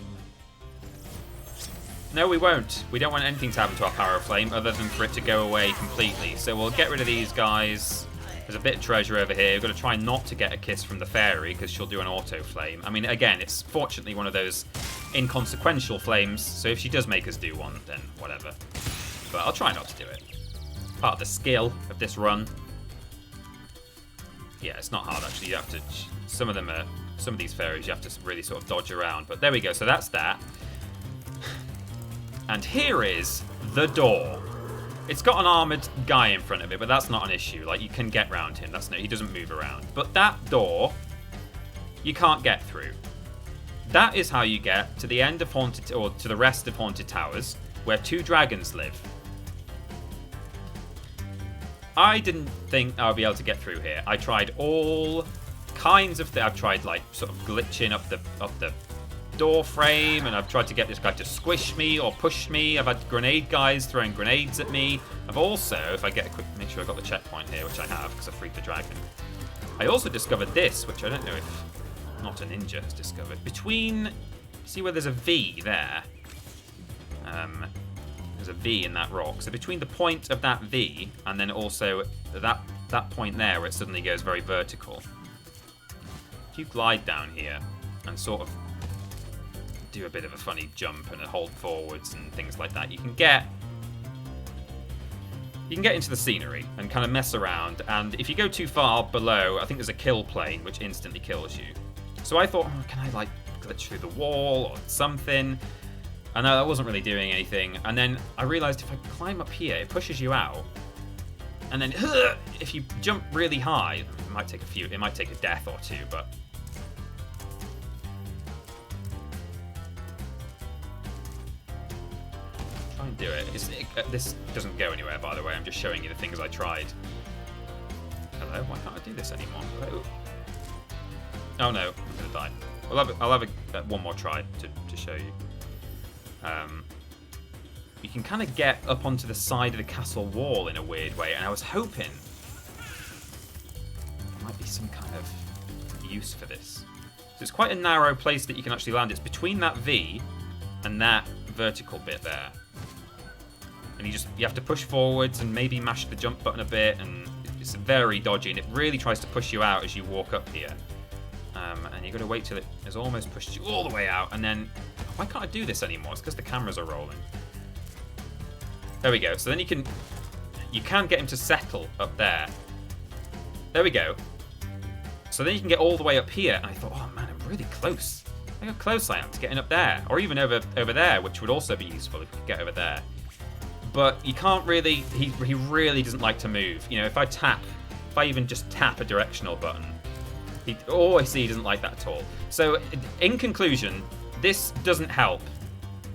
No, we won't. We don't want anything to happen to our power of flame other than for it to go away completely. So we'll get rid of these guys. There's a bit of treasure over here. We've got to try not to get a kiss from the fairy because she'll do an auto flame. I mean, again, it's fortunately one of those inconsequential flames. So if she does make us do one, then whatever. But I'll try not to do it. Part of the skill of this run. Yeah, it's not hard actually. You have to. Some of these fairies you have to really sort of dodge around. But there we go. So that's that. And here is the door. It's got an armored guy in front of it, but that's not an issue. Like, you can get around him. That's no, he doesn't move around. But that door, you can't get through. That is how you get to the end of Haunted, or to the rest of Haunted Towers, where 2 dragons live. I didn't think I would be able to get through here. I tried all kinds of things. I've tried, like, sort of glitching up the door frame, and I've tried to get this guy to squish me or push me. I've had grenade guys throwing grenades at me. I've also, if I get a quick, make sure I got the checkpoint here, which I have because I freed the dragon. I also discovered this, which I don't know if Not a Ninja has discovered. Between, see where there's a V there? There's a V in that rock. So between the point of that V and then also that point there where it suddenly goes very vertical. If you glide down here and sort of do a bit of a funny jump and a hold forwards and things like that, you can get into the scenery and kind of mess around. And if you go too far below, I think there's a kill plane which instantly kills you. So I thought, oh, can I like glitch through the wall or something? And I wasn't really doing anything. And then I realized if I climb up here, it pushes you out. And then if you jump really high, it might take a death or two, but try and do it. This doesn't go anywhere, by the way. I'm just showing you the things I tried. Hello? Why can't I do this anymore? Hello? Oh no, I'm gonna die. I'll have one more try to show you. You can kind of get up onto the side of the castle wall in a weird way, and I was hoping there might be some kind of use for this. So it's quite a narrow place that you can actually land. It's between that V and that vertical bit there. And you have to push forwards and maybe mash the jump button a bit, and it's very dodgy, and it really tries to push you out as you walk up here. And you've got to wait till it has almost pushed you all the way out, and then why can't I do this anymore? It's because the cameras are rolling. There we go. So then you can get him to settle up there. There we go. So then you can get all the way up here. And I thought, oh man, I'm really close. Look how close I am to getting up there. Or even over there, which would also be useful if we could get over there. But you can't really, he really doesn't like to move. You know, if I even just tap a directional button, he doesn't like that at all. So in conclusion, this doesn't help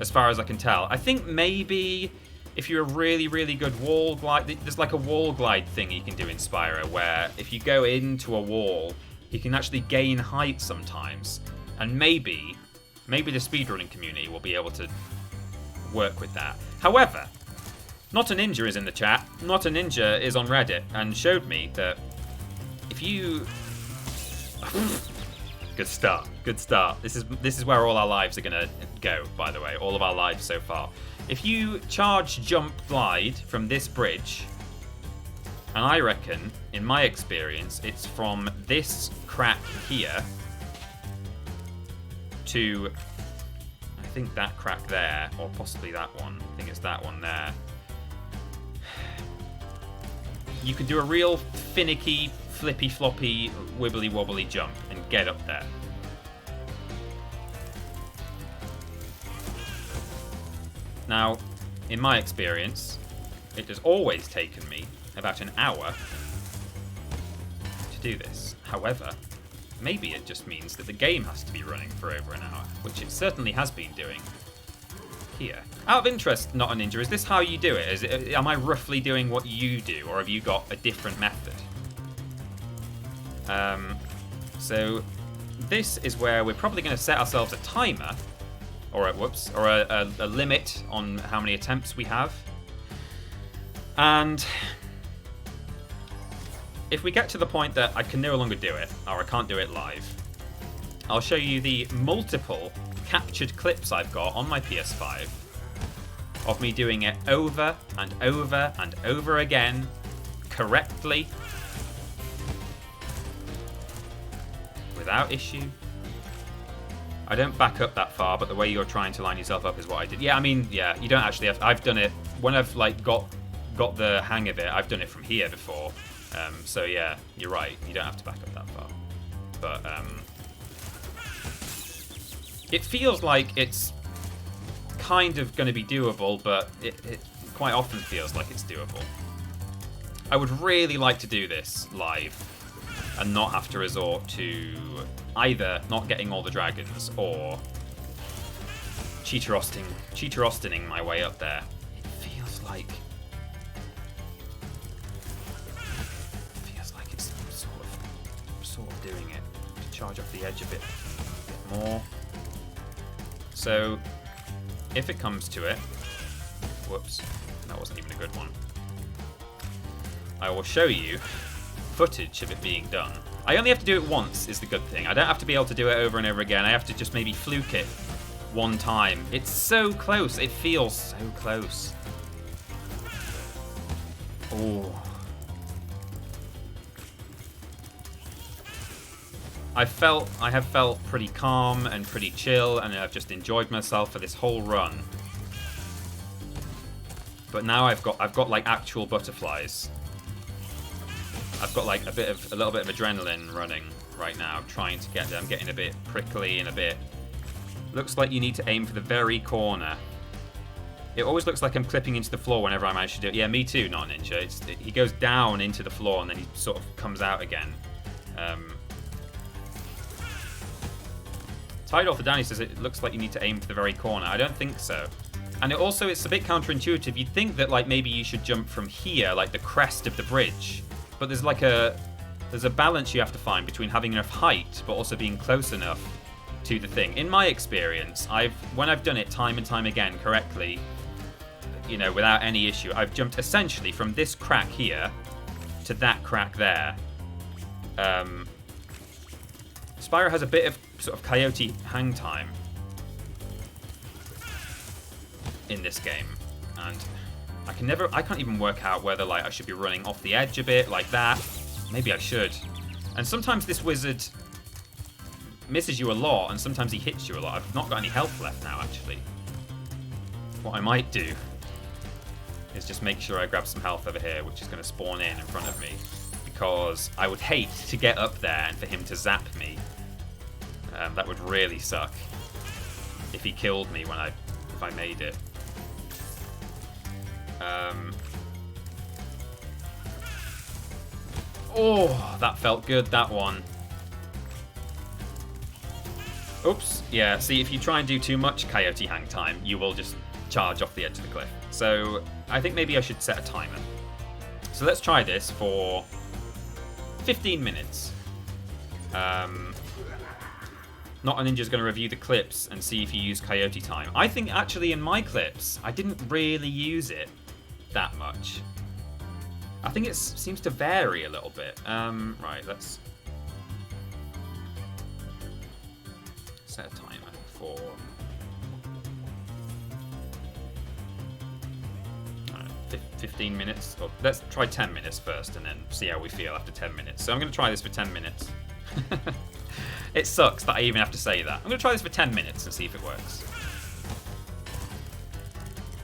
as far as I can tell. I think maybe if you're a really, really good wall glide, there's like a wall glide thing you can do in Spyro where if you go into a wall, you can actually gain height sometimes. And maybe the speedrunning community will be able to work with that. However, Not a Ninja is in the chat. Not a Ninja is on Reddit and showed me that if you... Good start. Good start. This is where all our lives are gonna go, by the way. All of our lives so far. If you charge jump glide from this bridge, and I reckon, in my experience, it's from this crack here to, I think that crack there, or possibly that one. I think it's that one there. You can do a real finicky, flippy floppy, wibbly wobbly jump and get up there. Now, in my experience, it has always taken me about an hour to do this. However, maybe it just means that the game has to be running for over an hour, which it certainly has been doing here. Out of interest, Not a Ninja, is this how you do it? Am I roughly doing what you do, or have you got a different method? So this is where we're probably going to set ourselves a timer, or a limit on how many attempts we have. And if we get to the point that I can no longer do it, or I can't do it live, I'll show you the multiple captured clips I've got on my PS5 of me doing it over and over and over again, correctly, without issue. I don't back up that far, but the way you're trying to line yourself up is what I did. Yeah, I mean, yeah, you don't actually have... I've done it, when I've like got the hang of it, I've done it from here before. So yeah, you're right, you don't have to back up that far. But it feels like it's kind of going to be doable, but it quite often feels like it's doable. I would really like to do this live and not have to resort to either not getting all the dragons or cheater-austining my way up there. It feels like it's sort of doing it to charge off the edge a bit more. So if it comes to it, whoops, that wasn't even a good one. I will show you footage of it being done. I only have to do it once is the good thing. I don't have to be able to do it over and over again. I have to just maybe fluke it one time. It's so close. It feels so close. Oh. I have felt pretty calm and pretty chill, and I've just enjoyed myself for this whole run. But now I've got like actual butterflies. I've got like a little bit of adrenaline running right now, trying to get them, getting a bit prickly and a bit. Looks like you need to aim for the very corner. It always looks like I'm clipping into the floor whenever I manage to do it. Yeah, me too, Not a Ninja. He goes down into the floor and then he sort of comes out again. Tidal for Danny says it looks like you need to aim for the very corner. I don't think so. And it's a bit counterintuitive. You'd think that like maybe you should jump from here, like the crest of the bridge. But there's a balance you have to find between having enough height but also being close enough to the thing. In my experience, when I've done it time and time again correctly, you know, without any issue, I've jumped essentially from this crack here to that crack there. Spyro has a bit of sort of coyote hang time in this game, and I can't even work out whether like I should be running off the edge a bit like that. Maybe I should. And sometimes this wizard misses you a lot, and sometimes he hits you a lot. I've not got any health left now, actually. What I might do is just make sure I grab some health over here, which is going to spawn in front of me. Because I would hate to get up there and for him to zap me. That would really suck. If he killed me when if I made it. Oh, that felt good, that one. Oops. Yeah, see, if you try and do too much coyote hang time, you will just charge off the edge of the cliff. So I think maybe I should set a timer. So let's try this for 15 minutes. Not a Ninja's going to review the clips and see if you use coyote time. I think actually in my clips, I didn't really use it that much. I think it seems to vary a little bit. Right, let's set a timer for 15 minutes. Or let's try 10 minutes first and then see how we feel after 10 minutes. So I'm going to try this for 10 minutes. It sucks that I even have to say that. I'm going to try this for 10 minutes and see if it works.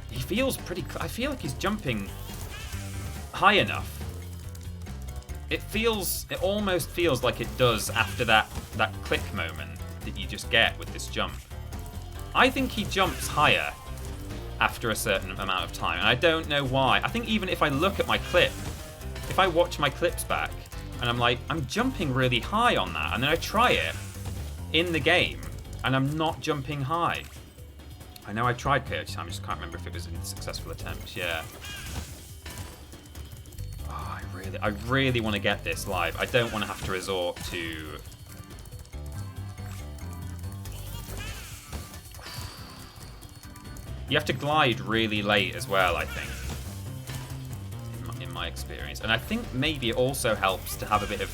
He feels pretty... I feel like he's jumping high enough. It almost feels like it does after that click moment that you just get with this jump. I think he jumps higher after a certain amount of time, and I don't know why. I think even if I look at my clip, if I watch my clips back, and I'm like, I'm jumping really high on that, and then I try it in the game, and I'm not jumping high. I know I tried coyote time, I just can't remember if it was a successful attempt. Yeah. Oh, I really want to get this live. I don't want to have to resort to... You have to glide really late as well, I think. In my experience. And I think maybe it also helps to have a bit of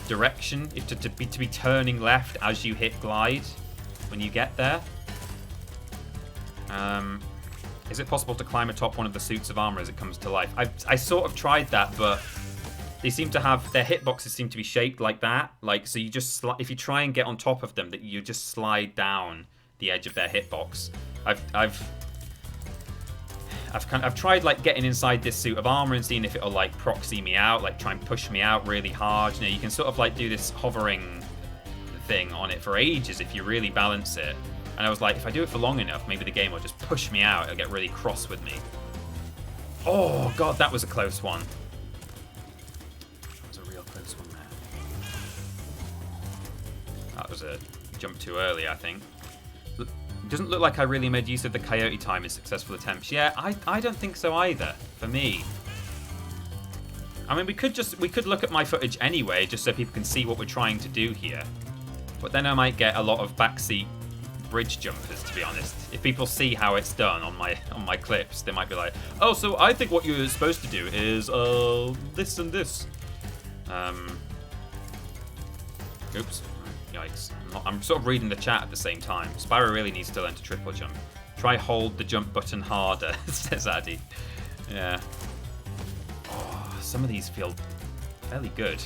direction, to be turning left as you hit glide when you get there. Is it possible to climb atop one of the suits of armor as it comes to life? I sort of tried that, but they seem to have... Their hitboxes seem to be shaped like that. Like, so you just... If you try and get on top of them, that you just slide down the edge of their hitbox. I've tried like getting inside this suit of armor and seeing if it'll like proxy me out, like try and push me out really hard. You know, you can sort of like do this hovering thing on it for ages if you really balance it. And I was like, if I do it for long enough, maybe the game will just push me out. It'll get really cross with me. Oh god, that was a close one. That was a real close one there. That was a jump too early, I think. It doesn't look like I really made use of the coyote time in successful attempts. Yeah, I don't think so either, for me. I mean, we could look at my footage anyway, just so people can see what we're trying to do here. But then I might get a lot of backseat bridge jumpers, to be honest. If people see how it's done on my clips, they might be like, oh, so I think what you're supposed to do is this and this. Oops. Yikes. I'm sort of reading the chat at the same time. Spyro really needs to learn to triple jump. Try hold the jump button harder, says Addy. Yeah. Oh, some of these feel fairly good.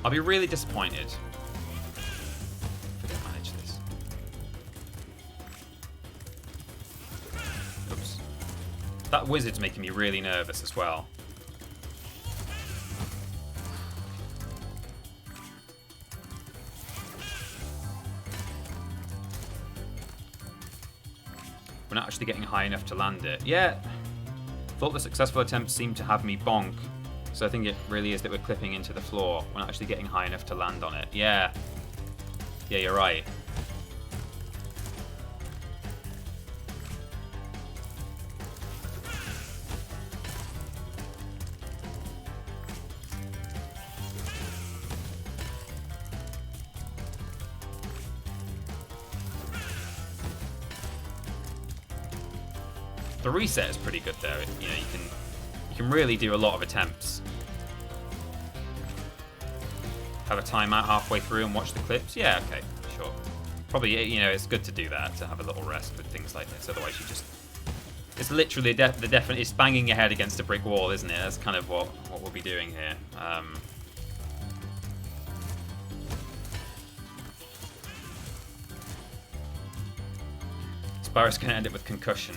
I'll be really disappointed if I don't manage this. Oops. That wizard's making me really nervous as well. We're not actually getting high enough to land it. Yeah. Thought the successful attempts seemed to have me bonk. So I think it really is that we're clipping into the floor. We're not actually getting high enough to land on it. Yeah. Yeah, you're right. The reset is pretty good though. You know, you can really do a lot of attempts. Have a timeout halfway through and watch the clips? Yeah, okay, sure. Probably, you know, it's good to do that, to have a little rest with things like this. Otherwise you just... It's literally it's banging your head against a brick wall, isn't it? That's kind of what we'll be doing here. Spyro's going to end up with concussion.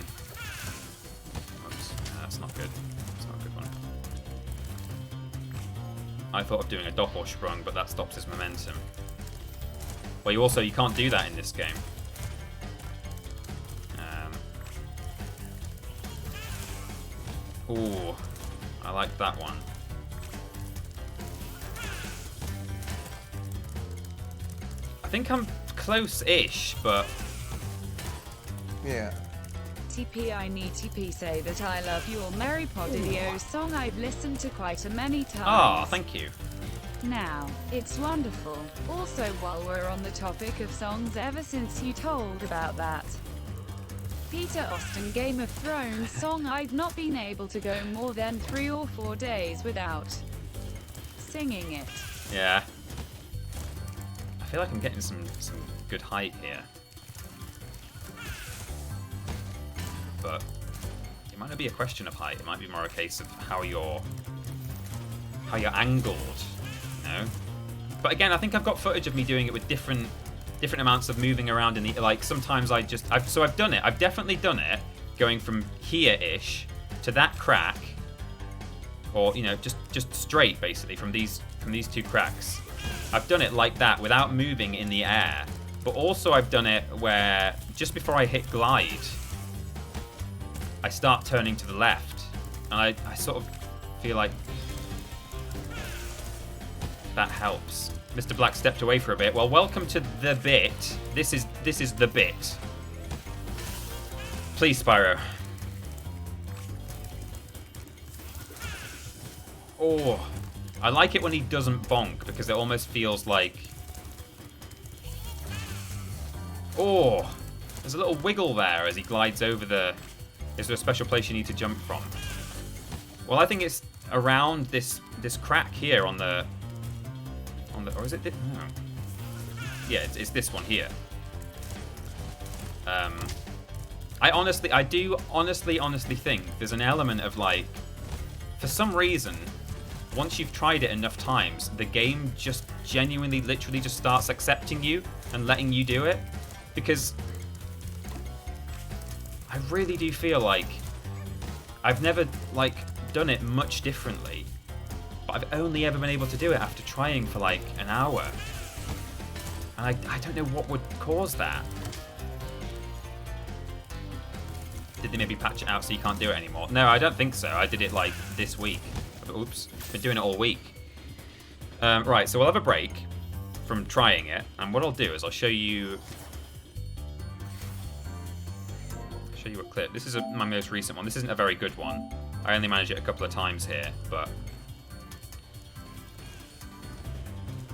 Oops, that's not good. That's not a good one. I thought of doing a doppelsprung, but that stops his momentum. Well, you can't do that in this game. Ooh, I like that one. I think I'm close-ish, but... Yeah. TP, I need TP say that I love your Mary Podidio song. I've listened to quite a many times. Ah, thank you. Now, it's wonderful. Also, while we're on the topic of songs, ever since you told about that Peter Austin Game of Thrones song, I've not been able to go more than 3 or 4 days without singing it. Yeah. I feel like I'm getting some good height here. But it might not be a question of height, it might be more a case of how you're angled, you know? But again, I think I've got footage of me doing it with different amounts of moving around in the, like, sometimes I've done it. I've definitely done it going from here-ish to that crack, or, you know, just straight basically from these 2 cracks. I've done it like that without moving in the air. But also I've done it where just before I hit glide, I start turning to the left, and I sort of feel like that helps. Mr. Black stepped away for a bit. Well, welcome to the bit. This is the bit. Please, Spyro. Oh, I like it when he doesn't bonk because it almost feels like... Oh, there's a little wiggle there as he glides over the... Is there a special place you need to jump from? Well, I think it's around this crack here on the... Or is it this? No. Yeah, it's this one here. I do honestly think there's an element of, like, for some reason, once you've tried it enough times, the game just genuinely, literally just starts accepting you and letting you do it. Because I really do feel like I've never, like, done it much differently. But I've only ever been able to do it after trying for like an hour. And I don't know what would cause that. Did they maybe patch it out so you can't do it anymore? No, I don't think so. I did it like this week. Oops, been doing it all week. Right, so we'll have a break from trying it. And what I'll do is I'll show you a clip. This is my most recent one. This isn't a very good one. I only managed it a couple of times here, but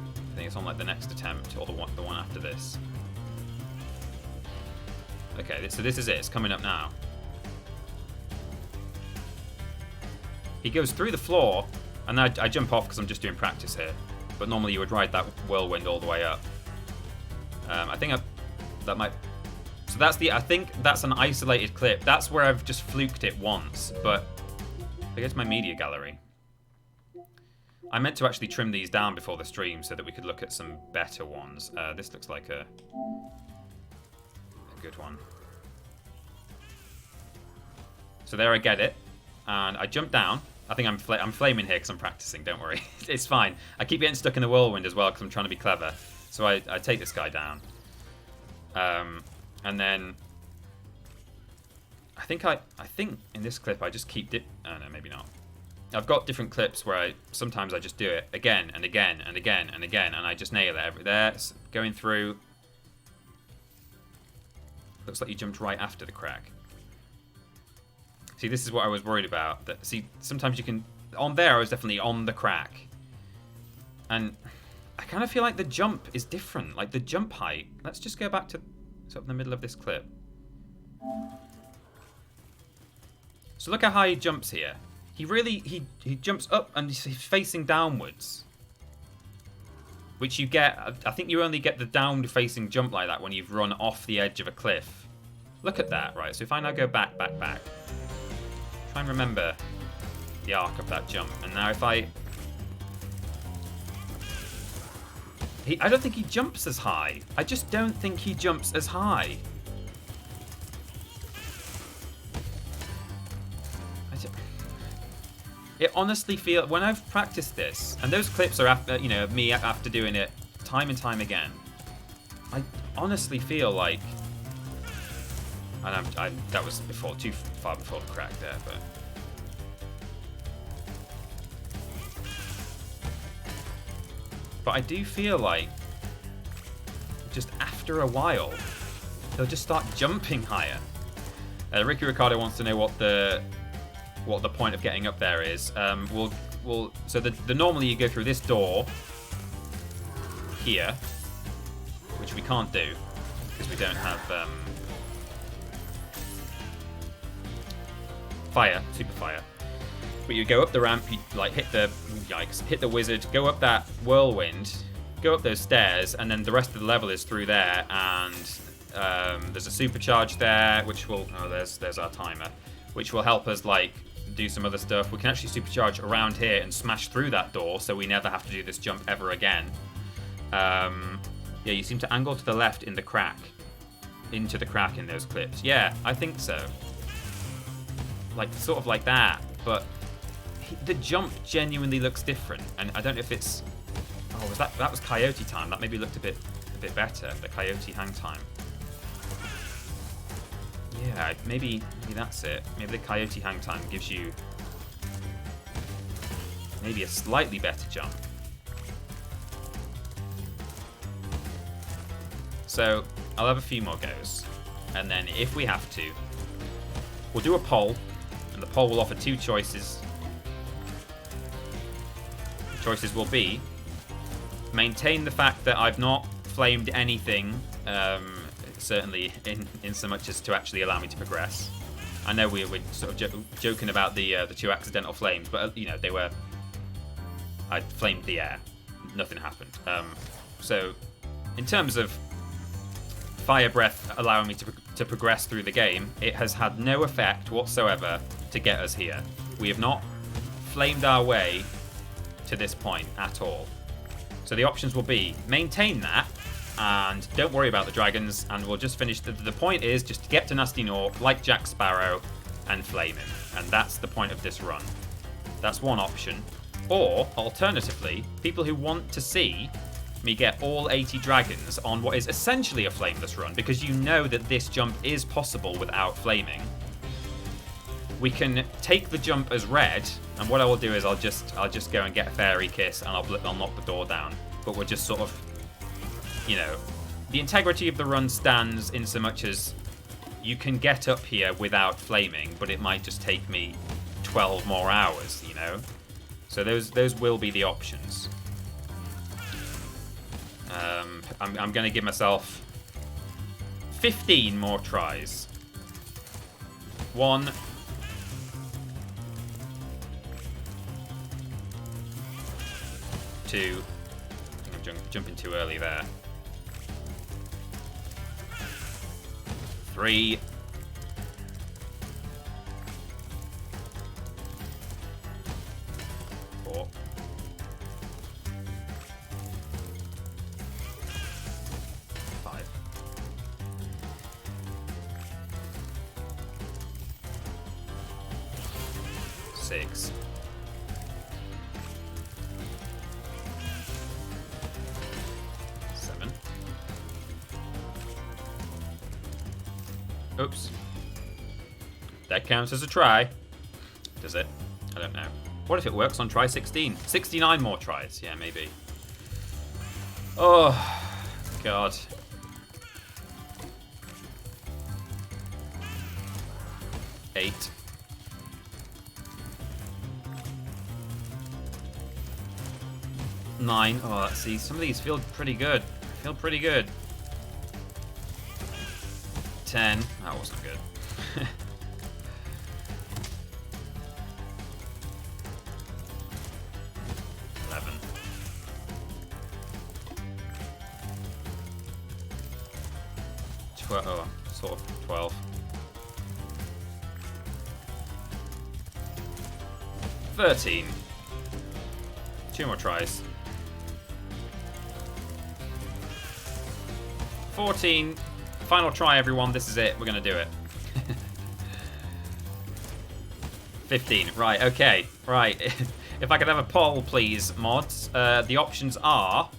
I think it's on like the next attempt or the one after this. Okay, so this is it. It's coming up now. He goes through the floor, and I jump off because I'm just doing practice here. But normally you would ride that whirlwind all the way up. I think that might. So I think that's an isolated clip. That's where I've just fluked it once. But if I go to my media gallery, I meant to actually trim these down before the stream so that we could look at some better ones. This looks like a good one. So there I get it. And I jump down. I think I'm flaming here because I'm practicing, don't worry. It's fine. I keep getting stuck in the whirlwind as well because I'm trying to be clever. So I take this guy down. And then I think in this clip I just keep oh no, maybe not. I've got different clips where sometimes I just do it again and again and again and again, and I just nail it. There, going through. Looks like you jumped right after the crack. See, this is what I was worried about. See, sometimes you can... On there, I was definitely on the crack. And I kind of feel like the jump is different. Like, the jump height. Let's just go back to sort of the middle of this clip. So look how high he jumps here. He really... He jumps up and he's facing downwards. Which you get... I think you only get the downward-facing jump like that when you've run off the edge of a cliff. Look at that, right? So if I now go back. Try and remember the arc of that jump. And now if I don't think he jumps as high. I just don't think he jumps as high. It honestly feels, when I've practiced this, and those clips are after, you know, me after doing it time and time again, I honestly feel like, and that was before, too far before the crack there, but I do feel like just after a while they'll just start jumping higher. Ricky Ricardo wants to know what the point of getting up there is. So the normally you go through this door here, which we can't do because we don't have super fire. But you go up the ramp, you like hit the wizard, go up that whirlwind, go up those stairs, and then the rest of the level is through there. And there's a supercharge there, which will there's our timer, which will help us like do some other stuff. We can actually supercharge around here and smash through that door, so we never have to do this jump ever again. Yeah, you seem to angle to the left in the crack, into the crack in those clips. Yeah, I think so. Like sort of like that, but the jump genuinely looks different, and I don't know if it's. Oh, was that was Coyote time? That maybe looked a bit better. The Coyote hang time. Yeah, maybe that's it. Maybe the Coyote hang time gives you maybe a slightly better jump. So I'll have a few more goes, and then if we have to, we'll do a poll, and the poll will offer two choices. The choices will be maintain the fact that I've not flamed anything, certainly in so much as to actually allow me to progress. I know we're sort of joking about the two accidental flames, but you know I flamed the air, nothing happened. So in terms of fire breath allowing me to progress through the game, it has had no effect whatsoever to get us here. We have not flamed our way to this point at all. So the options will be maintain that and don't worry about the dragons, and we'll just finish. The point is just to get to Nasty North like Jack Sparrow and flame him, and that's the point of this run. That's one option. Or alternatively, people who want to see me get all 80 dragons on what is essentially a flameless run, because you know that this jump is possible without flaming. We can take the jump as red, and what I will do is I'll just go and get a fairy kiss, and I'll knock the door down. But we're just sort of, you know, the integrity of the run stands in so much as you can get up here without flaming, but it might just take me 12 more hours, you know. So those will be the options. I'm going to give myself 15 more tries. 1, 2. I think I'm jumping too early there. 3. 4. 5. 6. 7. Oops. That counts as a try. Does it? I don't know. What if it works on try 16? 69 more tries. Yeah, maybe. Oh, God. Eight. 9. Oh, let's see. Some of these feel pretty good. 10. That wasn't good. 11. 12. Oh, sort of 12. 13. 2 more tries. 14. Final try, everyone. This is it. We're going to do it. 15. Right, okay. Right, if I could have a poll, please, mods. The options are...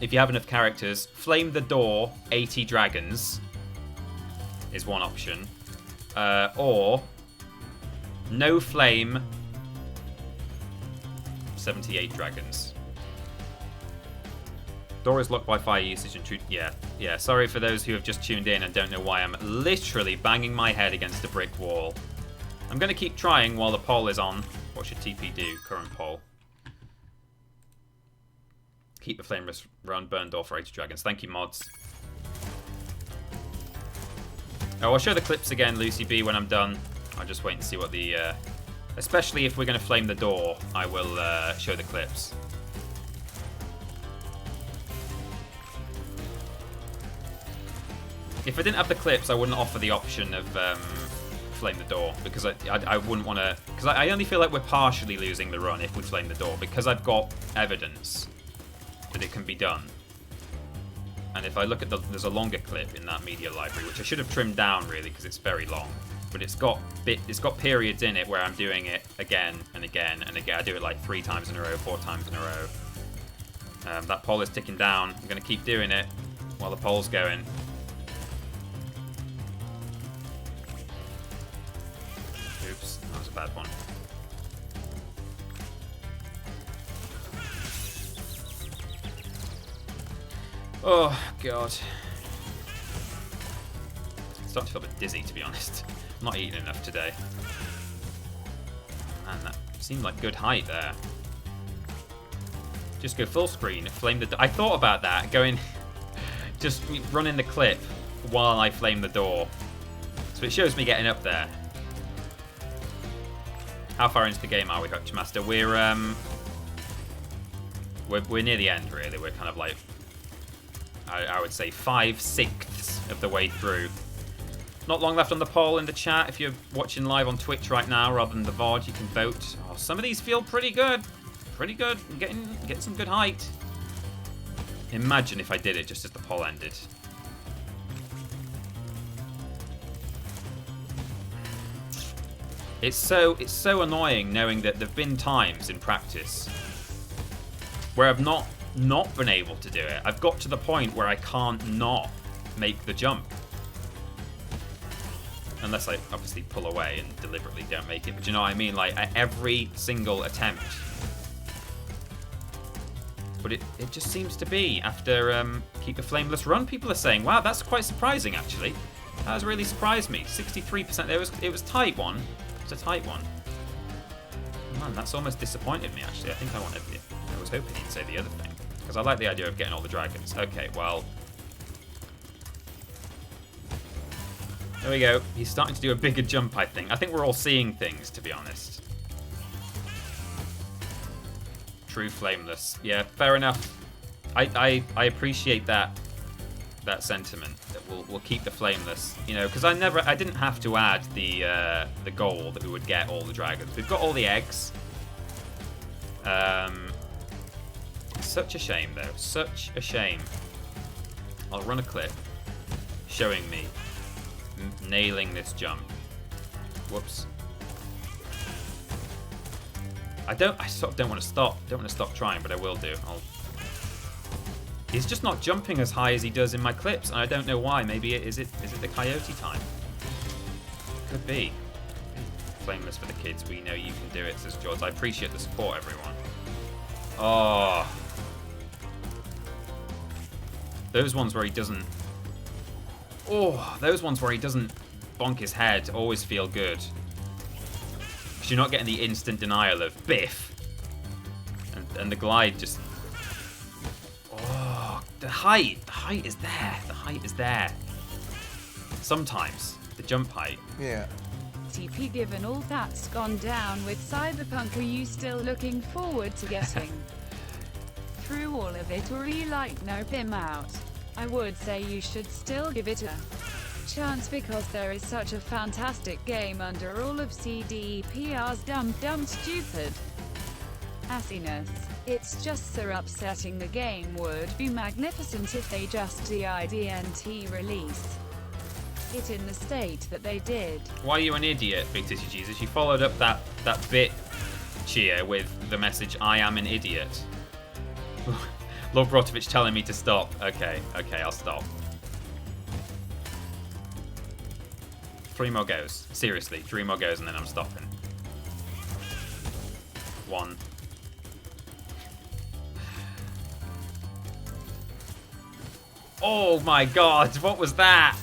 if you have enough characters, flame the door, 80 dragons is one option. Or no flame, 78 dragons. Door is locked by fire usage and true. Yeah. Sorry for those who have just tuned in and don't know why I'm literally banging my head against a brick wall. I'm going to keep trying while the poll is on. What should TP do? Current poll. Keep the flameless run, burn door for 80 dragons. Thank you, mods. Oh, I'll show the clips again, Lucy B, when I'm done. I'll just wait and see what the... especially if we're going to flame the door, I will show the clips. If I didn't have the clips, I wouldn't offer the option of flame the door, because I wouldn't want to... Because I only feel like we're partially losing the run if we flame the door, because I've got evidence that it can be done. And if I look at there's a longer clip in that media library, which I should have trimmed down really because it's very long, but it's got periods in it where I'm doing it again and again and again. I do it like 3 times in a row, 4 times in a row. That poll is ticking down. I'm going to keep doing it while the poll's going. Oops, that was a bad one. Oh, God. I'm starting to feel a bit dizzy, to be honest. I'm not eating enough today. Man, that seemed like good height there. Just go full screen, flame the... I thought about that, going... just running the clip while I flame the door. So it shows me getting up there. How far into the game are we, Hutchmaster? We're near the end, really. We're kind of like... I would say 5/6 of the way through. Not long left on the poll in the chat. If you're watching live on Twitch right now rather than the VOD, you can vote. Oh, some of these feel pretty good. Pretty good. I'm getting some good height. Imagine if I did it just as the poll ended. It's so annoying knowing that there've been times in practice where I've not been able to do it. I've got to the point where I can't not make the jump. Unless I obviously pull away and deliberately don't make it. But you know what I mean? Like, at every single attempt. But it just seems to be after Keep the Flameless Run. People are saying, wow, that's quite surprising, actually. That has really surprised me. 63%. It was tight one. It's a tight one. Man, that's almost disappointed me, actually. I think I was hoping he'd say the other thing. Because I like the idea of getting all the dragons. Okay, well... there we go. He's starting to do a bigger jump, I think. I think we're all seeing things, to be honest. True flameless. Yeah, fair enough. I appreciate that sentiment. That we'll keep the flameless. You know, because I didn't have to add the goal that we would get all the dragons. We've got all the eggs. Such a shame, though. Such a shame. I'll run a clip showing me nailing this jump. Whoops. I sort of don't want to stop. Don't want to stop trying, but I will do. He's just not jumping as high as he does in my clips, and I don't know why. Maybe is it the coyote time? Could be. Flameless for the kids. We know you can do it, says George. I appreciate the support, everyone. Oh. Those ones where he doesn't... oh, those ones where he doesn't bonk his head always feel good. Because you're not getting the instant denial of biff. And the glide just... oh, the height is there. The height is there. Sometimes. The jump height. Yeah. TP, given all that's gone down with Cyberpunk, are you still looking forward to getting through all of it, or you like nope him out? I would say you should still give it a chance because there is such a fantastic game under all of CDPR's dumb stupid assiness. It's just so upsetting. The game would be magnificent if they just did IDNT release. it in the state that they did. Why are you an idiot, Big Titty Jesus? You followed up that bit cheer with the message, I am an idiot. Lord Brotovich telling me to stop. Okay, I'll stop. 3 more goes. Seriously, 3 more goes and then I'm stopping. 1. Oh my god, what was that?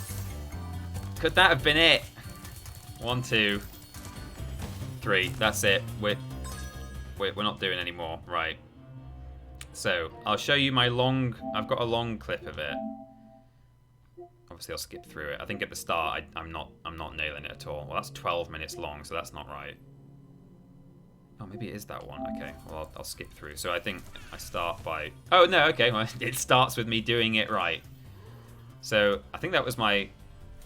Could that have been it? 1, 2, 3. That's it. We're not doing any more. Right. So, I'll show you my long... I've got a long clip of it. Obviously, I'll skip through it. I think at the start, I'm not nailing it at all. Well, that's 12 minutes long, so that's not right. Oh, maybe it is that one. Okay, well, I'll skip through. So I think I start by... Oh, no, okay. Well, it starts with me doing it right. So I think that was one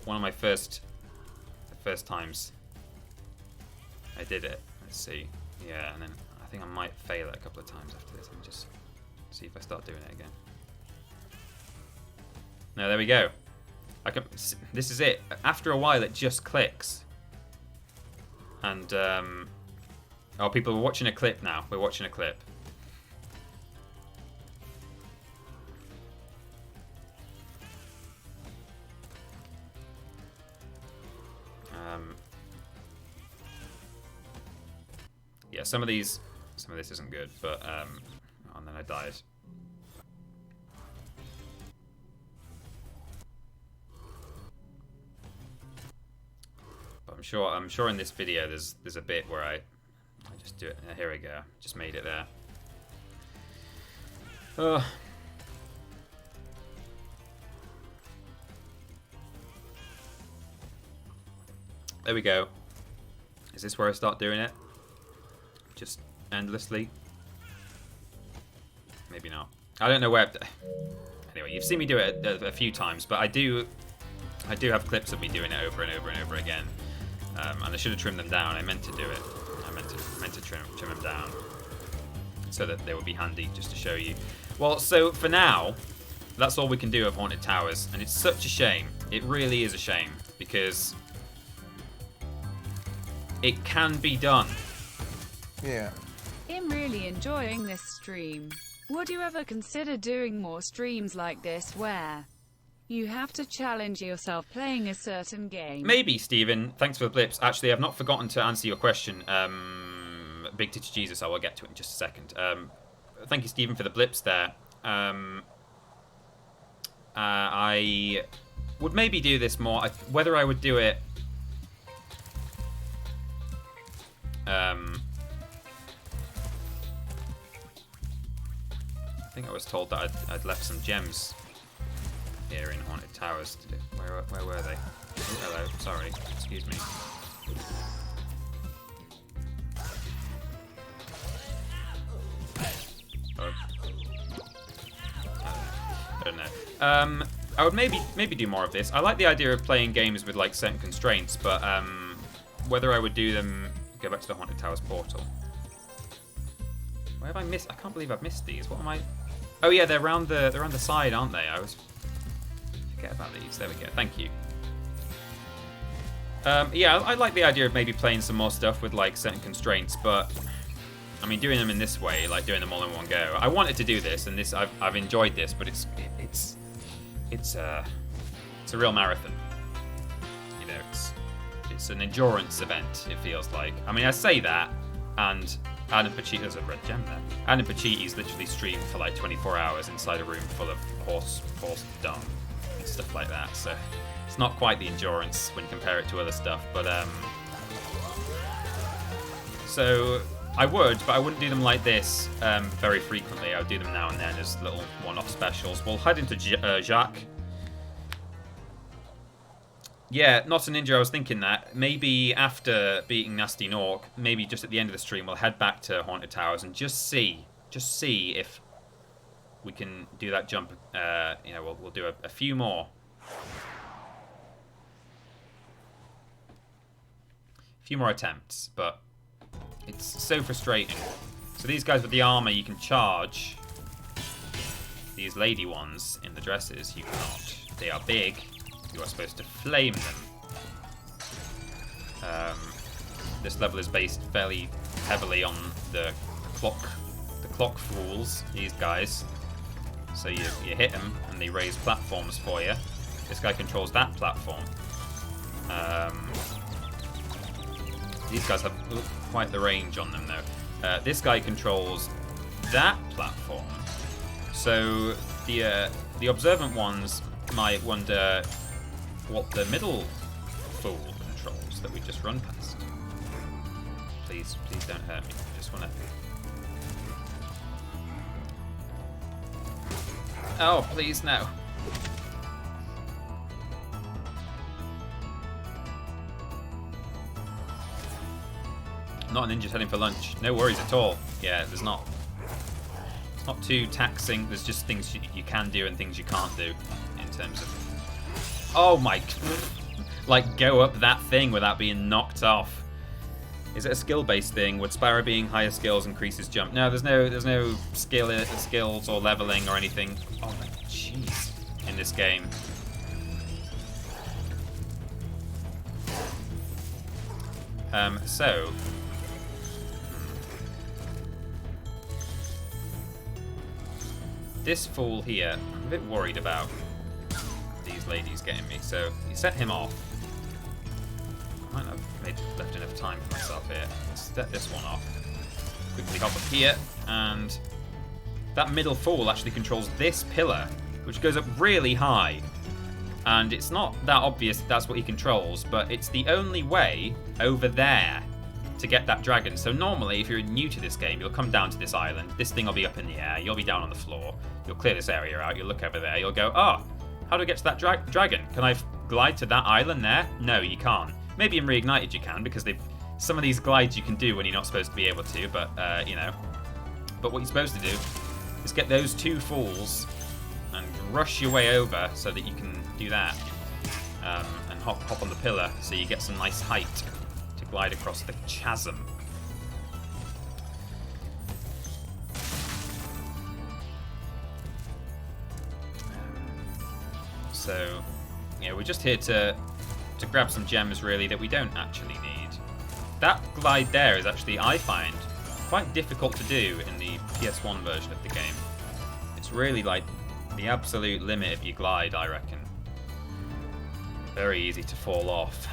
of my first times I did it. Let's see. Yeah, and then I think I might fail it a couple of times after this. Let me just see if I start doing it again. No, there we go. This is it. After a while, it just clicks. And, oh, people are watching a clip now. We're watching a clip. Yeah, some of this isn't good, but, and then I died. But I'm sure in this video there's a bit where I just do it. Here we go. Just made it there. Oh. There we go. Is this where I start doing it? Just endlessly? Maybe not. I don't know where... Anyway, you've seen me do it a few times, but I do have clips of me doing it over and over and over again. And I should have trimmed them down. I meant to do it. I meant to trim them down so that they would be handy just to show you. Well, so for now, that's all we can do of Haunted Towers, and it's such a shame. It really is a shame because it can be done. Yeah. I'm really enjoying this stream. Would you ever consider doing more streams like this where you have to challenge yourself playing a certain game? Maybe, Stephen. Thanks for the blips. Actually, I've not forgotten to answer your question. Big Titty Jesus, I will get to it in just a second. Thank you, Stephen, for the blips there. I would maybe do this more. Whether I would do it... I think I was told that I'd left some gems here in Haunted Towers. Where were they? Oh, hello. Sorry. Excuse me. Oh. I don't know. I would maybe do more of this. I like the idea of playing games with like certain constraints, but whether I would do them... Go back to the Haunted Towers portal. Where have I missed? I can't believe I've missed these. What am I? Oh yeah, they're around the side, aren't they? I always forget about these. There we go. Thank you. Yeah, I like the idea of maybe playing some more stuff with like certain constraints, but I mean, doing them in this way, like doing them all in one go. I wanted to do this, and this I've enjoyed this, but it's a real marathon. You know, it's an endurance event. It feels like. I mean, I say that, and Adam Pacitti, there's a red gem there. Adam Pacitti's literally streamed for like 24 hours inside a room full of horse dung and stuff like that. So it's not quite the endurance when you compare it to other stuff. But so I would, but I wouldn't do them like this very frequently. I would do them now and then as little one-off specials. We'll head into Jacques. Yeah, not a ninja. I was thinking that maybe after beating Nasty Nork, maybe just at the end of the stream, we'll head back to Haunted Towers and just see if we can do that jump. You know, we'll do a few more. A few more attempts, but it's so frustrating. So these guys with the armor, you can charge. These lady ones in the dresses, you cannot. They are big. you are supposed to flame them. This level is based fairly heavily on the clock fools, these guys. So you hit them and they raise platforms for you. This guy controls that platform. These guys have quite the range on them though. This guy controls that platform. So the observant ones might wonder what the middle fool controls that we just run past. Please don't hurt me. I just want to... Oh, please, no. Not a ninja heading for lunch. No worries at all. Yeah, it's not too taxing. There's just things you can do and things you can't do in terms of... Oh my... Like, go up that thing without being knocked off. Is it a skill-based thing? Would Spyro being higher skills increases jump? No, there's no skills or leveling or anything. Oh my jeez, in this game. So this fool here, I'm a bit worried about these ladies getting me. So you set him off. I might not have left enough time for myself here. Let's set this one off. Quickly hop up here, and that middle fool actually controls this pillar, which goes up really high. And it's not that obvious that's what he controls, but it's the only way over there to get that dragon. So normally, if you're new to this game, you'll come down to this island. This thing will be up in the air. You'll be down on the floor. You'll clear this area out. You'll look over there. You'll go, oh, how do I get to that dragon? Can I glide to that island there? No, you can't. Maybe in Reignited you can, because some of these glides you can do when you're not supposed to be able to, but, you know. But what you're supposed to do is get those two fools and rush your way over so that you can do that. And hop on the pillar so you get some nice height to glide across the chasm. So, yeah, we're just here to grab some gems, really, that we don't actually need. That glide there is actually, I find, quite difficult to do in the PS1 version of the game. It's really like the absolute limit of your glide, I reckon. Very easy to fall off.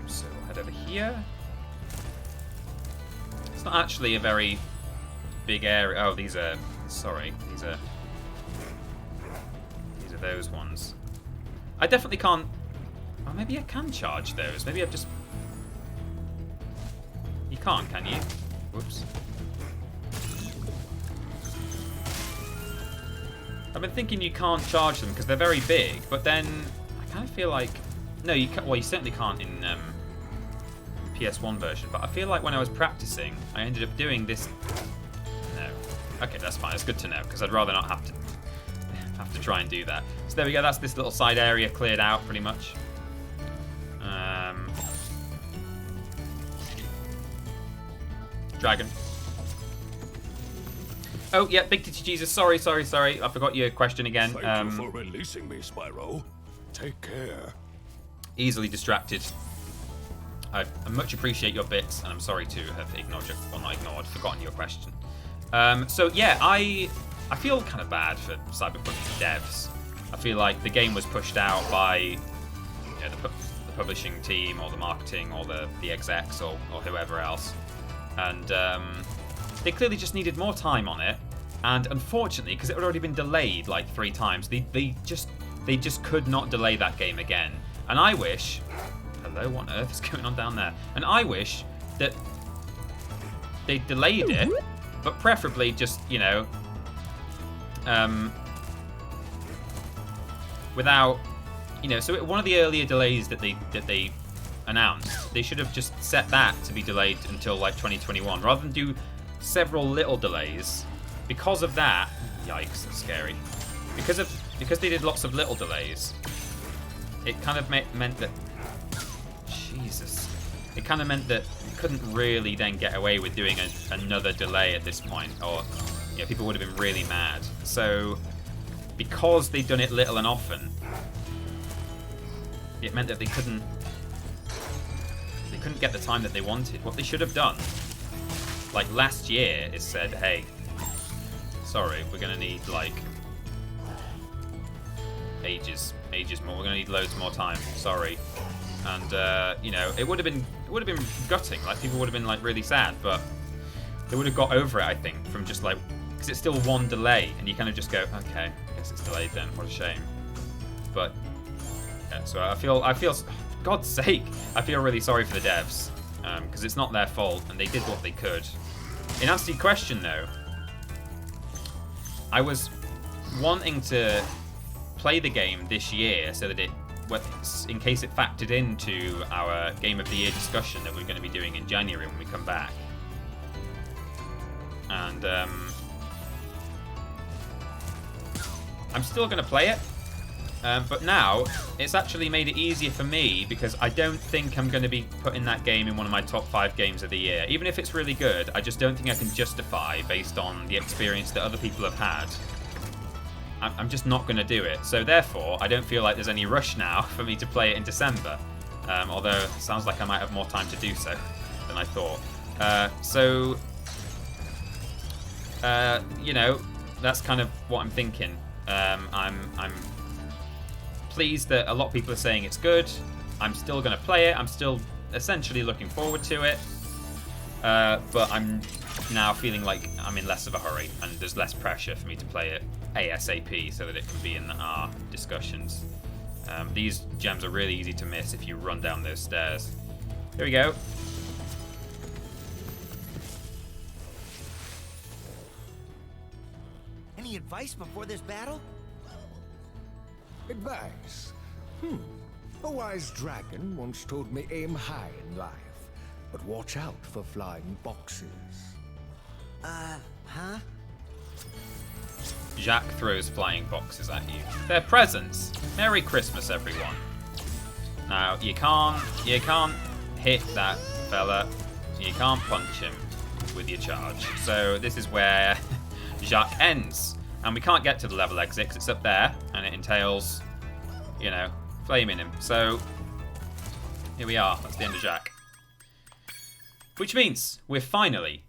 So we'll head over here. It's not actually a very big area. Oh, these are... Sorry, these are those ones. I definitely can't... Oh, maybe I can charge those. Maybe I've just... You can't, can you? Whoops. I've been thinking you can't charge them because they're very big, but then I kind of feel like... No, you can't. Well, you certainly can't in PS1 version, but I feel like when I was practicing, I ended up doing this... No. Okay, that's fine. It's good to know, because I'd rather not have to try and do that. So there we go. That's this little side area cleared out, pretty much. Dragon. Oh, yeah, Big Titty Jesus. Sorry. I forgot your question again. Thank you for releasing me, Spyro. Take care. Easily distracted. I much appreciate your bits, and I'm sorry to have forgotten your question. So yeah, I feel kind of bad for Cyberpunk devs. I feel like the game was pushed out by the publishing team or the marketing or the execs or whoever else. And they clearly just needed more time on it. And unfortunately, because it had already been delayed like 3 times, they just could not delay that game again. And I wish... Hello, what on earth is going on down there? And I wish that they delayed it, but preferably just, you know, without, you know, so one of the earlier delays that they announced, they should have just set that to be delayed until like 2021, rather than do several little delays. Because of that, yikes, that's scary. Because they did lots of little delays, it kind of meant that, Jesus, it kind of meant that you couldn't really then get away with doing another delay at this point, or people would have been really mad. So because they'd done it little and often, it meant that they couldn't get the time that they wanted. What they should have done, like last year, is said, hey, sorry, we're gonna need like ages more. We're gonna need loads more time. Sorry. And you know, it would have been gutting. Like people would have been like really sad, but they would have got over it, I think, from just like, because it's still one delay, and you kind of just go, okay, I guess it's delayed then. What a shame. But yeah, so I feel, God's sake, I feel really sorry for the devs, because it's not their fault, and they did what they could. In answer to your question, though, I was wanting to play the game this year so that it, in case it factored into our Game of the Year discussion that we're going to be doing in January when we come back. And I'm still going to play it, but now it's actually made it easier for me because I don't think I'm going to be putting that game in one of my top 5 games of the year. Even if it's really good, I just don't think I can justify based on the experience that other people have had. I'm just not going to do it. So therefore, I don't feel like there's any rush now for me to play it in December. Although it sounds like I might have more time to do so than I thought. You know, that's kind of what I'm thinking. I'm pleased that a lot of people are saying it's good. I'm still going to play it. I'm still essentially looking forward to it. But I'm now feeling like I'm in less of a hurry and there's less pressure for me to play it ASAP so that it can be in our discussions. These gems are really easy to miss if you run down those stairs. Here we go. Any advice before this battle? Advice? A wise dragon once told me aim high in life, but watch out for flying boxes. Huh? Jack throws flying boxes at you. They're presents. Merry Christmas, everyone. Now, you can't hit that fella. You can't punch him with your charge. So this is where Jack ends. And we can't get to the level exit because it's up there, and it entails, you know, flaming him. So here we are. That's the end of Jack. Which means we're finally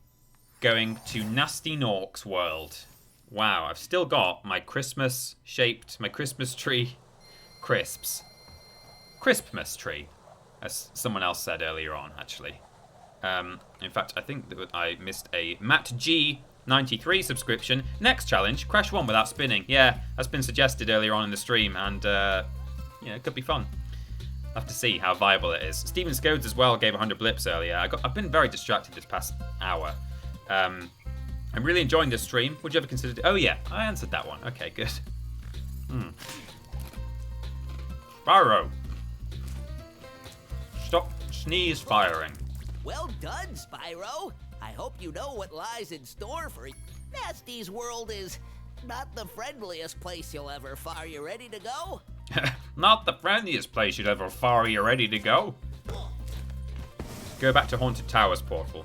going to Nasty Nork's world. Wow, I've still got my Christmas tree crisps. Crispmas tree, as someone else said earlier on, actually. In fact, I think that I missed a Matt G 93 subscription. Next challenge, crash one without spinning. Yeah, that's been suggested earlier on in the stream, and yeah, it could be fun. I'll have to see how viable it is. Steven Scodes as well gave 100 blips earlier. I've been very distracted this past hour. I'm really enjoying this stream. Would you ever consider... Oh yeah, I answered that one. Okay, good. Spyro. Stop sneeze firing. Well done, Spyro. I hope you know what lies in store for you. Nasty's world is not the friendliest place you'll ever fire. You ready to go? Not the friendliest place you'd ever fire. You ready to go? Go back to Haunted Towers portal.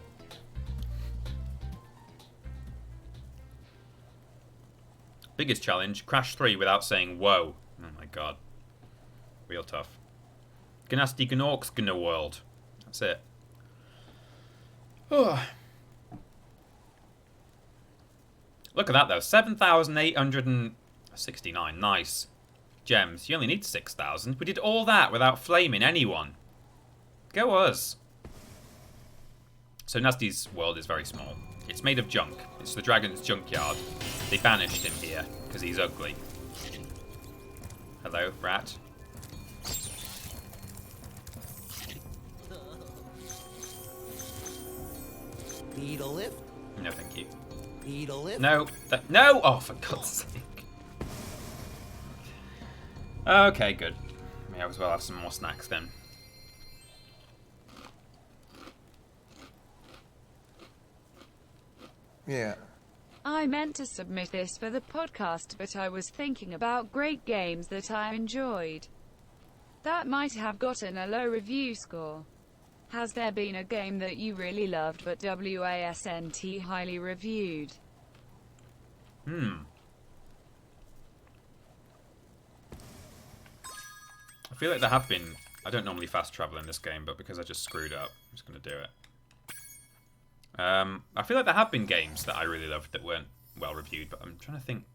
Biggest challenge, crash 3 without saying whoa. Oh my god. Real tough. Gnasty Gnork's Gna world. That's it. Oh. Look at that though, 7,869. Nice. Gems. You only need 6,000. We did all that without flaming anyone. Go us. So Nasty's world is very small. It's made of junk. It's the dragon's junkyard. They banished him here because he's ugly. Hello, rat. Needle lift? No, thank you. Needle lift? No. No! Oh, for God's sake. Okay, good. May as well have some more snacks then. Yeah. I meant to submit this for the podcast, but I was thinking about great games that I enjoyed. That might have gotten a low review score. Has there been a game that you really loved but wasn't highly reviewed? I feel like there have been... I don't normally fast travel in this game, but because I just screwed up, I'm just going to do it. I feel like there have been games that I really loved that weren't well reviewed, but I'm trying to think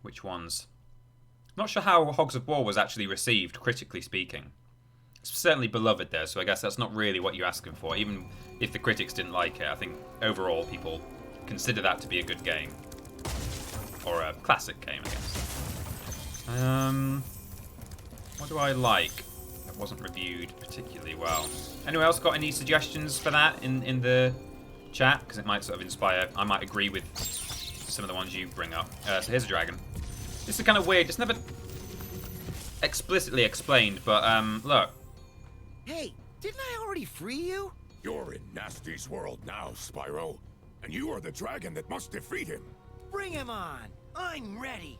which ones. I'm not sure how Hogs of War was actually received, critically speaking. It's certainly beloved though, so I guess that's not really what you're asking for. Even if the critics didn't like it, I think overall people consider that to be a good game. Or a classic game, I guess. What do I like that wasn't reviewed particularly well? Anyone else got any suggestions for that in the chat? Because it might sort of inspire. I might agree with some of the ones you bring up. So here's a dragon. This is kind of weird. It's never explicitly explained, but look. Hey, didn't I already free you? You're in Nasty's world now, Spyro. And you are the dragon that must defeat him. Bring him on. I'm ready.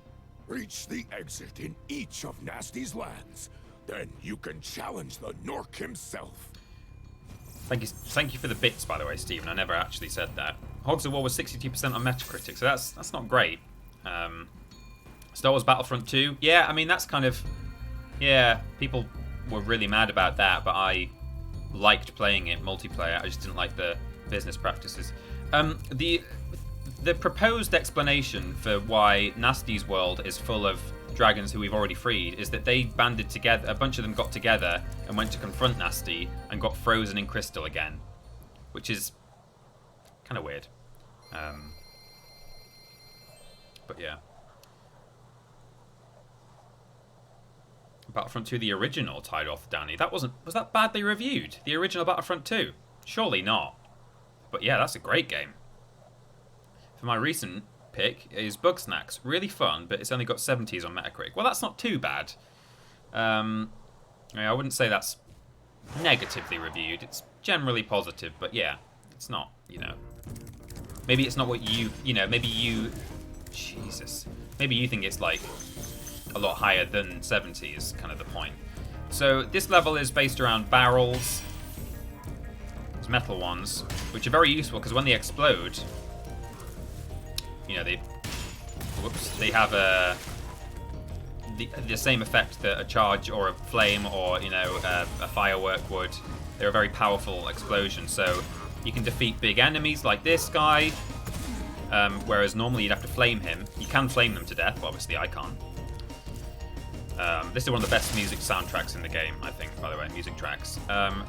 Reach the exit in each of Nasty's lands. Then you can challenge the Nork himself. Thank you for the bits, by the way, Stephen. I never actually said that. Hogs of War was 62% on Metacritic, so that's not great. Star Wars Battlefront 2, yeah, I mean that's kind of, yeah, people were really mad about that, but I liked playing it multiplayer. I just didn't like the business practices. The proposed explanation for why Nasty's world is full of dragons who we've already freed is that they banded together, a bunch of them got together and went to confront Nasty and got frozen in crystal again, which is kind of weird. But yeah. Battlefront 2, the original, tied off Danny. Was that badly reviewed? The original Battlefront 2? Surely not. But yeah, that's a great game. For my recent pick is Bugsnax. Really fun, but it's only got 70s on Metacritic. Well, that's not too bad. I wouldn't say that's negatively reviewed. It's generally positive, but yeah, it's not, you know. Maybe it's not what maybe you... Jesus. Maybe you think it's like a lot higher than 70 is kind of the point. So this level is based around barrels. There's metal ones, which are very useful because when they explode, you know, they have the same effect that a charge or a flame or, you know, a firework would. They're a very powerful explosion, so you can defeat big enemies like this guy, whereas normally you'd have to flame him. You can flame them to death, but obviously I can't. This is one of the best music soundtracks in the game, I think, by the way, music tracks.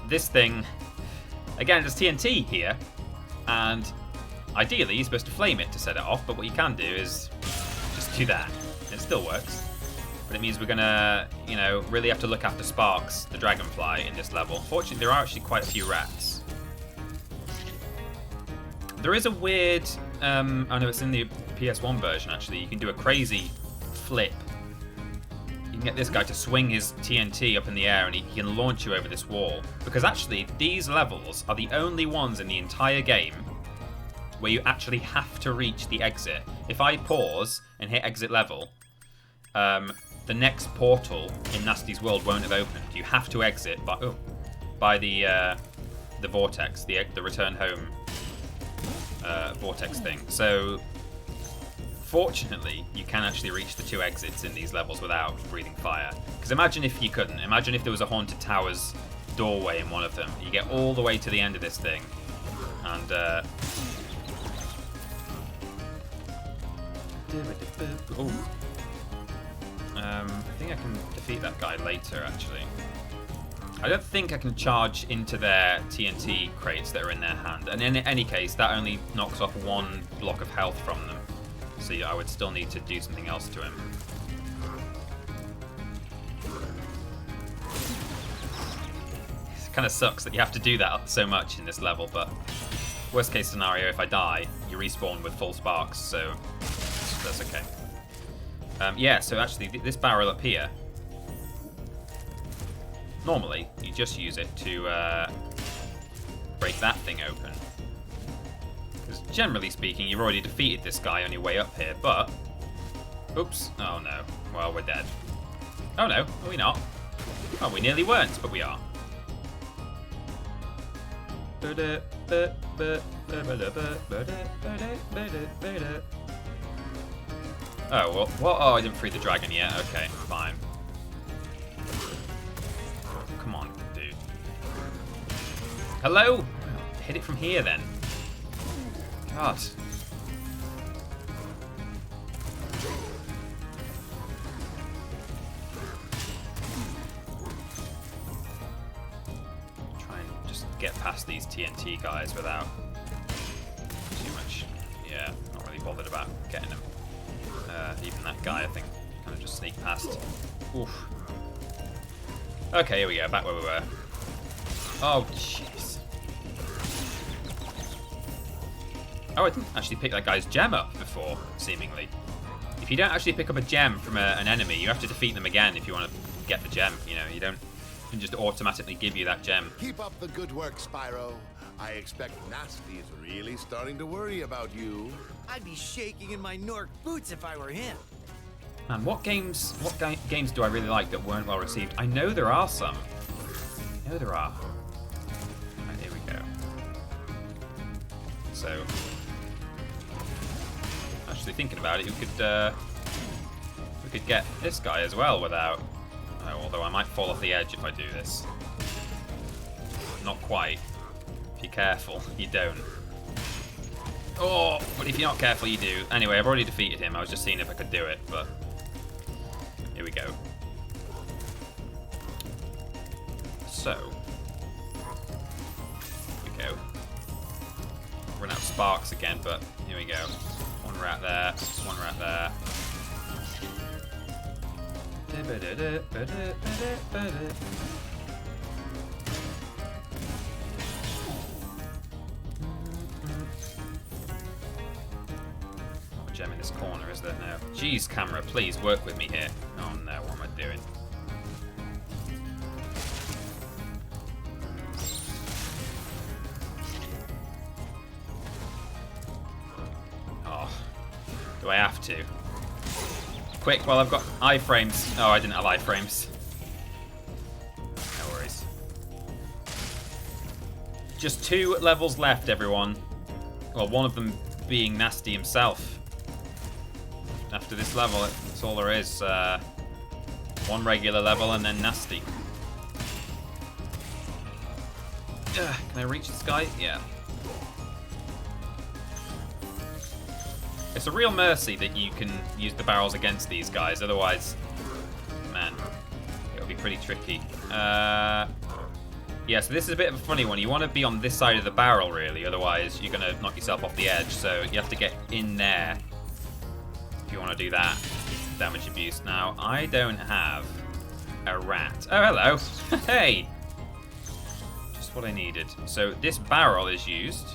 This thing, again, there's TNT here, and ideally you're supposed to flame it to set it off, but what you can do is just do that. It still works. But it means we're gonna, you know, really have to look after Sparks, the dragonfly, in this level. Fortunately, there are actually quite a few rats. There is a weird, I know it's in the PS1 version actually, you can do a crazy flip. You can get this guy to swing his TNT up in the air and he can launch you over this wall. Because actually, these levels are the only ones in the entire game where you actually have to reach the exit. If I pause and hit exit level, the next portal in Nasty's world won't have opened. You have to exit by the vortex, the return home vortex thing. So fortunately, you can actually reach the two exits in these levels without breathing fire. Because imagine if you couldn't. Imagine if there was a Haunted Towers doorway in one of them. You get all the way to the end of this thing, and I think I can defeat that guy later, actually. I don't think I can charge into their TNT crates that are in their hand. And in any case, that only knocks off one block of health from them. So I would still need to do something else to him. It kind of sucks that you have to do that so much in this level, but worst case scenario, if I die, you respawn with full sparks, so that's okay. Yeah, so actually, this barrel up here, normally, you just use it to break that thing open. Because generally speaking, you've already defeated this guy on your way up here, but... Oops. Oh no. Well, we're dead. Oh no, are we not? Oh, we nearly weren't, but we are. Oh, well, what? Oh, I didn't free the dragon yet. Okay, fine. Hello? Hit it from here then. God. Try and just get past these TNT guys without too much. Yeah, not really bothered about getting them. Even that guy, I think, kind of just sneak past. Oof. Okay, here we go, back where we were. Oh, jeez. Oh, I didn't actually pick that guy's gem up before, seemingly. If you don't actually pick up a gem from an enemy, you have to defeat them again if you want to get the gem. You know, you don't can just automatically give you that gem. Keep up the good work, Spyro. I expect Nasty is really starting to worry about you. I'd be shaking in my Nork boots if I were him. Man, what games do I really like that weren't well received? I know there are some. I know there are. Right, here we go. So, actually thinking about it, we could get this guy as well without. Although I might fall off the edge if I do this. Not quite. If you're careful, you don't. Oh, but if you're not careful, you do. Anyway, I've already defeated him. I was just seeing if I could do it, but here we go. So, here we go. Run out of sparks again, but here we go. One rat there, one rat there. Gem in this corner, is there? No. Jeez, camera, please work with me here. Oh no, what am I doing? Oh, do I have to? Quick, while I've got iframes. Oh, I didn't have iframes. No worries. Just 2 levels left, everyone. Well, one of them being Nasty himself. After this level, that's all there is. One regular level and then Nasty. Can I reach this guy? Yeah. It's a real mercy that you can use the barrels against these guys. Otherwise, man, it'll be pretty tricky. Yeah, so this is a bit of a funny one. You want to be on this side of the barrel, really. Otherwise, you're going to knock yourself off the edge. So you have to get in there if you want to do that damage abuse. Now, I don't have a rat. Oh, hello. Hey! Just what I needed. So this barrel is used,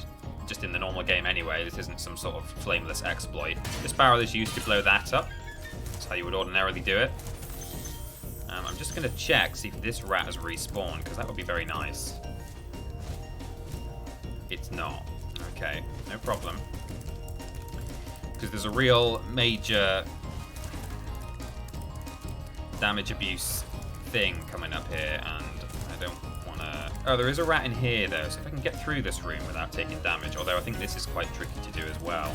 just in the normal game anyway. This isn't some sort of flameless exploit. This barrel is used to blow that up. That's how you would ordinarily do it. I'm just going to check, see if this rat has respawned, because that would be very nice. It's not. Okay, no problem. Because there's a real major damage abuse thing coming up here, and I don't want to... Oh, there is a rat in here, though, so if I can get through this room without taking damage, although I think this is quite tricky to do as well.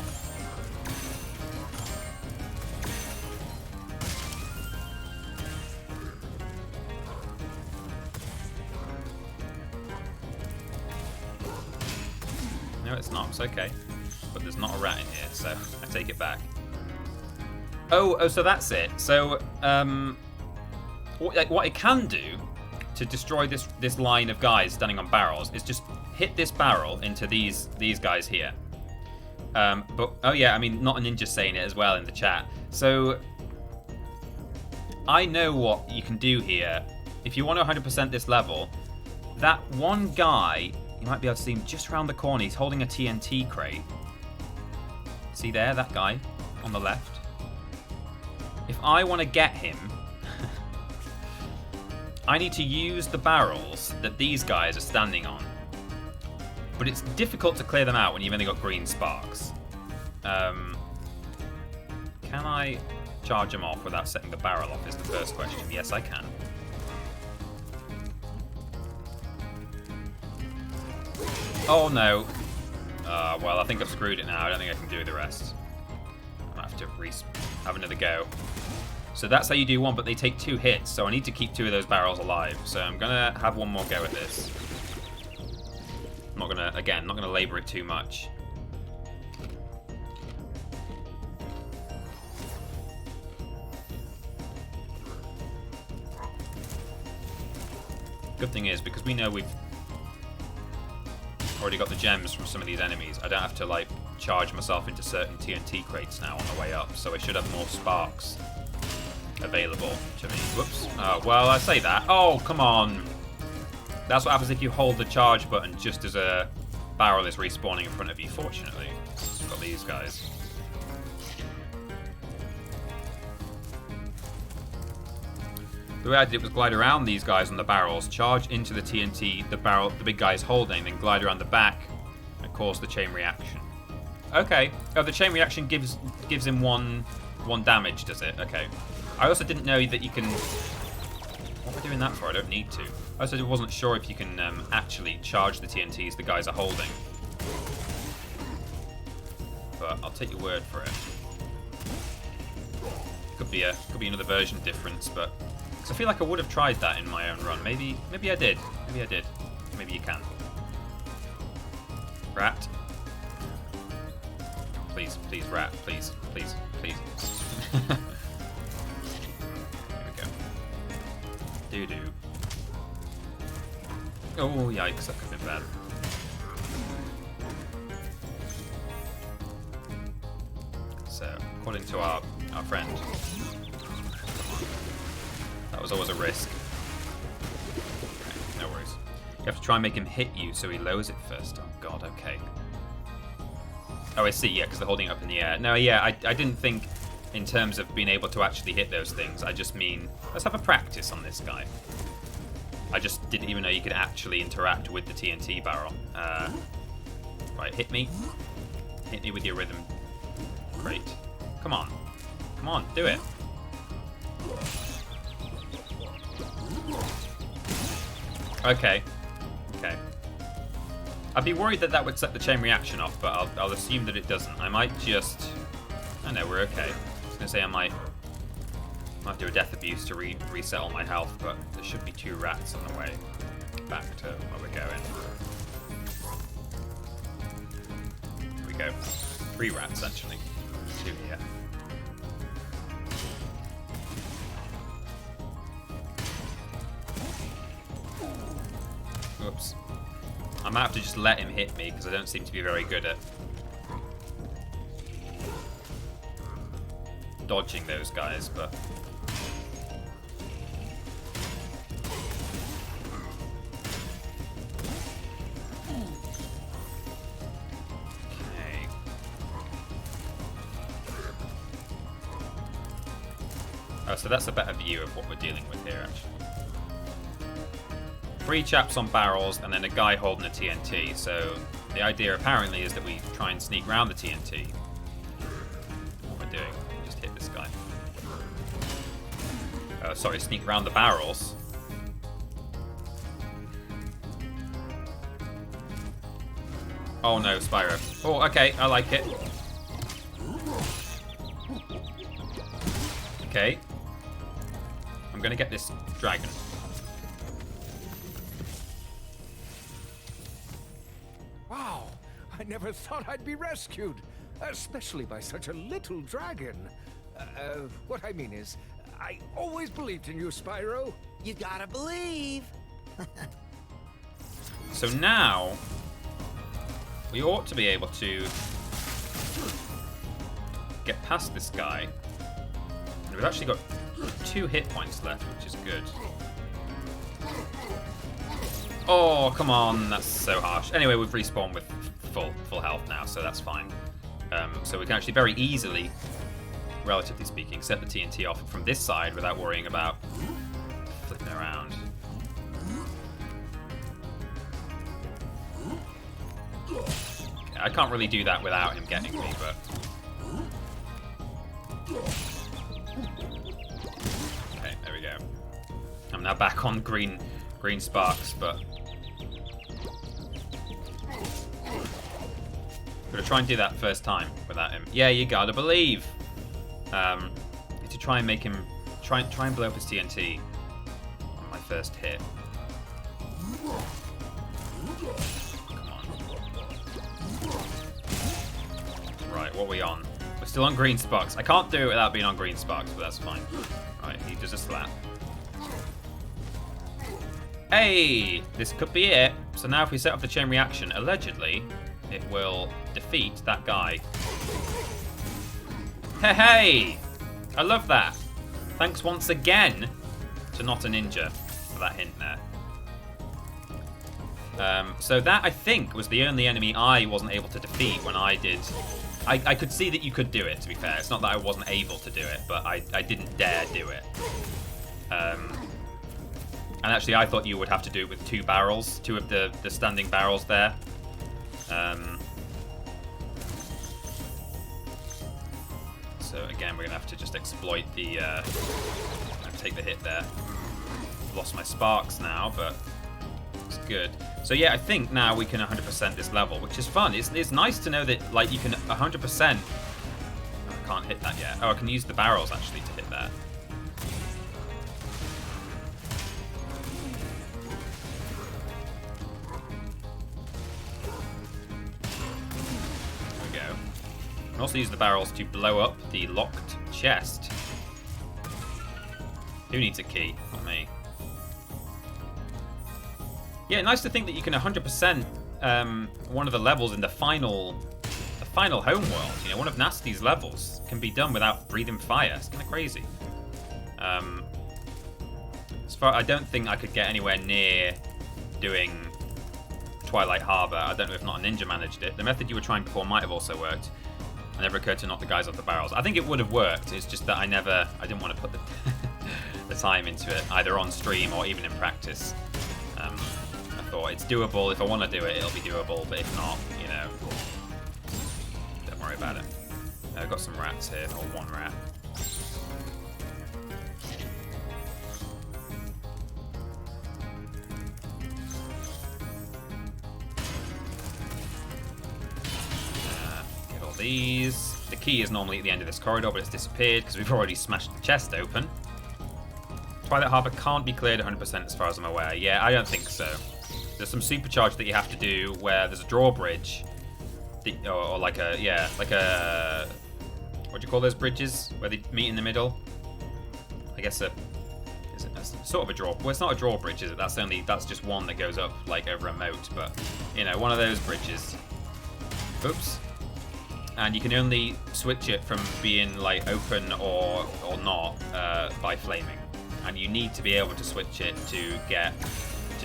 No, it's not. It's okay. But there's not a rat in here, so I take it back. Oh, so that's it. So, what it can do to destroy this line of guys standing on barrels is just hit this barrel into these guys here. But oh yeah, I mean, not a ninja saying it as well in the chat. So I know what you can do here. If you want to 100% this level, that one guy, you might be able to see him just around the corner. He's holding a TNT crate. See there, that guy on the left? If I want to get him, I need to use the barrels that these guys are standing on. But it's difficult to clear them out when you've only got green sparks. Can I charge them off without setting the barrel off is the first question. Yes, I can. Oh no. Well, I think I've screwed it now. I don't think I can do the rest. I might have to have another go. So that's how you do one, but they take 2 hits, so I need to keep 2 of those barrels alive. So I'm going to have one more go at this. I'm not gonna, again, not gonna labor it too much. Good thing is, because we know we've already got the gems from some of these enemies, I don't have to, like, charge myself into certain TNT crates now on the way up, so I should have more sparks available to me. Whoops. Oh, well, I say that. Oh, come on. That's what happens if you hold the charge button just as a barrel is respawning in front of you, fortunately. We've got these guys. The way I did it was glide around these guys on the barrels, charge into the TNT the big guy's holding, then glide around the back and cause the chain reaction. Okay. Oh, the chain reaction gives him one damage, does it? Okay. I also didn't know that you can... What am I doing that for? I don't need to. I also wasn't sure if you can actually charge the TNTs the guys are holding. But I'll take your word for it. Could be another version difference, but... Because I feel like I would have tried that in my own run. Maybe I did. Maybe I did. Maybe you can. Rat. Please, please, rat. Please, please, please. There we go. Doo-doo. Oh, yikes. That could have been bad. So, according to our friend... That was always a risk. Okay, no worries. You have to try and make him hit you so he lowers it first. Oh god, okay. Oh, I see, yeah, because they're holding it up in the air. No, yeah, I didn't think in terms of being able to actually hit those things. I just mean, let's have a practice on this guy. I just didn't even know you could actually interact with the TNT barrel. Right, hit me. Hit me with your rhythm. Great. Come on. Come on, do it. Okay. Okay. I'd be worried that that would set the chain reaction off, but I'll assume that it doesn't. I might just... I know, we're okay. I was going to say I might do a death abuse to reset all my health, but there should be 2 rats on the way back to where we're going. Here we go. 3 rats, actually. 2 here. Oops. I might have to just let him hit me because I don't seem to be very good at dodging those guys, but... Okay. Oh, so that's a better view of what we're dealing with here, actually. 3 chaps on barrels, and then a guy holding a TNT. So the idea apparently is that we try and sneak around the TNT. What we're doing, just hit this guy. Sorry, sneak around the barrels. Oh no, Spyro. Oh, okay, I like it. Okay. I'm gonna get this dragon. Wow, I never thought I'd be rescued, especially by such a little dragon. What I mean is, I always believed in you, Spyro. You gotta believe. So now, we ought to be able to get past this guy. And we've actually got 2 hit points left, which is good. Oh, come on, that's so harsh. Anyway, we've respawned with full health now, so that's fine. So we can actually very easily, relatively speaking, set the TNT off from this side without worrying about flipping around. Okay, I can't really do that without him getting me, but... Okay, there we go. I'm now back on green sparks, but... I'm gonna try and do that first time without him. Yeah, you gotta believe. To try and make him try and blow up his TNT on my first hit. Come on. Right, what are we on? We're still on green sparks. I can't do it without being on green sparks, but that's fine. Right, he does a slap. Hey! This could be it. So now if we set off the chain reaction, allegedly, it will defeat that guy. Hey, hey! I love that. Thanks once again to Not a Ninja for that hint there. So that, I think, was the only enemy I wasn't able to defeat when I did. I could see that you could do it, to be fair. It's not that I wasn't able to do it, but I didn't dare do it. And actually, I thought you would have to do it with 2 barrels, 2 of the standing barrels there. So again, we're gonna have to just exploit the, take the hit there. Lost my sparks now, but it's good. So yeah, I think now we can 100% this level, which is fun. It's nice to know that like you can 100%. I can't hit that yet. Oh, I can use the barrels actually to hit that. There we go. I can also use the barrels to blow up the locked chest. Who needs a key? Not me. Yeah, nice to think that you can 100% one of the levels in the final homeworld. You know, one of Nasty's levels can be done without breathing fire. It's kind of crazy. As far, I don't think I could get anywhere near doing Twilight Harbor. I don't know if Not a Ninja managed it. The method you were trying before might have also worked. I never occurred to knock the guys off the barrels. I think it would have worked. It's just that I didn't want to put the time into it, either on stream or even in practice. I thought it's doable. If I want to do it, it'll be doable. But if not, you know, don't worry about it. I've got some rats here, or 1 rat. Get all these. The key is normally at the end of this corridor, but it's disappeared because we've already smashed the chest open. Twilight Harbor can't be cleared 100% as far as I'm aware. Yeah, I don't think so. There's some supercharge that you have to do where there's a drawbridge, or like a what do you call those bridges where they meet in the middle? I guess is it sort of a draw? Well, it's not a drawbridge, is it? That's just one that goes up like over a moat, but you know, one of those bridges. Oops. And you can only switch it from being like open or not by flaming, and you need to be able to switch it to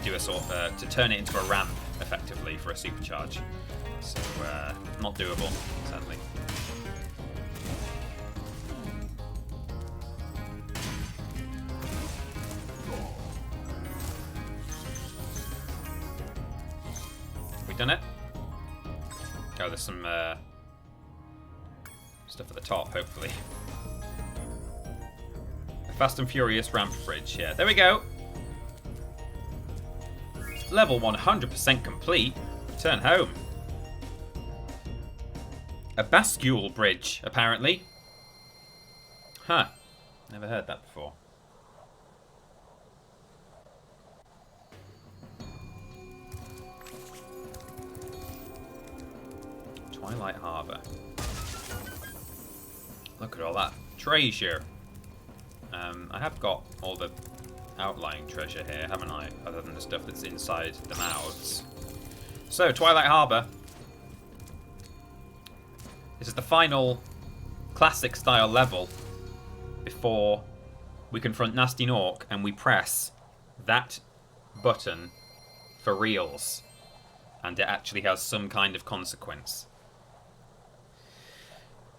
do a sort of, to turn it into a ramp effectively for a supercharge. So not doable, sadly. Have we done it? Oh, there's some stuff at the top, hopefully. A Fast and Furious ramp bridge, yeah. There we go! Level 100% complete. Return home. A bascule bridge, apparently. Huh. Never heard that before. Twilight Harbor. Look at all that treasure. I have got all the outlying treasure here, haven't I? Other than the stuff that's inside the mouths. So, Twilight Harbor. This is the final classic style level before we confront Nasty Nork and we press that button for reals. And it actually has some kind of consequence.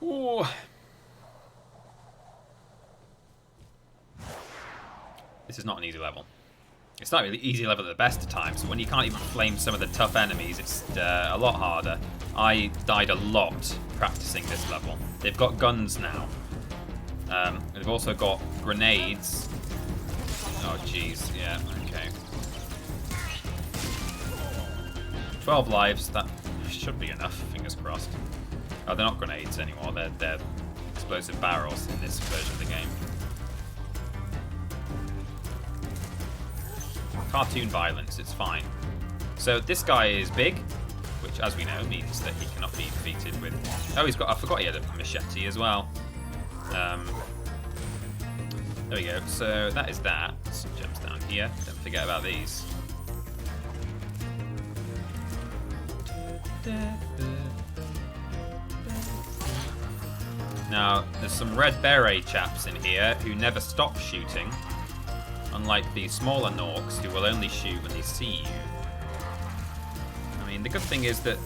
Ooh. This is not an easy level. It's not really easy level at the best of times. When you can't even flame some of the tough enemies, it's a lot harder. I died a lot practicing this level. They've got guns now. They've also got grenades. Oh, jeez. Yeah, okay. 12 lives. That should be enough, fingers crossed. Oh, they're not grenades anymore. They're explosive barrels in this version of the game. Cartoon violence, it's fine. So this guy is big. which, as we know, means that he cannot be defeated with... Oh, he's got... I forgot he had a machete as well. There we go. So that is that. Some gems down here. Don't forget about these. Now, there's some red beret chaps in here who never stop shooting, unlike the smaller Norks who will only shoot when they see you. I mean, the good thing is that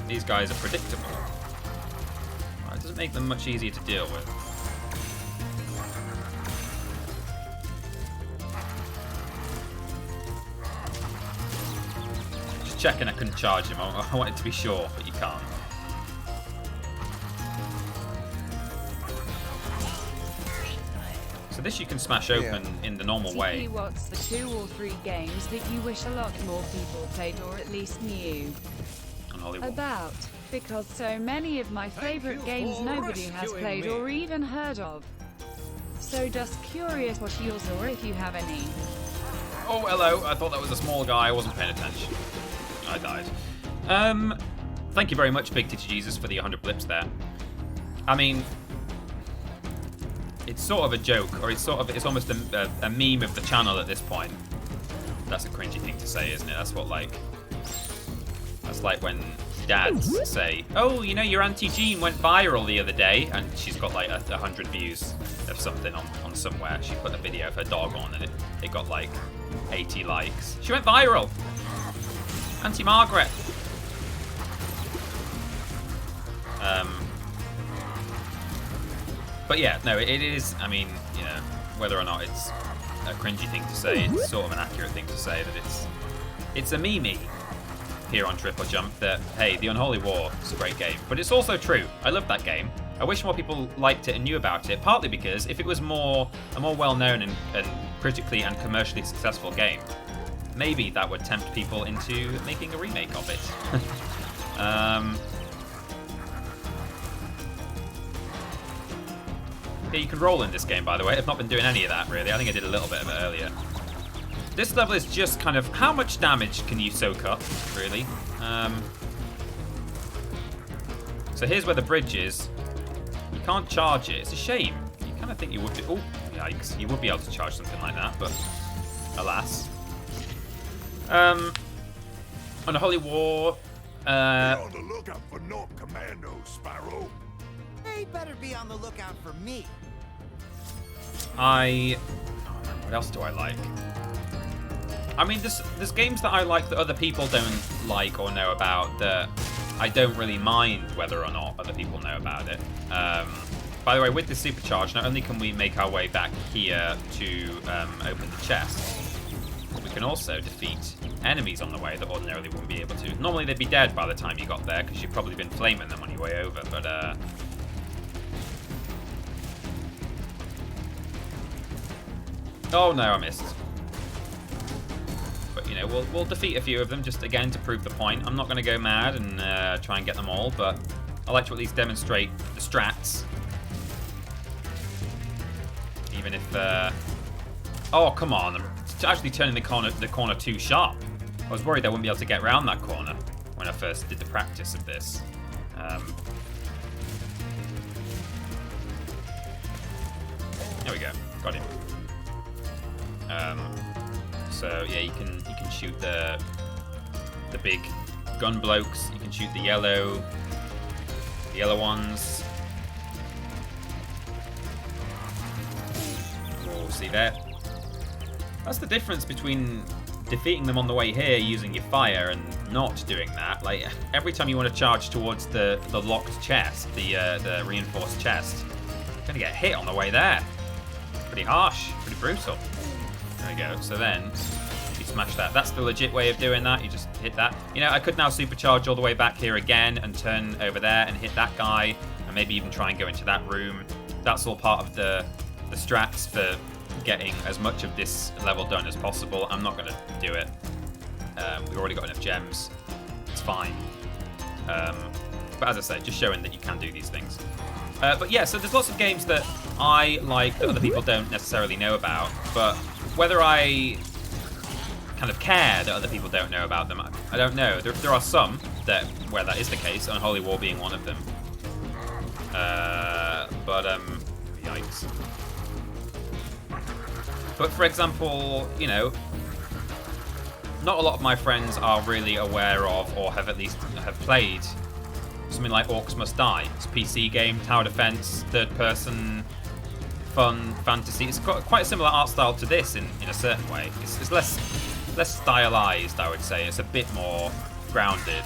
these guys are predictable. Well, it doesn't make them much easier to deal with. Just checking I couldn't charge him. I wanted to be sure, but you can't. So this you can smash open in the normal way. What's the 2 or 3 games that you wish a lot more people played or at least knew about? Because so many of my favorite games nobody has played or even heard of. So just curious what yours or if you have any. Oh, hello. I thought that was a small guy. I wasn't paying attention. I died. Thank you very much, Big Titty Jesus, for the 100 blips there. I mean... It's sort of a joke, or it's almost a meme of the channel at this point. That's a cringy thing to say, isn't it? That's like when dads say, "Oh, you know, your Auntie Jean went viral the other day," and she's got like 100 views of something on somewhere. She put a video of her dog on, and it got like 80 likes. She went viral. Auntie Margaret. But yeah, no, it is, I mean, you know, whether or not it's a cringy thing to say, it's sort of an accurate thing to say that it's a meme here on TripleJump that, hey, The Unholy War is a great game. But it's also true. I love that game. I wish more people liked it and knew about it, partly because if it was a more well-known and critically and commercially successful game, maybe that would tempt people into making a remake of it. Yeah, you can roll in this game, by the way. I've not been doing any of that, really. I think I did a little bit of it earlier. This level is just kind of... How much damage can you soak up, really? So here's where the bridge is. You can't charge it. It's a shame. You kind of think you would be... Oh, yikes. You would be able to charge something like that, but alas. Unholy War... Be on the lookout for North Commandos, Spyro. They better be on the lookout for me. What else do I like? I mean, there's games that I like that other people don't like or know about that I don't really mind whether or not other people know about it. By the way, with the supercharge, not only can we make our way back here to open the chest, we can also defeat enemies on the way that ordinarily wouldn't be able to. Normally they'd be dead by the time you got there because you've probably been flaming them on your way over, but oh no, I missed. But you know, we'll defeat a few of them just again to prove the point. I'm not going to go mad and try and get them all, but I like to at least demonstrate the strats. Even if, oh come on, I'm actually turning the corner too sharp. I was worried I wouldn't be able to get around that corner when I first did the practice of this. There we go, got him. So yeah, you can shoot the big gun blokes. You can shoot the yellow ones. Oh, see that? That's the difference between defeating them on the way here using your fire and not doing that. Like every time you want to charge towards the locked chest, the reinforced chest, you're gonna get hit on the way there. Pretty harsh, pretty brutal. There we go. So then you smash that. That's the legit way of doing that. You just hit that. You know, I could now supercharge all the way back here again and turn over there and hit that guy and maybe even try and go into that room. That's all part of the strats for getting as much of this level done as possible. I'm not going to do it. We've already got enough gems. It's fine. But as I said, just showing that you can do these things. But yeah, so there's lots of games that I like that other people don't necessarily know about, but whether I kind of care that other people don't know about them, I don't know. There are some where that is the case, Unholy War being one of them. Yikes. But for example, you know, not a lot of my friends are really aware of, or have played something like Orcs Must Die. It's a PC game, tower defense, third person, fun, fantasy. It's got quite a similar art style to this in a certain way. It's less stylized, I would say. It's a bit more grounded,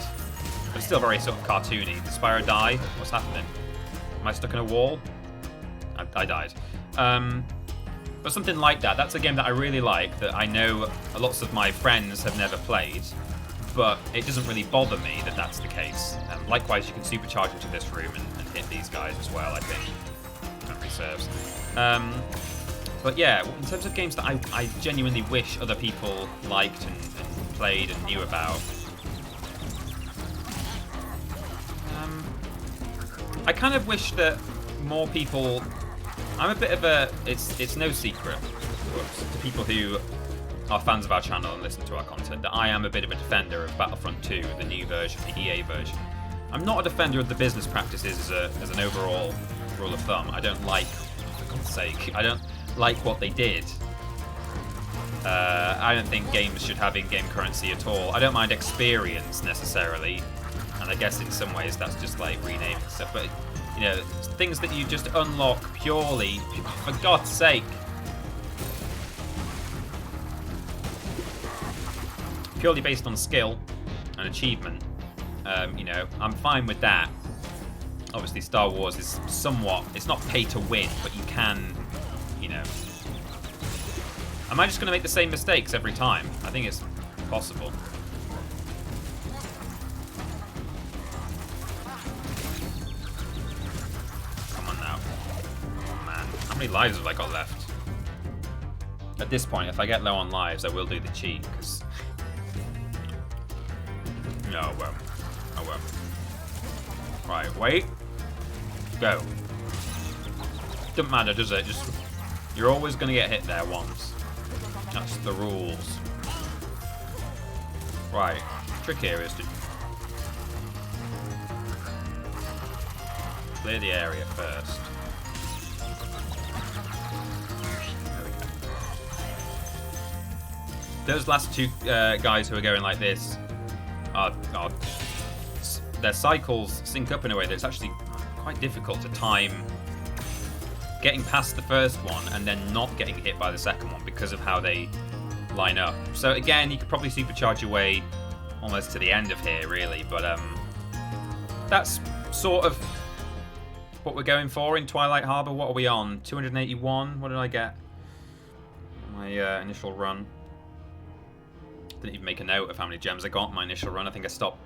but still very sort of cartoony. Did Spyro die? What's happening? Am I stuck in a wall? I died. But something like that. That's a game that I really like, that I know lots of my friends have never played, but it doesn't really bother me that that's the case. Likewise, you can supercharge into this room and hit these guys as well, I think. Memory serves. But yeah, in terms of games that I genuinely wish other people liked and played and knew about, I kind of wish that more people... I'm a bit of a... It's no secret to people who are fans of our channel and listen to our content that I am a bit of a defender of Battlefront 2, the new version, the EA version. I'm not a defender of the business practices as an overall rule of thumb. I don't like, for God's sake, I don't like what they did. I don't think games should have in-game currency at all. I don't mind experience necessarily, and I guess in some ways that's just like renaming stuff, but you know, things that you just unlock purely, for God's sake, purely based on skill and achievement. You know, I'm fine with that. Obviously, Star Wars is somewhat, it's not pay to win, but you can, you know. Am I just going to make the same mistakes every time? I think it's possible. Come on now. Oh, man. How many lives have I got left? At this point, if I get low on lives, I will do the cheat, because... No, I won't. I won't. Right, wait. Go. Doesn't matter, does it? Just... You're always going to get hit there once. That's the rules. Right. Trick here is to clear the area first. There we go. Those last two guys who are going like this are their cycles sync up in a way that's actually quite difficult to time. Getting past the first one and then not getting hit by the second one because of how they line up. So again, you could probably supercharge your way almost to the end of here, really. But that's sort of what we're going for in Twilight Harbor. What are we on? 281? What did I get? My initial run. Didn't even make a note of how many gems I got in my initial run. I think I stopped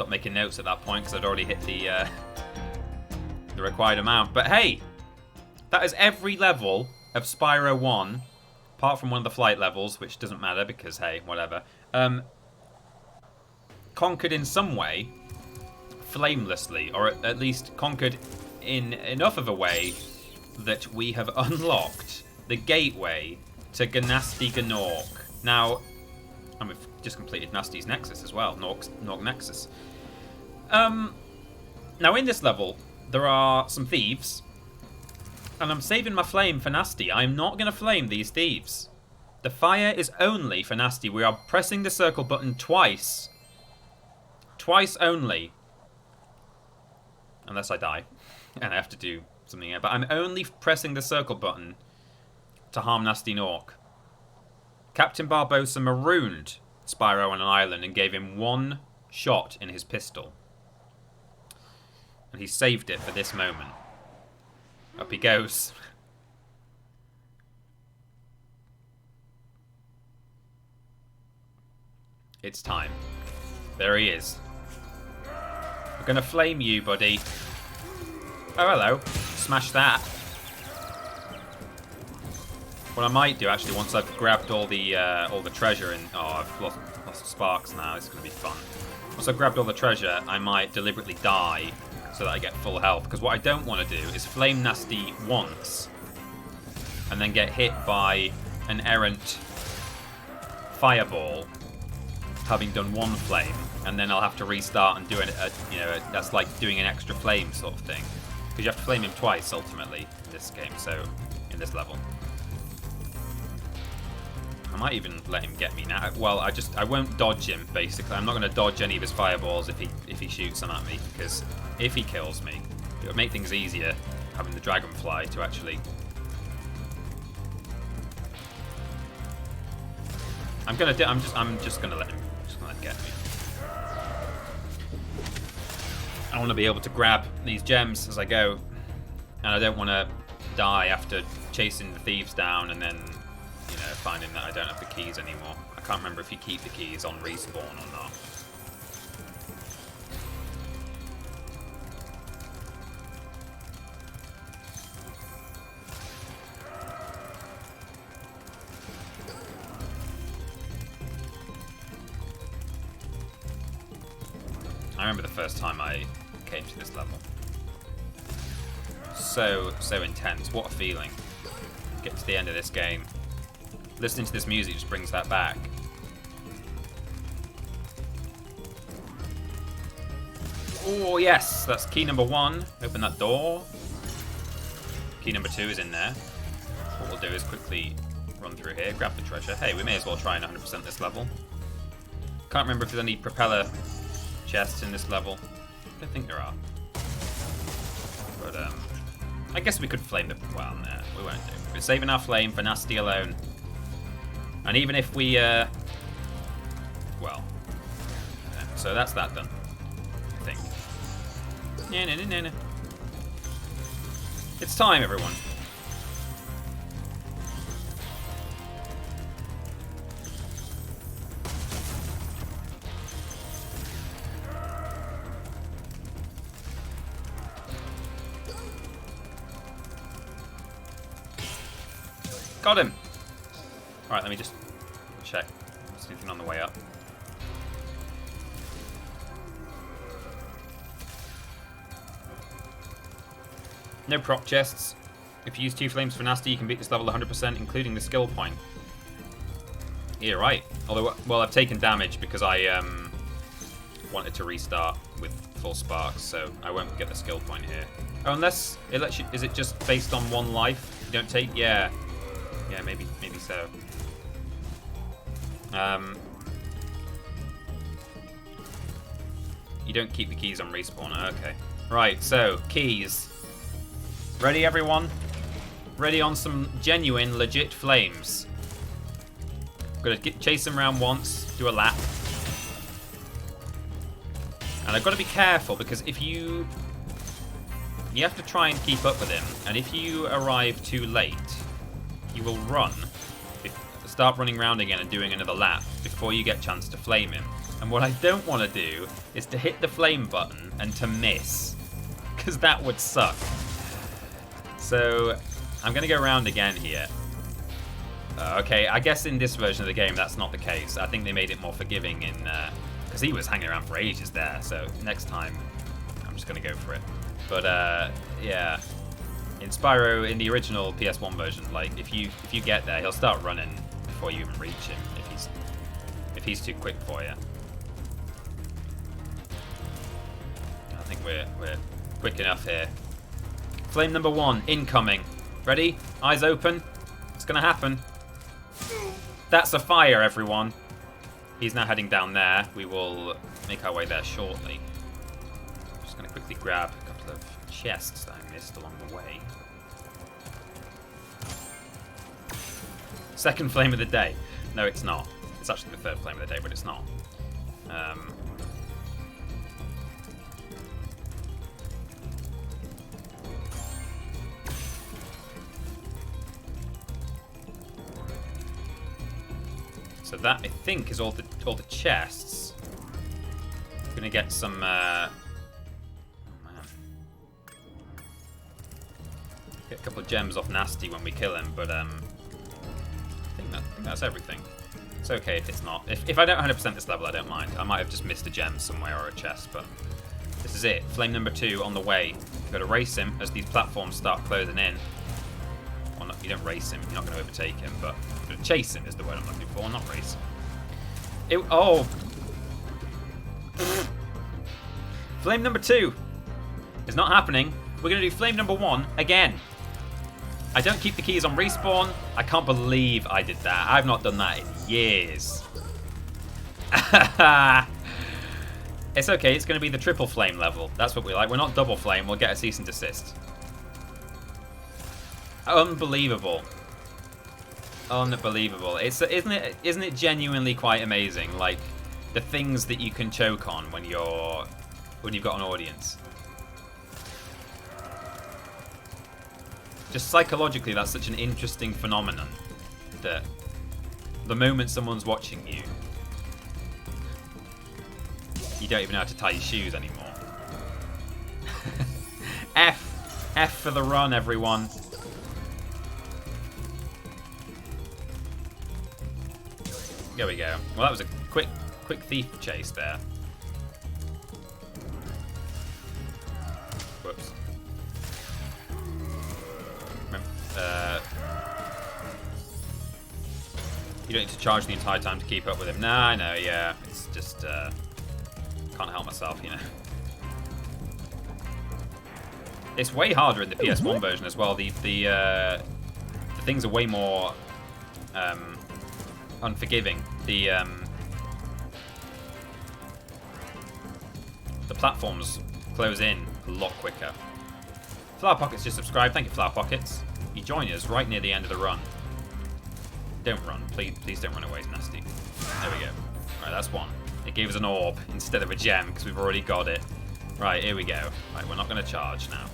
making notes at that point because I'd already hit the required amount. But hey! That is every level of Spyro 1, apart from one of the flight levels, which doesn't matter because, hey, whatever. Conquered in some way, flamelessly, or at least conquered in enough of a way that we have unlocked the gateway to Gnasty Gnorc. Now, and we've just completed Gnasty's Nexus as well, Gnorc Nexus. Now, in this level, there are some thieves. And I'm saving my flame for Nasty. I'm not going to flame these thieves. The fire is only for Nasty. We are pressing the circle button twice. Twice only. Unless I die. And I have to do something here. But I'm only pressing the circle button to harm Nasty Gnorc. Captain Barbossa marooned Spyro on an island and gave him one shot in his pistol. And he saved it for this moment. Up he goes. It's time. There he is. We're gonna flame you, buddy. Oh, hello. Smash that. What I might do, actually, once I've grabbed all the treasure and... Oh, I've lost sparks now. It's gonna be fun. Once I've grabbed all the treasure, I might deliberately die so that I get full health. Because what I don't want to do is flame Nasty once and then get hit by an errant fireball having done one flame, and then I'll have to restart and do it. That's like doing an extra flame sort of thing, because you have to flame him twice ultimately in this game. So in this level, I might even let him get me now. Well, I won't dodge him. Basically, I'm not going to dodge any of his fireballs if he shoots them at me, because if he kills me, it would make things easier having the dragonfly to actually. I'm just gonna let him get me. I want to be able to grab these gems as I go, and I don't want to die after chasing the thieves down and then, finding that I don't have the keys anymore. I can't remember if you keep the keys on respawn or not. I remember the first time I came to this level. So intense. What a feeling. Get to the end of this game. Listening to this music just brings that back. Oh, yes. That's key number 1. Open that door. Key number 2 is in there. What we'll do is quickly run through here, grab the treasure. Hey, we may as well try and 100% this level. Can't remember if there's any propeller chests in this level. I don't think there are. But, I guess we could flame the... Well, nah, we won't do. We're saving our flame for Nasty alone. And even if we, well... Yeah, so that's that done. I think. No. It's time, everyone. Got him! Alright, let me just check. Is anything on the way up? No prop chests. If you use 2 flames for Nasty, you can beat this level 100%, including the skill point. Yeah, right. Although, well, I've taken damage because I wanted to restart with full sparks, so I won't get the skill point here. Oh, unless it lets you. Is it just based on 1 life? You don't take. Yeah. Yeah, maybe so. You don't keep the keys on respawn. Okay. Right. So keys. Ready, everyone? Ready on some genuine, legit flames. Gonna chase them around once, do a lap. And I've got to be careful because if you have to try and keep up with him, and if you arrive too late, he will run, start running around again and doing another lap before you get a chance to flame him. And what I don't want to do is to hit the flame button and to miss, because that would suck. So I'm going to go around again here. Okay, I guess in this version of the game that's not the case. I think they made it more forgiving in because he was hanging around for ages there. So next time I'm just going to go for it. But yeah, in Spyro, in the original PS1 version, like if you get there, he'll start running before you even reach him if he's too quick for you. I think we're quick enough here. Flame number 1 incoming. Ready? Eyes open. It's gonna happen. That's a fire, everyone. He's now heading down there. We will make our way there shortly. Just gonna quickly grab a couple of chests that I missed along the way. Second flame of the day. No, it's not. It's actually the third flame of the day, but it's not. So that, I think, is all the chests. I'm gonna get some. Oh man, get a couple of gems off Nasty when we kill him, but I think that's everything. It's okay if it's not. If I don't 100% this level, I don't mind. I might have just missed a gem somewhere or a chest, but this is it. Flame number 2 on the way. You've got to race him as these platforms start closing in. Well, no, you don't race him. You're not going to overtake him, but chase him is the word I'm looking for, not race. Oh, Flame number 2 is not happening. We're going to do flame number 1 again. I don't keep the keys on respawn. I can't believe I did that. I've not done that in years. It's okay. It's going to be the triple flame level. That's what we like. We're not double flame. We'll get a cease and desist. Unbelievable. Unbelievable. Isn't it genuinely quite amazing? Like the things that you can choke on when you've got an audience. Just psychologically, that's such an interesting phenomenon that the moment someone's watching you, you don't even know how to tie your shoes anymore. F for the run, everyone. There we go. Well, that was a quick thief chase there. Whoops. You don't need to charge the entire time to keep up with him. Nah, I know, yeah. It's just, can't help myself, you know. It's way harder in the PS1 version as well. The things are way more unforgiving. The platforms close in a lot quicker. Flower Pockets just subscribed. Thank you, Flower Pockets. You join us right near the end of the run. Don't run. Please don't run away, it's nasty. There we go. Right, that's one. It gave us an orb instead of a gem because we've already got it. Right, here we go. Right, we're not going to charge now.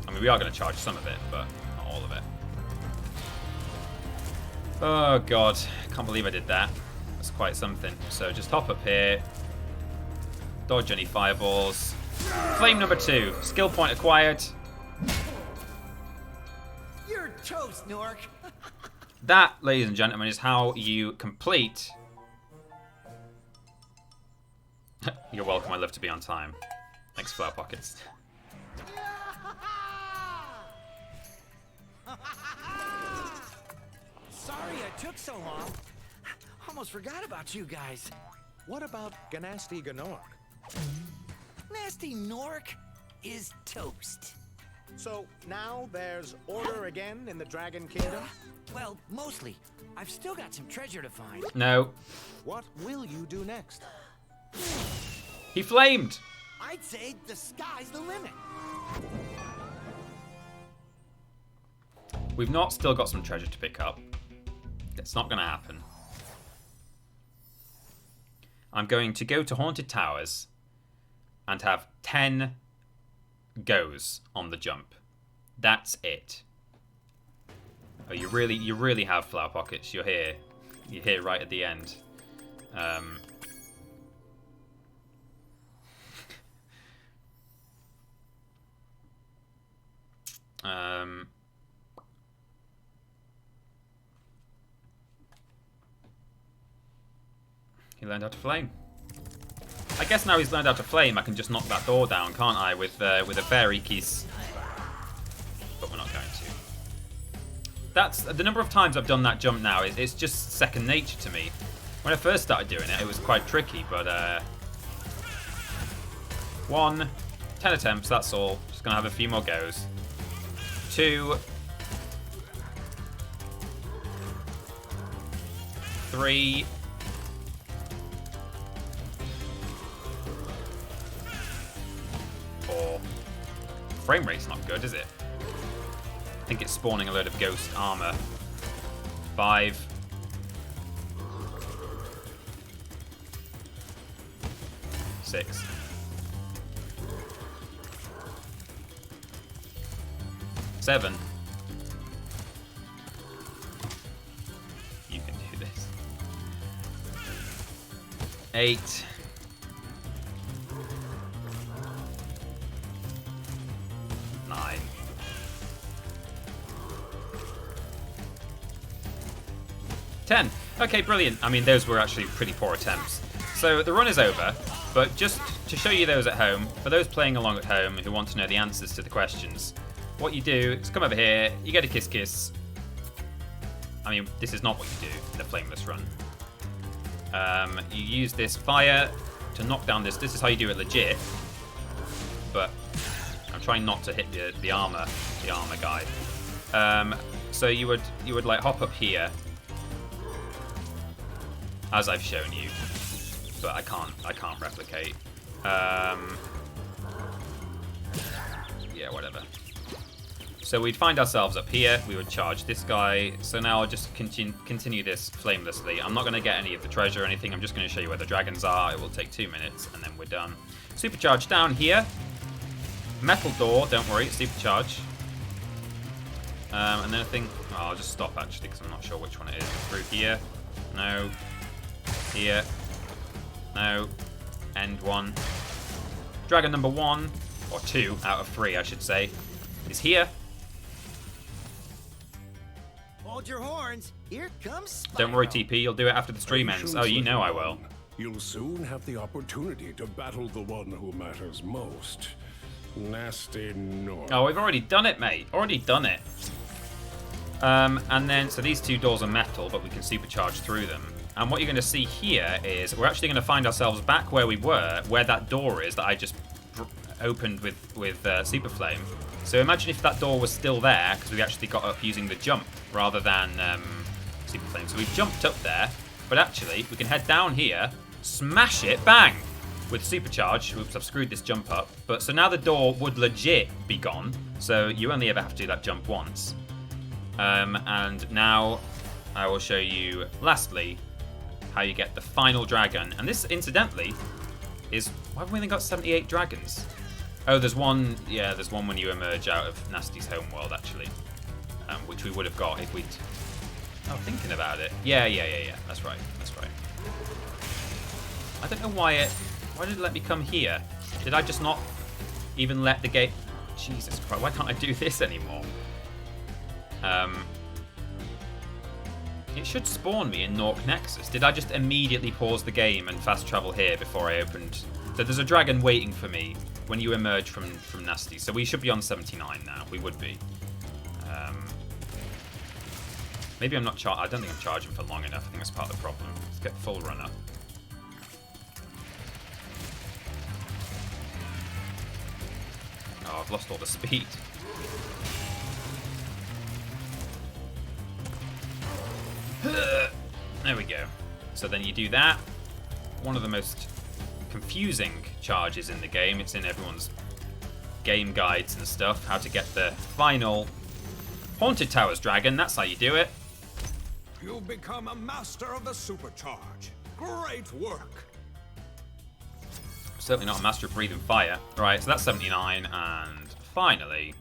I mean, we are going to charge some of it, but not all of it. Oh, God. Can't believe I did that. That's quite something. So just hop up here. Dodge any fireballs. Flame number 2. Skill point acquired. You're toast, Nork. That, ladies and gentlemen, is how you complete... You're welcome, I love to be on time. Thanks, Flower Pockets. Sorry I took so long. Almost forgot about you guys. What about Ganasty Ganork? Nasty Nork is toast. So now there's order again in the Dragon Kingdom? Well, mostly. I've still got some treasure to find. No. What will you do next? He flamed. I'd say the sky's the limit. We've not still got some treasure to pick up. It's not going to happen. I'm going to go to Haunted Towers and have 10 goes on the jump. That's it. Oh, you really have Flower Pockets. You're here. You're here right at the end. He learned how to flame. I guess now he's learned how to flame, I can just knock that door down, can't I? With a fairy keys. But we're not going to. That's the number of times I've done that jump now. It's just second nature to me. When I first started doing it, it was quite tricky, but 1, 10 attempts. That's all. Just gonna have a few more goes. 2, 3. 4. Frame rate's not good, is it? I think it's spawning a load of ghost armor. 5. 6. 7. You can do this. 8. 9. 10. Okay, brilliant. I mean, those were actually pretty poor attempts. So the run is over, but just to show you those at home, for those playing along at home who want to know the answers to the questions, what you do is come over here, you get a kiss. I mean, this is not what you do in a flameless run. You use this fire to knock down this. This is how you do it legit. But I'm trying not to hit the armor guy. So you would like hop up here, as I've shown you, but I can't replicate. Yeah, whatever. So we'd find ourselves up here. We would charge this guy. So now I'll just continue this flamelessly. I'm not going to get any of the treasure or anything. I'm just going to show you where the dragons are. It will take 2 minutes, and then we're done. Supercharge down here. Metal door. Don't worry, it's supercharge. And then I think... Oh, I'll just stop, actually, because I'm not sure which one it is. Through here. No. Here. No. End one. Dragon number 1, or 2 out of 3, I should say, is here. Hold your horns. Here comes Spyro. Don't worry, TP. You'll do it after the stream ends. Oh, you know I will. You'll soon have the opportunity to battle the one who matters most. Nasty North. Oh, we've already done it, mate. Already done it. And then, so these 2 doors are metal, but we can supercharge through them. And what you're going to see here is we're actually going to find ourselves back where we were, where that door is that I just opened with Super Flame. So imagine if that door was still there, because we actually got up using the jump rather than Super Flame. So we've jumped up there, but actually we can head down here, smash it, bang, with Supercharge. Oops, I've screwed this jump up. But so now the door would legit be gone, so you only ever have to do that jump once. And now I will show you, lastly, how you get the final dragon. And this, incidentally, is... Why have we only got 78 dragons? Oh, there's one... Yeah, there's one when you emerge out of Nasty's homeworld, actually. Which we would have got if we'd... Oh, thinking about it. Yeah. That's right. I don't know why it... Why did it let me come here? Did I just not even let the gate... Jesus Christ, why can't I do this anymore? It should spawn me in Nork Nexus. Did I just immediately pause the game and fast travel here before I opened? So there's a dragon waiting for me when you emerge from Nasty. So we should be on 79 now. We would be. Maybe I'm not I don't think I'm charging for long enough. I think that's part of the problem. Let's get full run up. Oh, I've lost all the speed. There we go. So then you do that. One of the most confusing charges in the game. It's in everyone's game guides and stuff. How to get the final Haunted Towers dragon. That's how you do it. You've become a master of the supercharge. Great work. Certainly not a master of breathing fire. Right, so that's 79, and finally,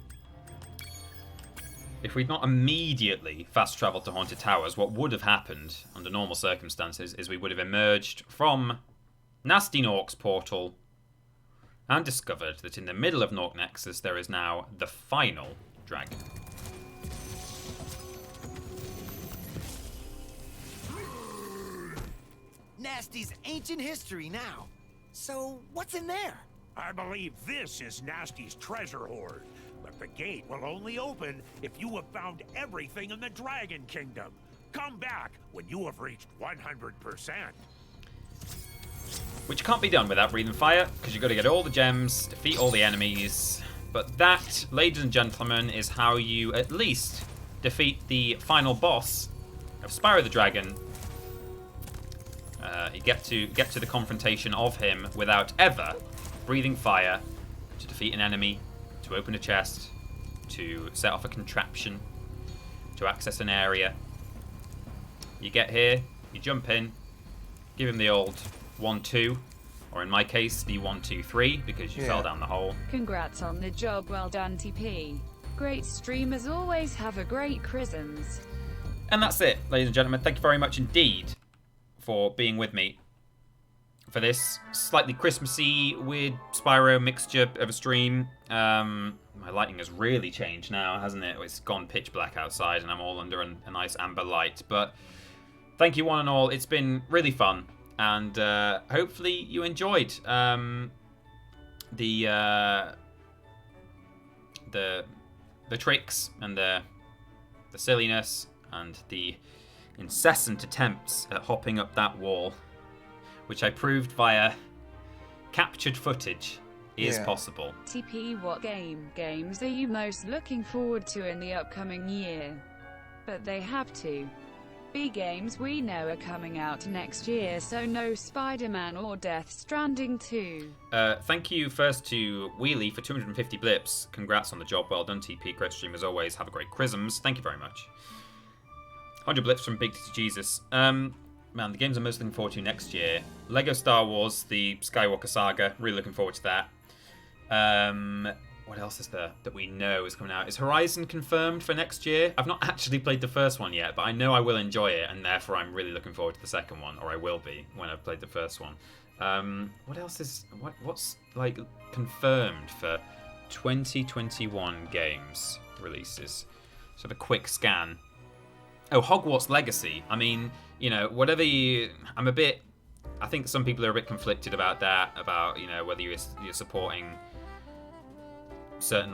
if we'd not immediately fast traveled to Haunted Towers, what would have happened under normal circumstances is we would have emerged from Nasty Nork's portal and discovered that in the middle of Nork Nexus there is now the final dragon. Nasty's ancient history now. So, what's in there? I believe this is Nasty's treasure hoard. But the gate will only open if you have found everything in the Dragon Kingdom. Come back when you have reached 100%. Which can't be done without breathing fire, because you've got to get all the gems, defeat all the enemies. But that, ladies and gentlemen, is how you at least defeat the final boss of Spyro the Dragon. You get to the confrontation of him without ever breathing fire, to defeat an enemy, to open a chest, to set off a contraption, to access an area. You get here, you jump in, give him the old 1-2, or in my case, the 1-2-3, because you fell down the hole. Congrats on the job, well done, TP. Great stream as always, have a great chrisms. And that's it, ladies and gentlemen. Thank you very much indeed for being with me for this slightly Christmassy, weird Spyro mixture of a stream. My lighting has really changed now, hasn't it? It's gone pitch black outside and I'm all under a nice amber light. But thank you one and all. It's been really fun. And hopefully you enjoyed the tricks and the silliness and the incessant attempts at hopping up that wall which I proved via captured footage is possible. TP, what games are you most looking forward to in the upcoming year? But they have to be games we know are coming out next year, so no Spider-Man or Death Stranding 2. Thank you first to Wheelie for 250 blips. Congrats on the job. Well done, TP. Great stream as always. Have a great Chrisms. Thank you very much. 100 blips from Big to Jesus. Man, the games I'm most looking forward to next year. Lego Star Wars, the Skywalker Saga. Really looking forward to that. What else is there that we know is coming out? Is Horizon confirmed for next year? I've not actually played the first one yet, but I know I will enjoy it, and therefore I'm really looking forward to the second one, or I will be when I've played the first one. What else is... What's, like, confirmed for 2021 games releases? So a quick scan. Oh, Hogwarts Legacy. I mean, you know, whatever you... I'm a bit... I think some people are a bit conflicted about that, about, you know, whether you're supporting certain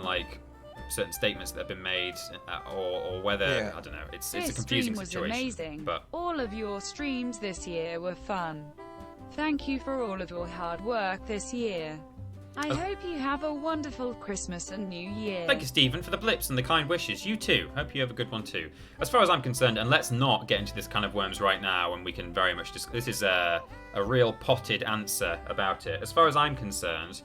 statements that have been made, or whether I don't know. It's a confusing situation. This stream was amazing. But all of your streams this year were fun. Thank you for all of your hard work this year. I hope you have a wonderful Christmas and New Year. Thank you, Stephen, for the blips and the kind wishes. You too. Hope you have a good one too. As far as I'm concerned, and let's not get into this kind of worms right now, and we can very much this is a real potted answer about it. As far as I'm concerned,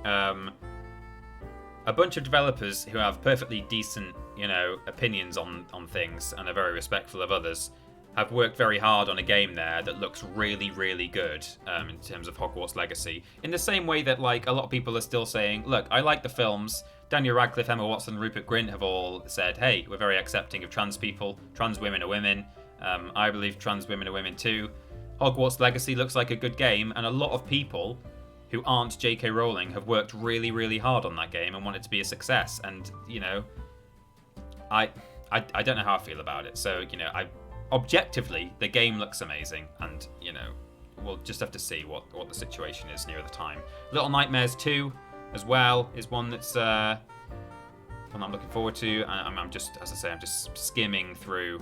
a bunch of developers who have perfectly decent, you know, opinions on things and are very respectful of others have worked very hard on a game there that looks really, really good in terms of Hogwarts Legacy. In the same way that, like, a lot of people are still saying, look, I like the films. Daniel Radcliffe, Emma Watson, Rupert Grint have all said, hey, we're very accepting of trans people. Trans women are women. I believe trans women are women too. Hogwarts Legacy looks like a good game, and a lot of people who aren't J.K. Rowling have worked really, really hard on that game and want it to be a success. And, you know, I don't know how I feel about it. So, you know, objectively, the game looks amazing, and, you know, we'll just have to see what the situation is near the time. Little Nightmares 2 as well is one that's one I'm looking forward to. I'm just, as I say, I'm just skimming through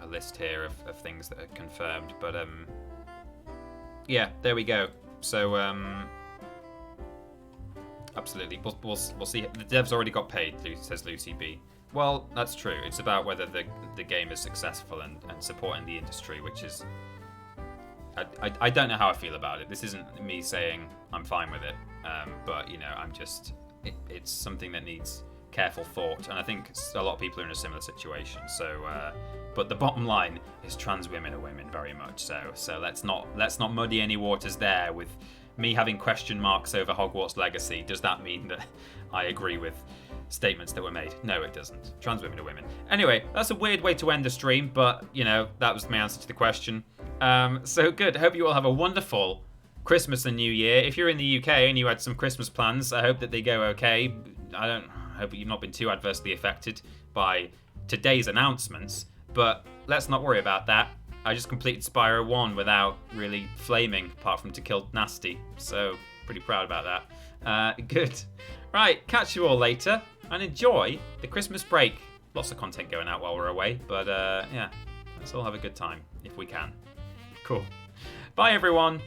a list here of things that are confirmed. But yeah, there we go. So absolutely, we'll see. The devs already got paid, says Lucy B. Well, that's true. It's about whether the game is successful and supporting the industry, which is... I don't know how I feel about it. This isn't me saying I'm fine with it, but, you know, I'm just... It's something that needs careful thought, and I think a lot of people are in a similar situation. So, but the bottom line is trans women are women, very much so. So let's not muddy any waters there with me having question marks over Hogwarts Legacy. Does that mean that I agree with statements that were made? No, it doesn't. Trans women are women. Anyway, that's a weird way to end the stream, but, you know, that was my answer to the question. So good. Hope you all have a wonderful Christmas and New Year. If you're in the UK and you had some Christmas plans, I hope that they go okay. I hope you've not been too adversely affected by today's announcements, but let's not worry about that. I just completed Spyro 1 without really flaming, apart from to kill Nasty, so pretty proud about that. Good. Right, catch you all later, and enjoy the Christmas break. Lots of content going out while we're away, but yeah, let's all have a good time, if we can. Cool. Bye, everyone.